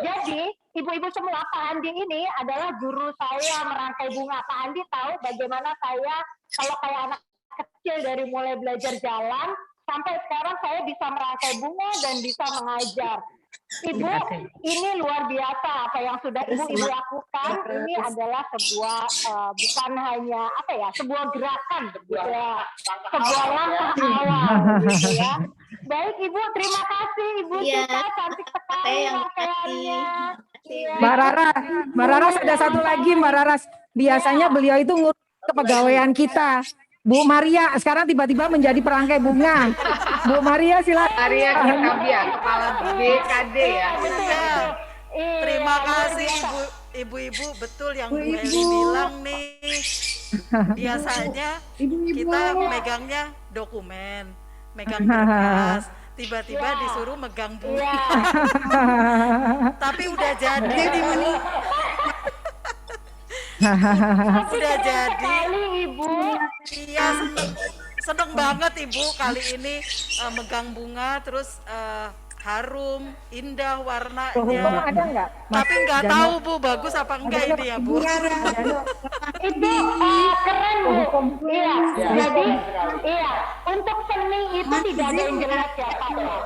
F: Jadi, ibu-ibu semua, Pak Andi ini adalah guru saya merangkai bunga. Pak Andi tahu bagaimana saya, kalau kayak anak kecil dari mulai belajar jalan, sampai sekarang saya bisa merangkai bunga dan bisa mengajar. Ibu, ini luar biasa apa yang sudah ibu lakukan. Ini adalah sebuah bukan hanya apa ya, sebuah gerakan, gitu ya, sebuah langkah awal, gitu ya. Baik Ibu, terima kasih Ibu Sita, cantik sekali rangkaiannya.
B: Mbak Raras ada satu lagi Mbak Raras. Biasanya beliau itu ngurus kepegawaian kita. Bu Maria sekarang tiba-tiba menjadi perangkai bunga. Bu Maria silakan.
E: Maria Kitabia, Kepala BKD ya.
M: Terima kasih ibu-ibu, betul yang Bu Eli bilang nih. Biasanya kita megangnya dokumen, megang berkas, tiba-tiba disuruh megang bunga. Tapi udah jadi nih Bu. Udah jadi.
F: Ibu.
M: Iya, seneng banget Ibu kali ini megang bunga, terus harum, indah warnanya.
B: Ada nggak?
M: Tapi nggak tahu Bu bagus apa enggak ini ya Bu.
F: Itu keren Bu. Iya. Jadi iya, untuk seni itu tidak ada yang jelek ya Pak. Iya.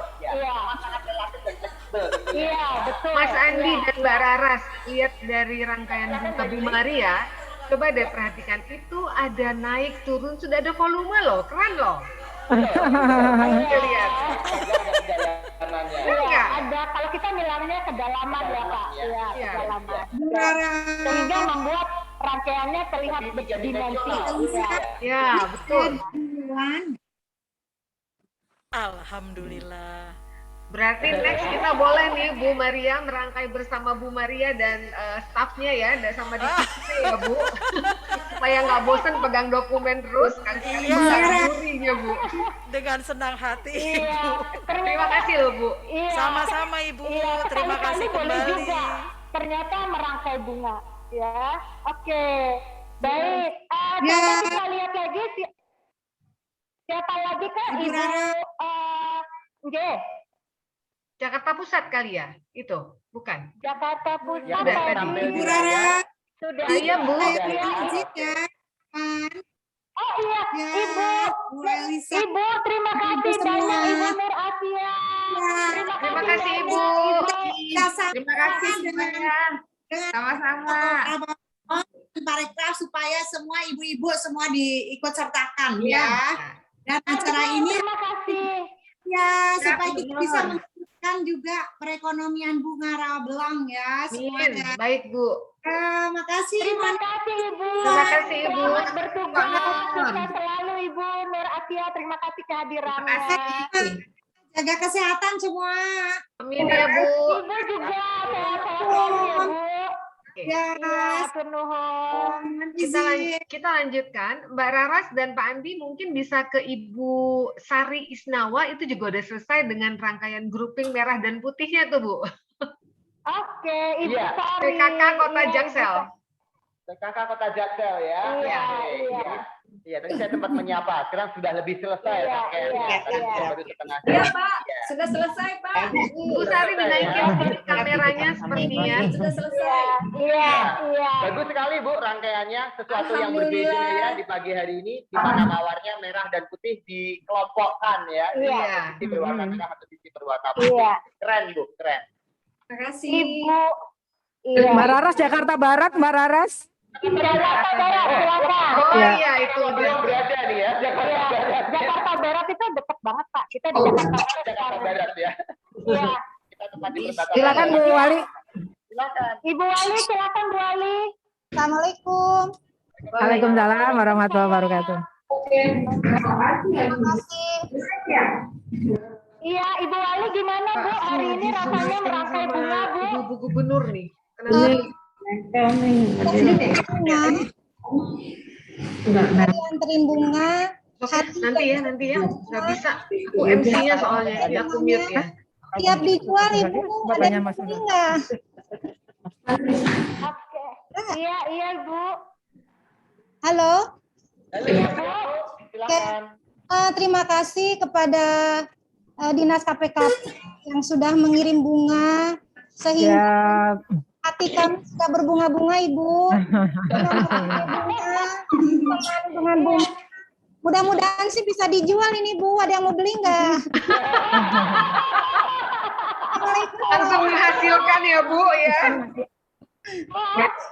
F: Iya, betul.
E: Mas Andi dan Mbak Raras, lihat dari rangkaian bunga Bu Maria, coba deh perhatikan, itu ada naik turun, sudah ada volume loh, keren loh. Kita lihat.
F: Iya, ada kalau kita bilangnya kedalaman ya Pak. Iya, kedalaman. Sehingga membuat rangkaiannya terlihat berdimensi.
E: Ya, betul.
M: Alhamdulillah.
E: Berarti next kita boleh nih Bu Maria merangkai bersama Bu Maria dan stafnya ya, dan sama di sini ya Bu, supaya nggak bosen pegang dokumen terus, kali-kali pegang jurinya Bu.
M: Dengan senang hati
F: Ibu.
E: Terima kasih loh Bu.
M: Sama-sama Ibu, terima kasih
F: boleh
M: kembali.
F: juga. Ternyata merangkai bunga, ya. Oke, baik. Coba kita lihat lagi siapa lagi Kak? Ibu
E: Jakarta Pusat kali ya, itu bukan?
F: Jakarta Pusat
E: Ya,
F: tadi.
E: Ibu Rara.
F: Sudah.
E: Iya Bu.
F: Oh iya, Ibu. Ibu, terima kasih banyak Ibu Nur Asia.
D: Terima kasih Ibu. Terima kasih semuanya. Sama-sama.
C: Parekraf supaya semua ibu-ibu semua diikut sertakan ya. Dan acara ini
F: terima kasih.
C: Ya, supaya kita bisa meningkatkan juga perekonomian Bunga Rawabelang ya semuanya.
E: Baik Bu.
C: Makasih.
F: Terima kasih Ibu.
E: Terima kasih Ibu.
F: Selamat bertugas. Sukses selalu Ibu Nur Asia. Terima kasih kehadirannya.
C: Jaga kesehatan semua.
E: Amin ya Bu.
F: Ibu juga sehat-sehat ya Bu.
C: Ya,
E: Kita lanjutkan. Mbak Raras dan Pak Andi mungkin bisa ke Ibu Sari Isnawa, itu juga udah selesai dengan rangkaian grouping merah dan putihnya tuh Bu.
F: Oke, Ibu Sari.
E: PKK Kota Jaksel.
G: PKK Kota Jaksel ya. Iya, tadi saya sempat menyapa. Sekarang sudah lebih selesai rangkaiannya. Tadi saya baru setengah.
L: Iya Pak, sudah selesai Pak.
E: Bu Sari dinaikin sedikit kameranya sepertinya.
L: Sudah selesai.
F: Iya.
G: Bagus sekali Bu rangkaiannya, sesuatu yang berbeda ya di pagi hari ini, di mana mawarnya merah dan putih dikelompokkan ya.
F: Iya.
G: Sisi berwarna merah atau sisi berwarna putih. Keren Bu, keren.
L: Terima kasih.
F: Ibu.
B: Mbak Raras Jakarta Barat, Mbak Raras.
F: Jakarta Barat, silakan.
E: Oh iya, itu
G: yang berada nih ya, Jakarta Barat.
F: Jakarta Barat itu dekat banget Pak. Kita di
G: Jakarta Barat ya.
F: Iya.
G: Kita tempat di perbatasan.
B: Silakan Bu Wali.
G: Silakan.
F: Ibu Wali, silakan Bu Wali.
L: Assalamualaikum.
B: Waalaikumsalam warahmatullahi wabarakatuh.
I: Terima kasih. Iya, Ibu Wali gimana Bu? Hari ini rasanya merangkai bunga Bu?
E: Ibu Gubernur nih.
I: Anterin bunga.
E: Nanti ya. Nggak bisa. Aku MC-nya soalnya. Jadi aku mute ya.
I: Siap dijual Ibu.
A: Bapaknya Mas Uda.
I: Oke. Iya Bu. Halo. Oke. Terima kasih kepada Dinas KPKP yang sudah mengirim bunga sehingga hati kami sudah berbunga-bunga Ibu. Dengan bunga. Mudah-mudahan sih bisa dijual ini Bu. Ada yang mau beli nggak?
E: Langsung menghasilkan ya Bu ya.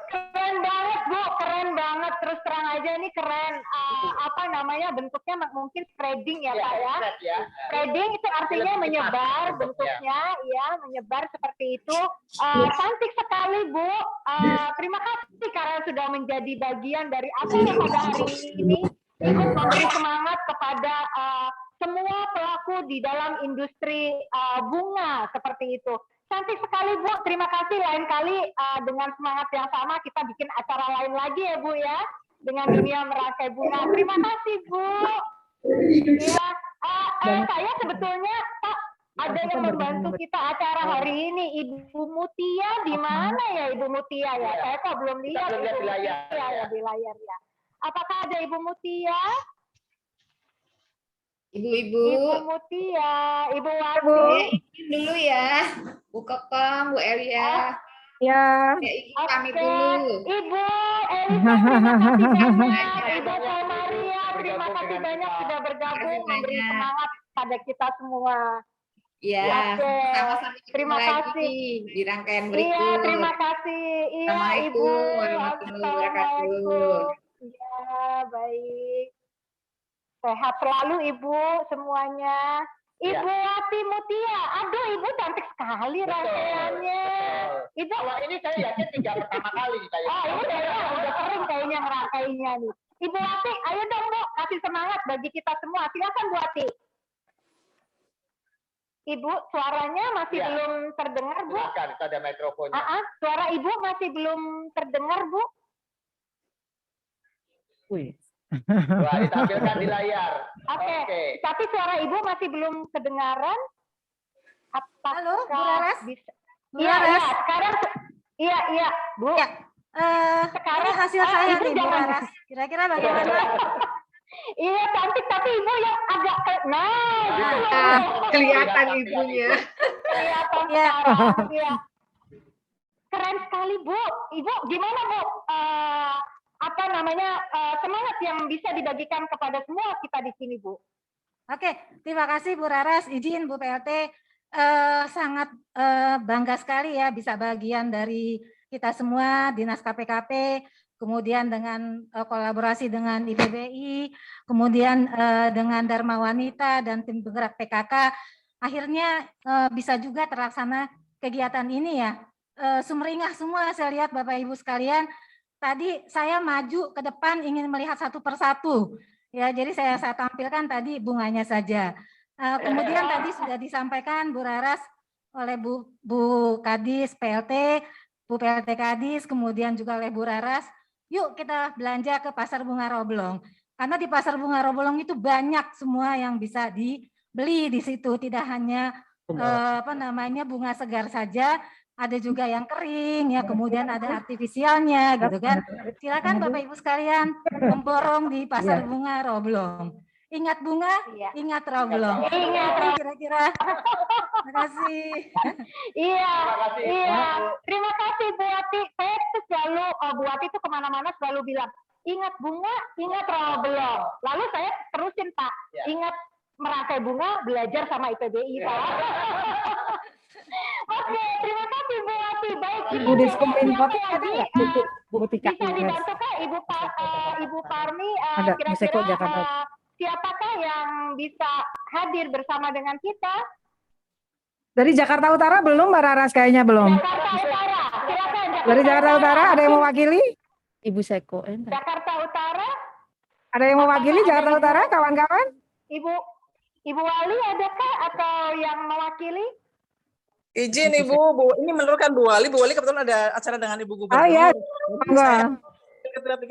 I: Keren banget Bu, keren banget. Terus terang aja ini keren. Apa namanya bentuknya mungkin spreading ya Pak ya. Spreading itu artinya menyebar bentuknya, ya menyebar seperti itu. Cantik sekali Bu. Terima kasih karena sudah menjadi bagian dari apa yang pada hari ini ikut memberi semangat kepada semua pelaku di dalam industri bunga seperti itu. Cantik sekali Bu, terima kasih. Lain kali dengan semangat yang sama kita bikin acara lain lagi ya Bu ya, dengan dunia merangkai bunga. Terima kasih Bu. Ya, saya sebetulnya Pak ada yang membantu kita acara hari ini. Ibu Mutia di mana ya Ibu Mutia ya? Saya kok belum lihat Ibu Mutia ya di layar ya. Apakah ada Ibu Mutia?
D: Ibu-ibu.
I: Ibu Mutia, Ibu Wati.
D: Dulu ya. Bu Kokong, Bu Elia.
A: Ya.
D: Pamit dulu.
I: Ibu Elisa, terima kasih banyak. Ibu Maria, terima kasih banyak sudah bergabung memberi semangat pada kita semua.
D: Iya, sama-sama.
I: Terima kasih.
D: Di rangkaian berikut.
I: Iya, terima kasih. Iya, Ibu. Assalamualaikum. Iya, baik. Sehat selalu Ibu semuanya. Ibu Wati Mutia, aduh Ibu cantik sekali rangkaiannya. Ibu,
G: kalau ini saya yakin 3 pertama kali saya.
I: Oh, ini udah sering kayaknya ngerangkainya nih. Ibu Wati, ayo dong Bu, kasih semangat bagi kita semua. Silakan Bu Wati. Ibu, suaranya masih belum terdengar Bu.
G: Silakan, kita ada mikrofonnya.
I: Suara Ibu masih belum terdengar Bu.
A: Wih.
G: Wah, ditampilkan di layar.
I: Oke. Tapi suara Ibu masih belum kedengaran. Halo, Bu Laras. Iya, sekarang iya, Bu. Sekarang hasil saya nih, Bu Laras. Kira-kira bagaimana? Iya, cantik tapi Ibu yang agak
E: Kelihatan ibunya.
I: Kelihatan sekarang. Iya. Keren sekali, Bu. Ibu gimana, Bu? Apa namanya semangat yang bisa dibagikan kepada semua kita di sini, Bu. Oke, terima kasih Bu Raras. Izin Bu PLT sangat bangga sekali ya bisa bagian dari kita semua Dinas KPKP, kemudian dengan kolaborasi dengan IPBI, kemudian dengan Dharma Wanita dan tim penggerak PKK, akhirnya bisa juga terlaksana kegiatan ini ya. Sumringah semua saya lihat Bapak Ibu sekalian. Tadi saya maju ke depan ingin melihat satu persatu, ya. Jadi saya tampilkan tadi bunganya saja. Kemudian tadi sudah disampaikan Bu Raras oleh Bu Kadis PLT, Bu PLT Kadis, kemudian juga oleh Bu Raras. Yuk kita belanja ke Pasar Bunga Roblong. Karena di Pasar Bunga Roblong itu banyak semua yang bisa dibeli di situ. Tidak hanya bunga segar saja. Ada juga yang kering ya, kemudian ada artifisialnya gitu kan. Silakan Bapak Ibu sekalian memborong di Pasar Bunga Roblong. Ingat bunga, ingat Roblong. Ingat kira-kira. Terima kasih. Iya. Terima kasih Bu Wati. Saya itu selalu Bu Wati itu kemana-mana selalu bilang ingat bunga, ingat Roblong. Lalu saya terusin Pak, ingat merangkai bunga, belajar sama IPBI Pak. Oke, terima kasih Bu Wati. Baik,
A: Ibu Diskominfo ada nggak? Bu Tika.
I: Bisa dibantu Kak Ibu Parmi
A: ada Museko Jakarta.
I: Siapakah yang bisa hadir bersama dengan kita?
B: Dari Jakarta Utara belum Mbak Raras kayaknya belum.
I: Jakarta Utara. Silakan
B: Dari Jakarta Utara ada yang mewakili?
A: Ibu Seko.
I: Jakarta Utara.
B: Ada yang mewakili Jakarta Utara, kawan-kawan?
F: Ibu Wali adakah atau yang mewakili?
N: Izin Ibu, ini menurunkan Bu Wali kebetulan ada acara dengan Ibu Gubernur.
B: Oh iya,
N: Saya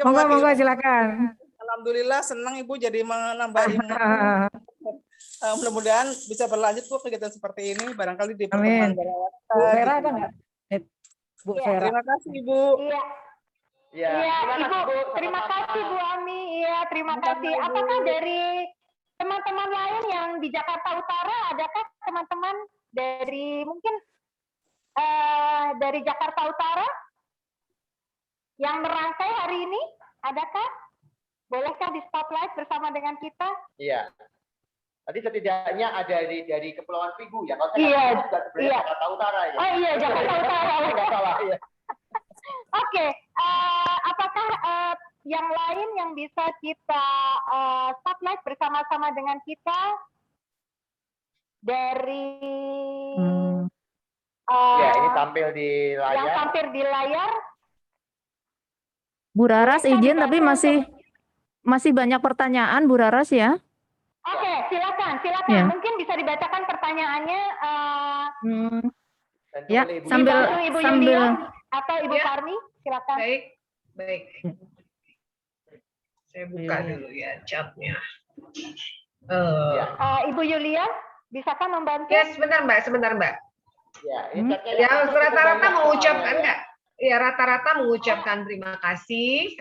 B: monggo silakan.
N: Alhamdulillah senang Ibu jadi menambah ilmu. Mudah-mudahan bisa berlanjut Bu kegiatan seperti ini, barangkali di pertemuan
B: Bu Vera ada nggak? Bu Vera.
N: Terima kasih Ibu.
F: Iya, Ibu. Terima kasih Bu Ami. Iya, terima kasih. Apakah dari teman-teman lain yang di Jakarta Utara, adakah teman-teman dari mungkin dari Jakarta Utara yang merangkai hari ini? Adakah? Bolehkah di spotlight bersama dengan kita?
G: Iya. Tadi setidaknya ada dari Kepulauan Seribu ya. Kalau
F: Iya.
G: sebenarnya Jakarta Utara ya.
F: Oh iya, Jakarta Utara.
G: Nggak salah, iya.
F: Oke, apakah yang lain yang bisa kita spotlight bersama-sama dengan kita dari
G: Ya, ini tampil di layar.
F: yang tampil di layar?
A: Bu Raras izin tapi masih banyak pertanyaan Bu Raras ya.
F: Oke, silakan.
A: Ya.
F: Mungkin bisa dibacakan pertanyaannya.
A: Ya,
F: Ibu
A: sambil
F: Yulia atau Ibu
E: Ya.
F: Parmi, silakan.
E: Baik. Saya buka dulu ya chatnya.
F: Ibu Yulia, bisakah membantu?
E: Ya, sebentar Mbak.
G: Ya,
E: Ya, rata-rata mengucapkan enggak? Ya, rata-rata mengucapkan terima kasih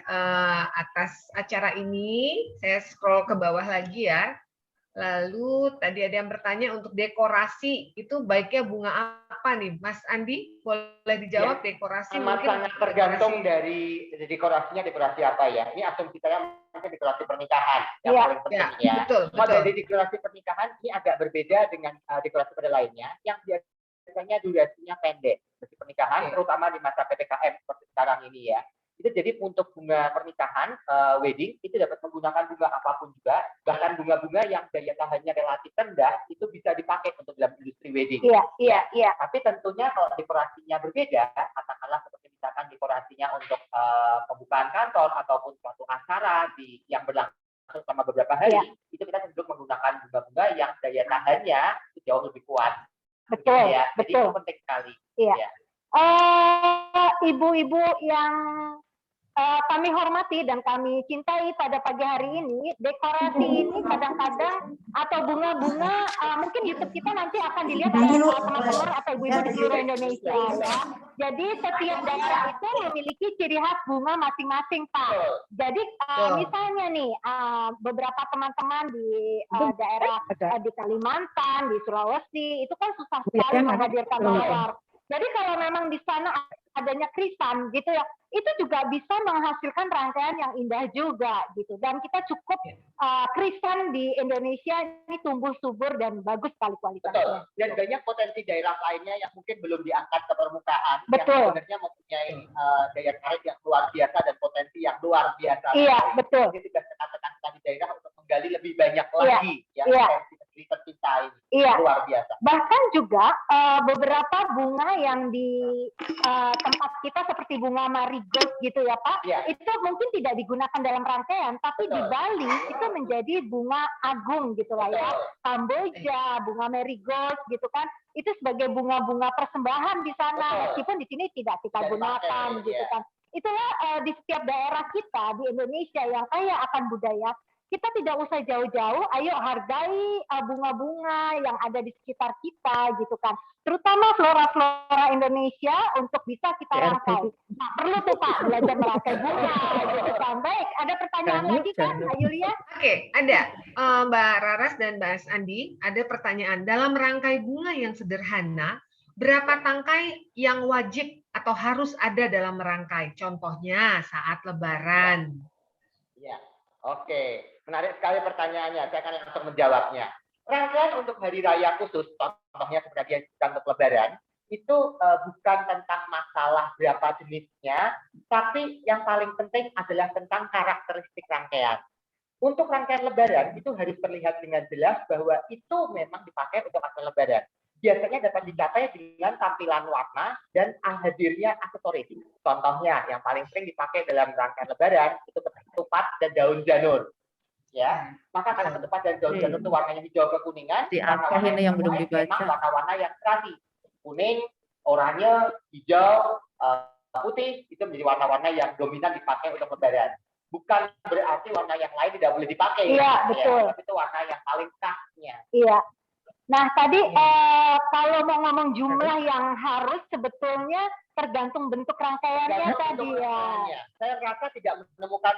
E: atas acara ini. Saya scroll ke bawah lagi ya. Lalu tadi ada yang bertanya untuk dekorasi, itu baiknya bunga apa nih? Mas Andi, boleh dijawab dekorasi mungkin?
G: Sangat tergantung dari dekorasinya, dekorasi apa ya. Ini asumsi saya mungkin dekorasi pernikahan yang paling penting ya.
E: Betul.
G: Dari dekorasi pernikahan ini agak berbeda dengan dekorasi pada lainnya yang biasanya durasinya pendek. Dekorasi pernikahan terutama di masa PPKM seperti sekarang ini ya. Itu jadi untuk bunga pernikahan, wedding, itu dapat menggunakan bunga apapun juga, bahkan bunga-bunga yang daya tahannya relatif rendah, itu bisa dipakai untuk dalam industri wedding.
F: Iya.
G: Tapi tentunya kalau dekorasinya berbeda, katakanlah seperti misalkan dekorasinya untuk pembukaan kantor ataupun suatu acara yang berlangsung selama beberapa hari, itu kita cenderung menggunakan bunga-bunga yang daya tahannya itu jauh lebih kuat.
F: Betul,
G: ya. Jadi itu penting sekali.
F: Iya.
G: Ya.
F: Ibu-ibu yang kami hormati dan kami cintai pada pagi hari ini, dekorasi ini kadang-kadang atau bunga-bunga, mungkin YouTube kita nanti akan dilihat oleh teman-teman atau ibu-ibu di seluruh Indonesia. Ya. Jadi setiap daerah itu memiliki ciri khas bunga masing-masing, Pak. Jadi misalnya nih, beberapa teman-teman di daerah di Kalimantan, di Sulawesi, itu kan susah sekali menghadirkan mawar. Jadi kalau memang di sana adanya krisan gitu ya, itu juga bisa menghasilkan rangkaian yang indah juga gitu. Dan kita cukup krisan di Indonesia ini tumbuh subur dan bagus sekali kualitasnya.
G: Betul. Dan banyak potensi daerah lainnya yang mungkin belum diangkat ke permukaan.
F: Betul.
G: Yang sebenarnya mempunyai daya tarik yang luar biasa dan potensi yang luar biasa.
F: Iya, betul.
G: Jadi tugas rekan-rekan di daerah untuk menggali lebih banyak lagi potensi negeri tercinta ini. Luar biasa.
F: Bahkan juga beberapa bunga yang di tempat kita seperti bunga marigold gitu ya Pak, itu mungkin tidak digunakan dalam rangkaian, tapi di Bali itu menjadi bunga agung gitu lah ya. Kamboja, bunga marigold gitu kan, itu sebagai bunga-bunga persembahan di sana, meskipun di sini tidak kita gunakan gitu kan. Itulah di setiap daerah kita di Indonesia yang kaya akan budaya, kita tidak usah jauh-jauh, ayo hargai bunga-bunga yang ada di sekitar kita gitu kan. Terutama flora-flora Indonesia untuk bisa kita rangkai. Nah, perlu tuh Pak belajar merangkai bunga gitu kan. Baik, ada pertanyaan lagi kan Mbak Yulia?
E: Oke, ada. Mbak Raras dan Mbak Andi, ada pertanyaan. Dalam rangkai bunga yang sederhana, berapa tangkai yang wajib atau harus ada dalam merangkai? Contohnya saat Lebaran.
G: Ya, oke. Menarik sekali pertanyaannya. Saya akan langsung menjawabnya. Rangkaian untuk hari raya khusus, contohnya seperti yang untuk Lebaran, itu bukan tentang masalah berapa jenisnya, tapi yang paling penting adalah tentang karakteristik rangkaian. Untuk rangkaian Lebaran itu harus terlihat dengan jelas bahwa itu memang dipakai untuk acara Lebaran. Biasanya dapat dicapai dengan tampilan warna dan hadirnya aksesoris. Contohnya yang paling sering dipakai dalam rangkaian Lebaran itu ketupat dan daun janur. ya. Maka karena ketepatan daun jatuh itu warnanya hijau kekuningan,
A: Apa ini yang belum dibaca?
G: warna-warna yang serasi, kuning, oranye, hijau, putih itu menjadi warna-warna yang dominan dipakai untuk lebaran. Bukan berarti warna yang lain tidak boleh dipakai.
F: Iya, betul.
G: Tapi itu warna yang paling khasnya.
F: Iya. Nah, tadi kalau mau ngomong jumlah yang harus sebetulnya tergantung bentuk rangkaiannya tadi ya.
G: Saya rasa tidak menemukan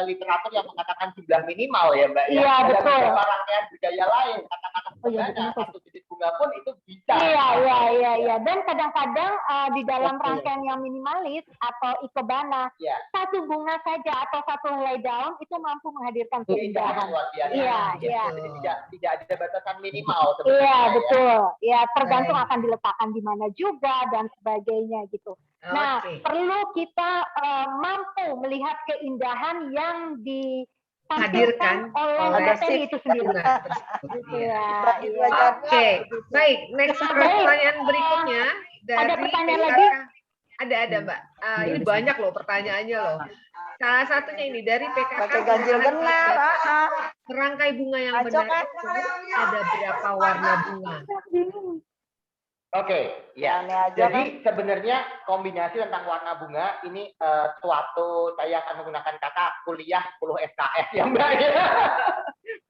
G: literatur yang mengatakan jumlah minimal ya Mbak.
F: Iya, betul.
G: Ada beberapa rangkaian budaya lain, kata-kata sebenarnya satu titik bunga pun itu bisa.
F: Iya. Dan kadang-kadang di dalam rangkaian yang minimalis atau ikebana, satu bunga saja atau satu helai daun itu mampu menghadirkan keindahan. Iya.
G: Jadi tidak ada batasan minimal.
F: Iya, betul. Ya, tergantung akan diletakkan di mana juga dan sebagainya gitu. Nah, perlu kita mampu melihat keindahan yang dihadirkan oleh materi itu sendiri.
E: Oke, baik. Next pertanyaan berikutnya dari
F: ada pertanyaan lagi?
E: Ada Mbak. Ini banyak loh pertanyaannya loh. Salah satunya ini dari PKK.
J: Pakai ganjil genap.
E: Serangkai bunga yang benar itu ada berapa warna bunga?
G: Oke, ya. Jadi sebenarnya kombinasi tentang warna bunga ini suatu, saya akan menggunakan kata kuliah 10 SKS ya Mbak.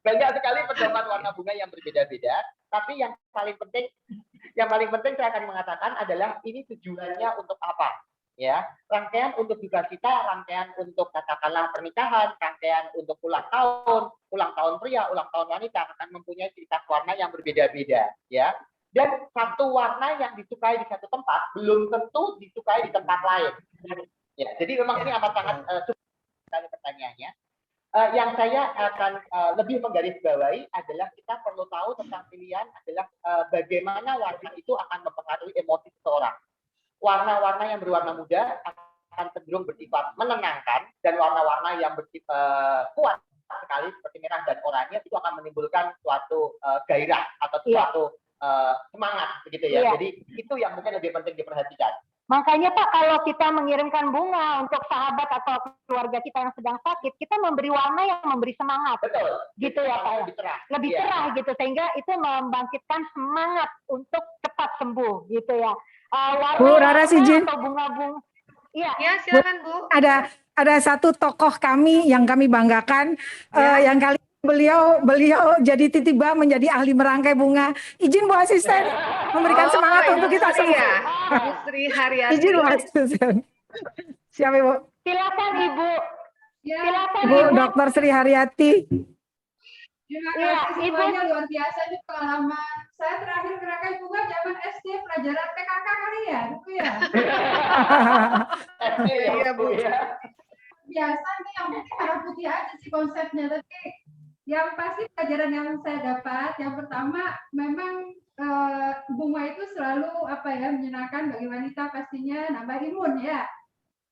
G: Banyak sekali pedoman warna bunga yang berbeda-beda, tapi yang paling penting saya akan mengatakan adalah ini tujuannya untuk apa? Ya, rangkaian untuk duka cita, rangkaian untuk katakanlah pernikahan, rangkaian untuk ulang tahun pria, ulang tahun wanita akan mempunyai ciri warna yang berbeda-beda, ya. Dan satu warna yang disukai di satu tempat belum tentu disukai di tempat lain. Ya, jadi memang ini amat sangat sekali pertanyaannya. Yang saya akan lebih menggarisbawahi adalah kita perlu tahu tentang pilihan adalah bagaimana warna itu akan mempengaruhi emosi seseorang. Warna-warna yang berwarna muda akan cenderung bersifat menenangkan, dan warna-warna yang bersifat kuat sekali seperti merah dan oranye itu akan menimbulkan suatu gairah atau suatu semangat begitu ya. Jadi itu yang mungkin lebih penting diperhatikan.
F: Makanya Pak, kalau kita mengirimkan bunga untuk sahabat atau keluarga kita yang sedang sakit, kita memberi warna yang memberi semangat.
G: Betul.
F: Gitu ya Pak. Lebih cerah gitu, sehingga itu membangkitkan semangat untuk cepat sembuh gitu ya.
B: Bu Raras izin.
F: Atau bunga-bunga.
E: Iya, silakan Bu.
B: Ada satu tokoh kami yang kami banggakan, yang kali beliau jadi tiba-tiba menjadi ahli merangkai bunga. Izin Bu Asisten memberikan semangat untuk kita semua.
E: Bu Sri Haryati.
B: Izin Bu Asisten. Siapa Ibu?
F: Silakan Ibu. Silakan
B: Bu Dr. Sri Haryati.
O: Terima kasih semuanya, luar biasa ini pengalaman. Saya terakhir merangkai bunga zaman SD, pelajaran PKK kali ya, Bu ya.
G: Iya Bu ya.
O: Biasa nih yang penting merah putih aja sih konsepnya, tapi yang pasti pelajaran yang saya dapat, yang pertama memang bunga itu selalu menyenangkan bagi wanita, pastinya nambah imun ya.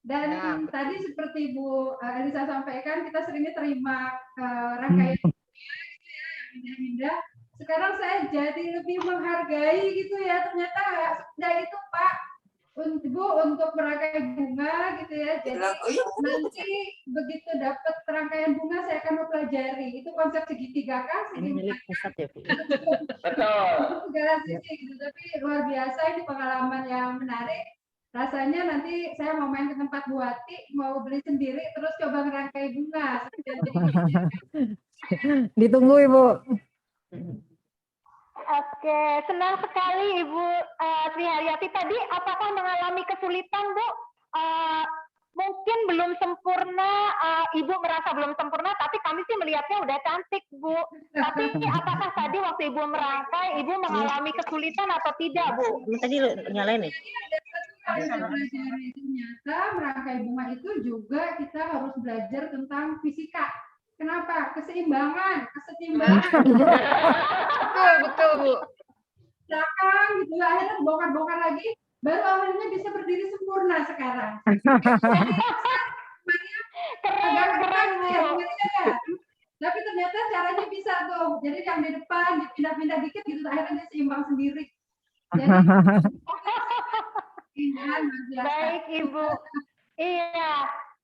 O: Dan tadi seperti Bu Elisa sampaikan, kita seringnya terima rangkaian yang indah-indah. Sekarang saya jadi lebih menghargai gitu ya, ternyata nggak semudah itu Pak Bu untuk merangkai bunga gitu ya. Jadi nanti begitu dapat rangkaian bunga saya akan mempelajari itu konsep segitiga kan, segala sisi gitu. Tapi luar biasa, ini pengalaman yang menarik. Rasanya nanti saya mau main ke tempat Bu Ati, mau beli sendiri terus coba ngerangkai bunga.
B: Ditunggu Ibu.
F: Oke, senang sekali Ibu Sri Haryati. Tadi apakah mengalami kesulitan Bu? Mungkin belum sempurna, Ibu merasa belum sempurna, tapi kami sih melihatnya udah cantik Bu. Tapi apakah tadi waktu Ibu merangkai, Ibu mengalami kesulitan atau tidak Bu?
A: Tadi nyalain nih.
O: Ternyata merangkai bunga itu juga kita harus belajar tentang fisika. Kenapa? Keseimbangan.
E: Betul Bu.
O: Belakang gitu, akhirnya bongkar-bongkar lagi, baru akhirnya bisa berdiri sempurna sekarang.
F: Keren
O: ya. Tapi ternyata caranya bisa tuh. Jadi yang di depan dipindah-pindah dikit gitu, akhirnya dia seimbang sendiri. Jadi,
F: baik Ibu. Iya.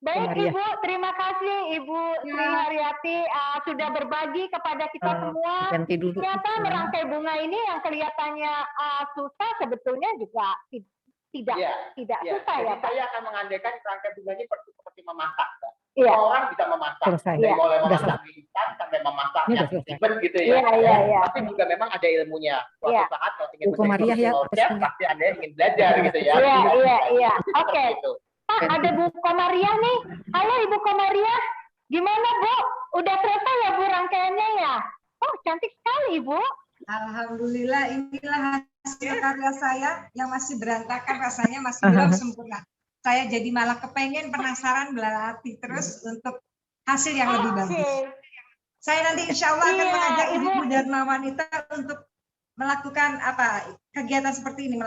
F: Baik
B: Maria.
F: Ibu, terima kasih Ibu Sri Haryati sudah berbagi kepada kita semua.
A: ganti dulu.
F: Ternyata merangkai bunga ini yang kelihatannya susah sebetulnya juga tidak susah ya
G: Jadi
F: Pak.
G: saya akan mengandaikan rangkai bunga ini seperti memasak.
F: Iya.
G: Semua orang bisa memasak.
B: Selesai.
G: Dari mulai
B: Udah
G: memasak mie instan sampai memasak
B: Ini
G: yang
B: udah selesai.
G: ribet gitu
F: Iya,
G: ya.
F: iya, iya.
G: Tapi juga memang ada ilmunya. Suatu
F: Iya.
G: saat kalau ingin
B: Bu Maria
G: menjadi
B: ya,
G: profesional chef, pasti Anda ingin belajar gitu ya.
F: Iya, iya, iya.
G: Seperti
F: Oke.
G: itu.
F: Pak, ada Bu Komaria nih. Halo Ibu Komaria. Gimana Bu? Udah selesai ya Bu rangkaiannya ya? Oh, cantik sekali Ibu.
H: Alhamdulillah, inilah hasil karya saya yang masih berantakan, rasanya masih belum sempurna. Saya jadi malah kepengen, penasaran, berlatih terus untuk hasil yang lebih bagus. Saya nanti insya Allah akan mengajak ibu Dharma Wanita untuk melakukan kegiatan seperti ini,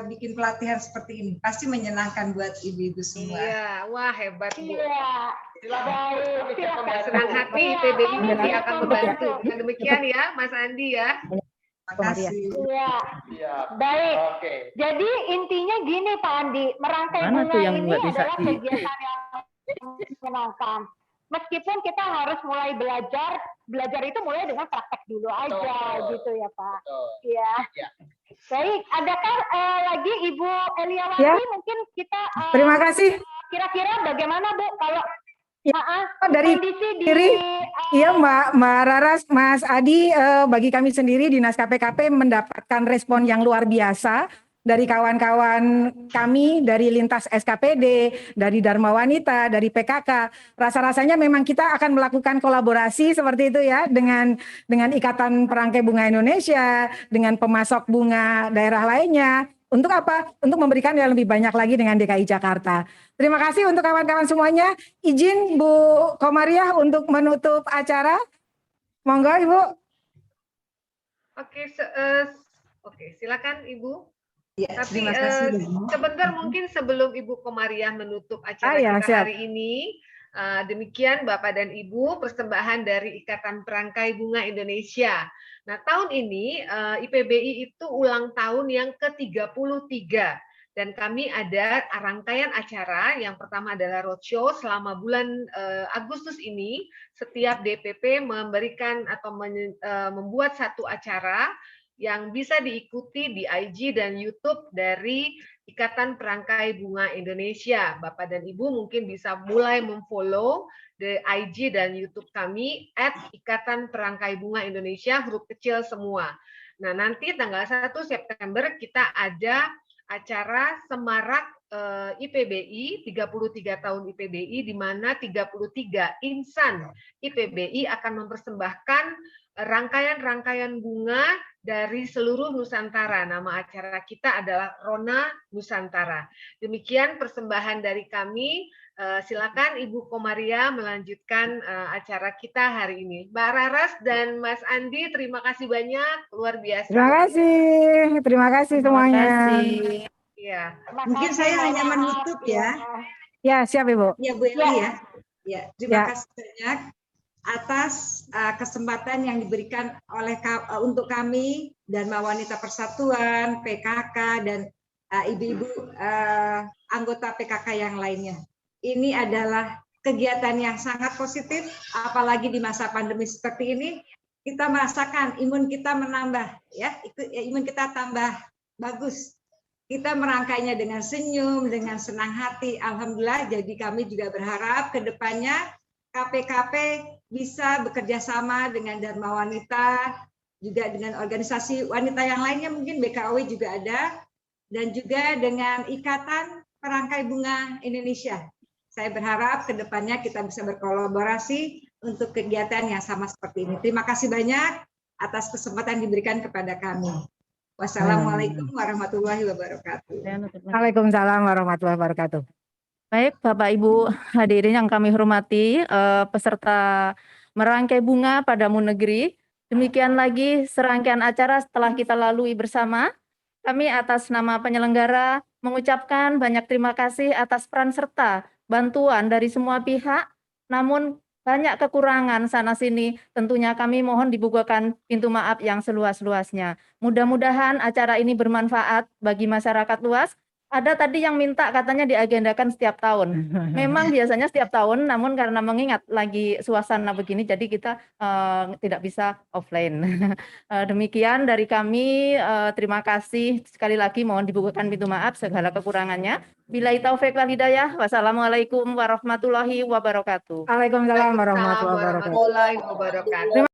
H: bikin pelatihan seperti ini. Pasti menyenangkan buat ibu-ibu semua.
E: Iya, wah hebat Bu.
F: Iya. Baik, silakan.
E: Senang hati IPBI nanti akan membantu. Dengan demikian ya, Mas Andi ya.
H: Terima kasih.
F: Iya. Baik.
G: Oke.
F: Jadi intinya gini Pak Andi, merangkai
A: Mana
F: bunga
A: tuh yang
F: ini
A: nggak bisa
F: adalah kegiatan yang menyenangkan. Meskipun kita harus mulai belajar itu mulai dengan praktek dulu aja gitu ya Pak. Iya. Baik, adakah lagi Ibu Eliawati
B: Ya.
F: mungkin kita
B: Terima kasih.
F: kira-kira bagaimana Bu kalau
B: Dari
F: kondisi di
B: diri, iya Mbak Raras, Mas Adi, bagi kami sendiri Dinas KPKP mendapatkan respon yang luar biasa dari kawan-kawan kami, dari lintas SKPD, dari Dharma Wanita, dari PKK. Rasa-rasanya memang kita akan melakukan kolaborasi seperti itu ya dengan Ikatan Perangkai Bunga Indonesia, dengan pemasok bunga daerah lainnya. Untuk apa? Untuk memberikan yang lebih banyak lagi dengan DKI Jakarta. Terima kasih untuk kawan-kawan semuanya. Izin Bu Komariah untuk menutup acara. Monggo Ibu.
E: Oke, silakan Ibu.
H: Ya,
E: Tapi
H: terima kasih.
E: sebentar mungkin sebelum Ibu Komariah menutup acara
B: ya,
E: kita
B: siap.
E: hari ini, demikian Bapak dan Ibu persembahan dari Ikatan Perangkai Bunga Indonesia. Nah, tahun ini IPBI itu ulang tahun yang ke-33 dan kami ada rangkaian acara. Yang pertama adalah roadshow selama bulan Agustus ini. Setiap DPP memberikan atau membuat satu acara yang bisa diikuti di IG dan YouTube dari Ikatan Perangkai Bunga Indonesia. Bapak dan Ibu mungkin bisa mulai memfollow di IG dan YouTube kami @Ikatan Perangkai Bunga Indonesia, huruf kecil semua. Nah, nanti tanggal 1 September kita ada acara Semarak IPBI, 33 tahun IPBI, di mana 33 insan IPBI akan mempersembahkan rangkaian-rangkaian bunga dari seluruh Nusantara. Nama acara kita adalah Rona Nusantara. Demikian persembahan dari kami. Silakan Ibu Komaria melanjutkan acara kita hari ini. Mbak Raras dan Mas Andi, terima kasih banyak, luar biasa.
B: Terima kasih semuanya.
E: Ya.
H: Mungkin saya hanya menutup ya.
B: Ya, siap Ibu.
H: Ya Bu Eli ya. Ya, terima
B: Ya.
H: kasih banyak atas kesempatan yang diberikan untuk kami Dharma Wanita Persatuan, PKK dan ibu-ibu anggota PKK yang lainnya. Ini adalah kegiatan yang sangat positif, apalagi di masa pandemi seperti ini. Kita merasakan imun kita menambah, ya, imun kita tambah bagus. Kita merangkainya dengan senyum, dengan senang hati. Alhamdulillah. Jadi kami juga berharap ke depannya KPKP bisa bekerja sama dengan Dharma Wanita, juga dengan organisasi wanita yang lainnya, mungkin BKOW juga ada, dan juga dengan Ikatan Perangkai Bunga Indonesia. Saya berharap ke depannya kita bisa berkolaborasi untuk kegiatan yang sama seperti ini. Terima kasih banyak atas kesempatan diberikan kepada kami. Wassalamualaikum warahmatullahi wabarakatuh.
B: Waalaikumsalam warahmatullahi wabarakatuh.
A: Baik, Bapak Ibu hadirin yang kami hormati, peserta merangkai bunga padamu negeri. Demikian lagi serangkaian acara setelah kita lalui bersama. Kami atas nama penyelenggara mengucapkan banyak terima kasih atas peran serta bantuan dari semua pihak. Namun banyak kekurangan sana-sini, tentunya kami mohon dibukakan pintu maaf yang seluas-luasnya. Mudah-mudahan acara ini bermanfaat bagi masyarakat luas. Ada tadi yang minta katanya diagendakan setiap tahun. Memang biasanya setiap tahun, namun karena mengingat lagi suasana begini, jadi kita tidak bisa offline. Demikian dari kami, terima kasih sekali lagi, mohon dibukakan pintu maaf segala kekurangannya. Billahi taufiq wal hidayah. Wassalamualaikum warahmatullahi wabarakatuh.
B: Waalaikumsalam warahmatullahi wabarakatuh.
E: Warahmatullahi wabarakatuh.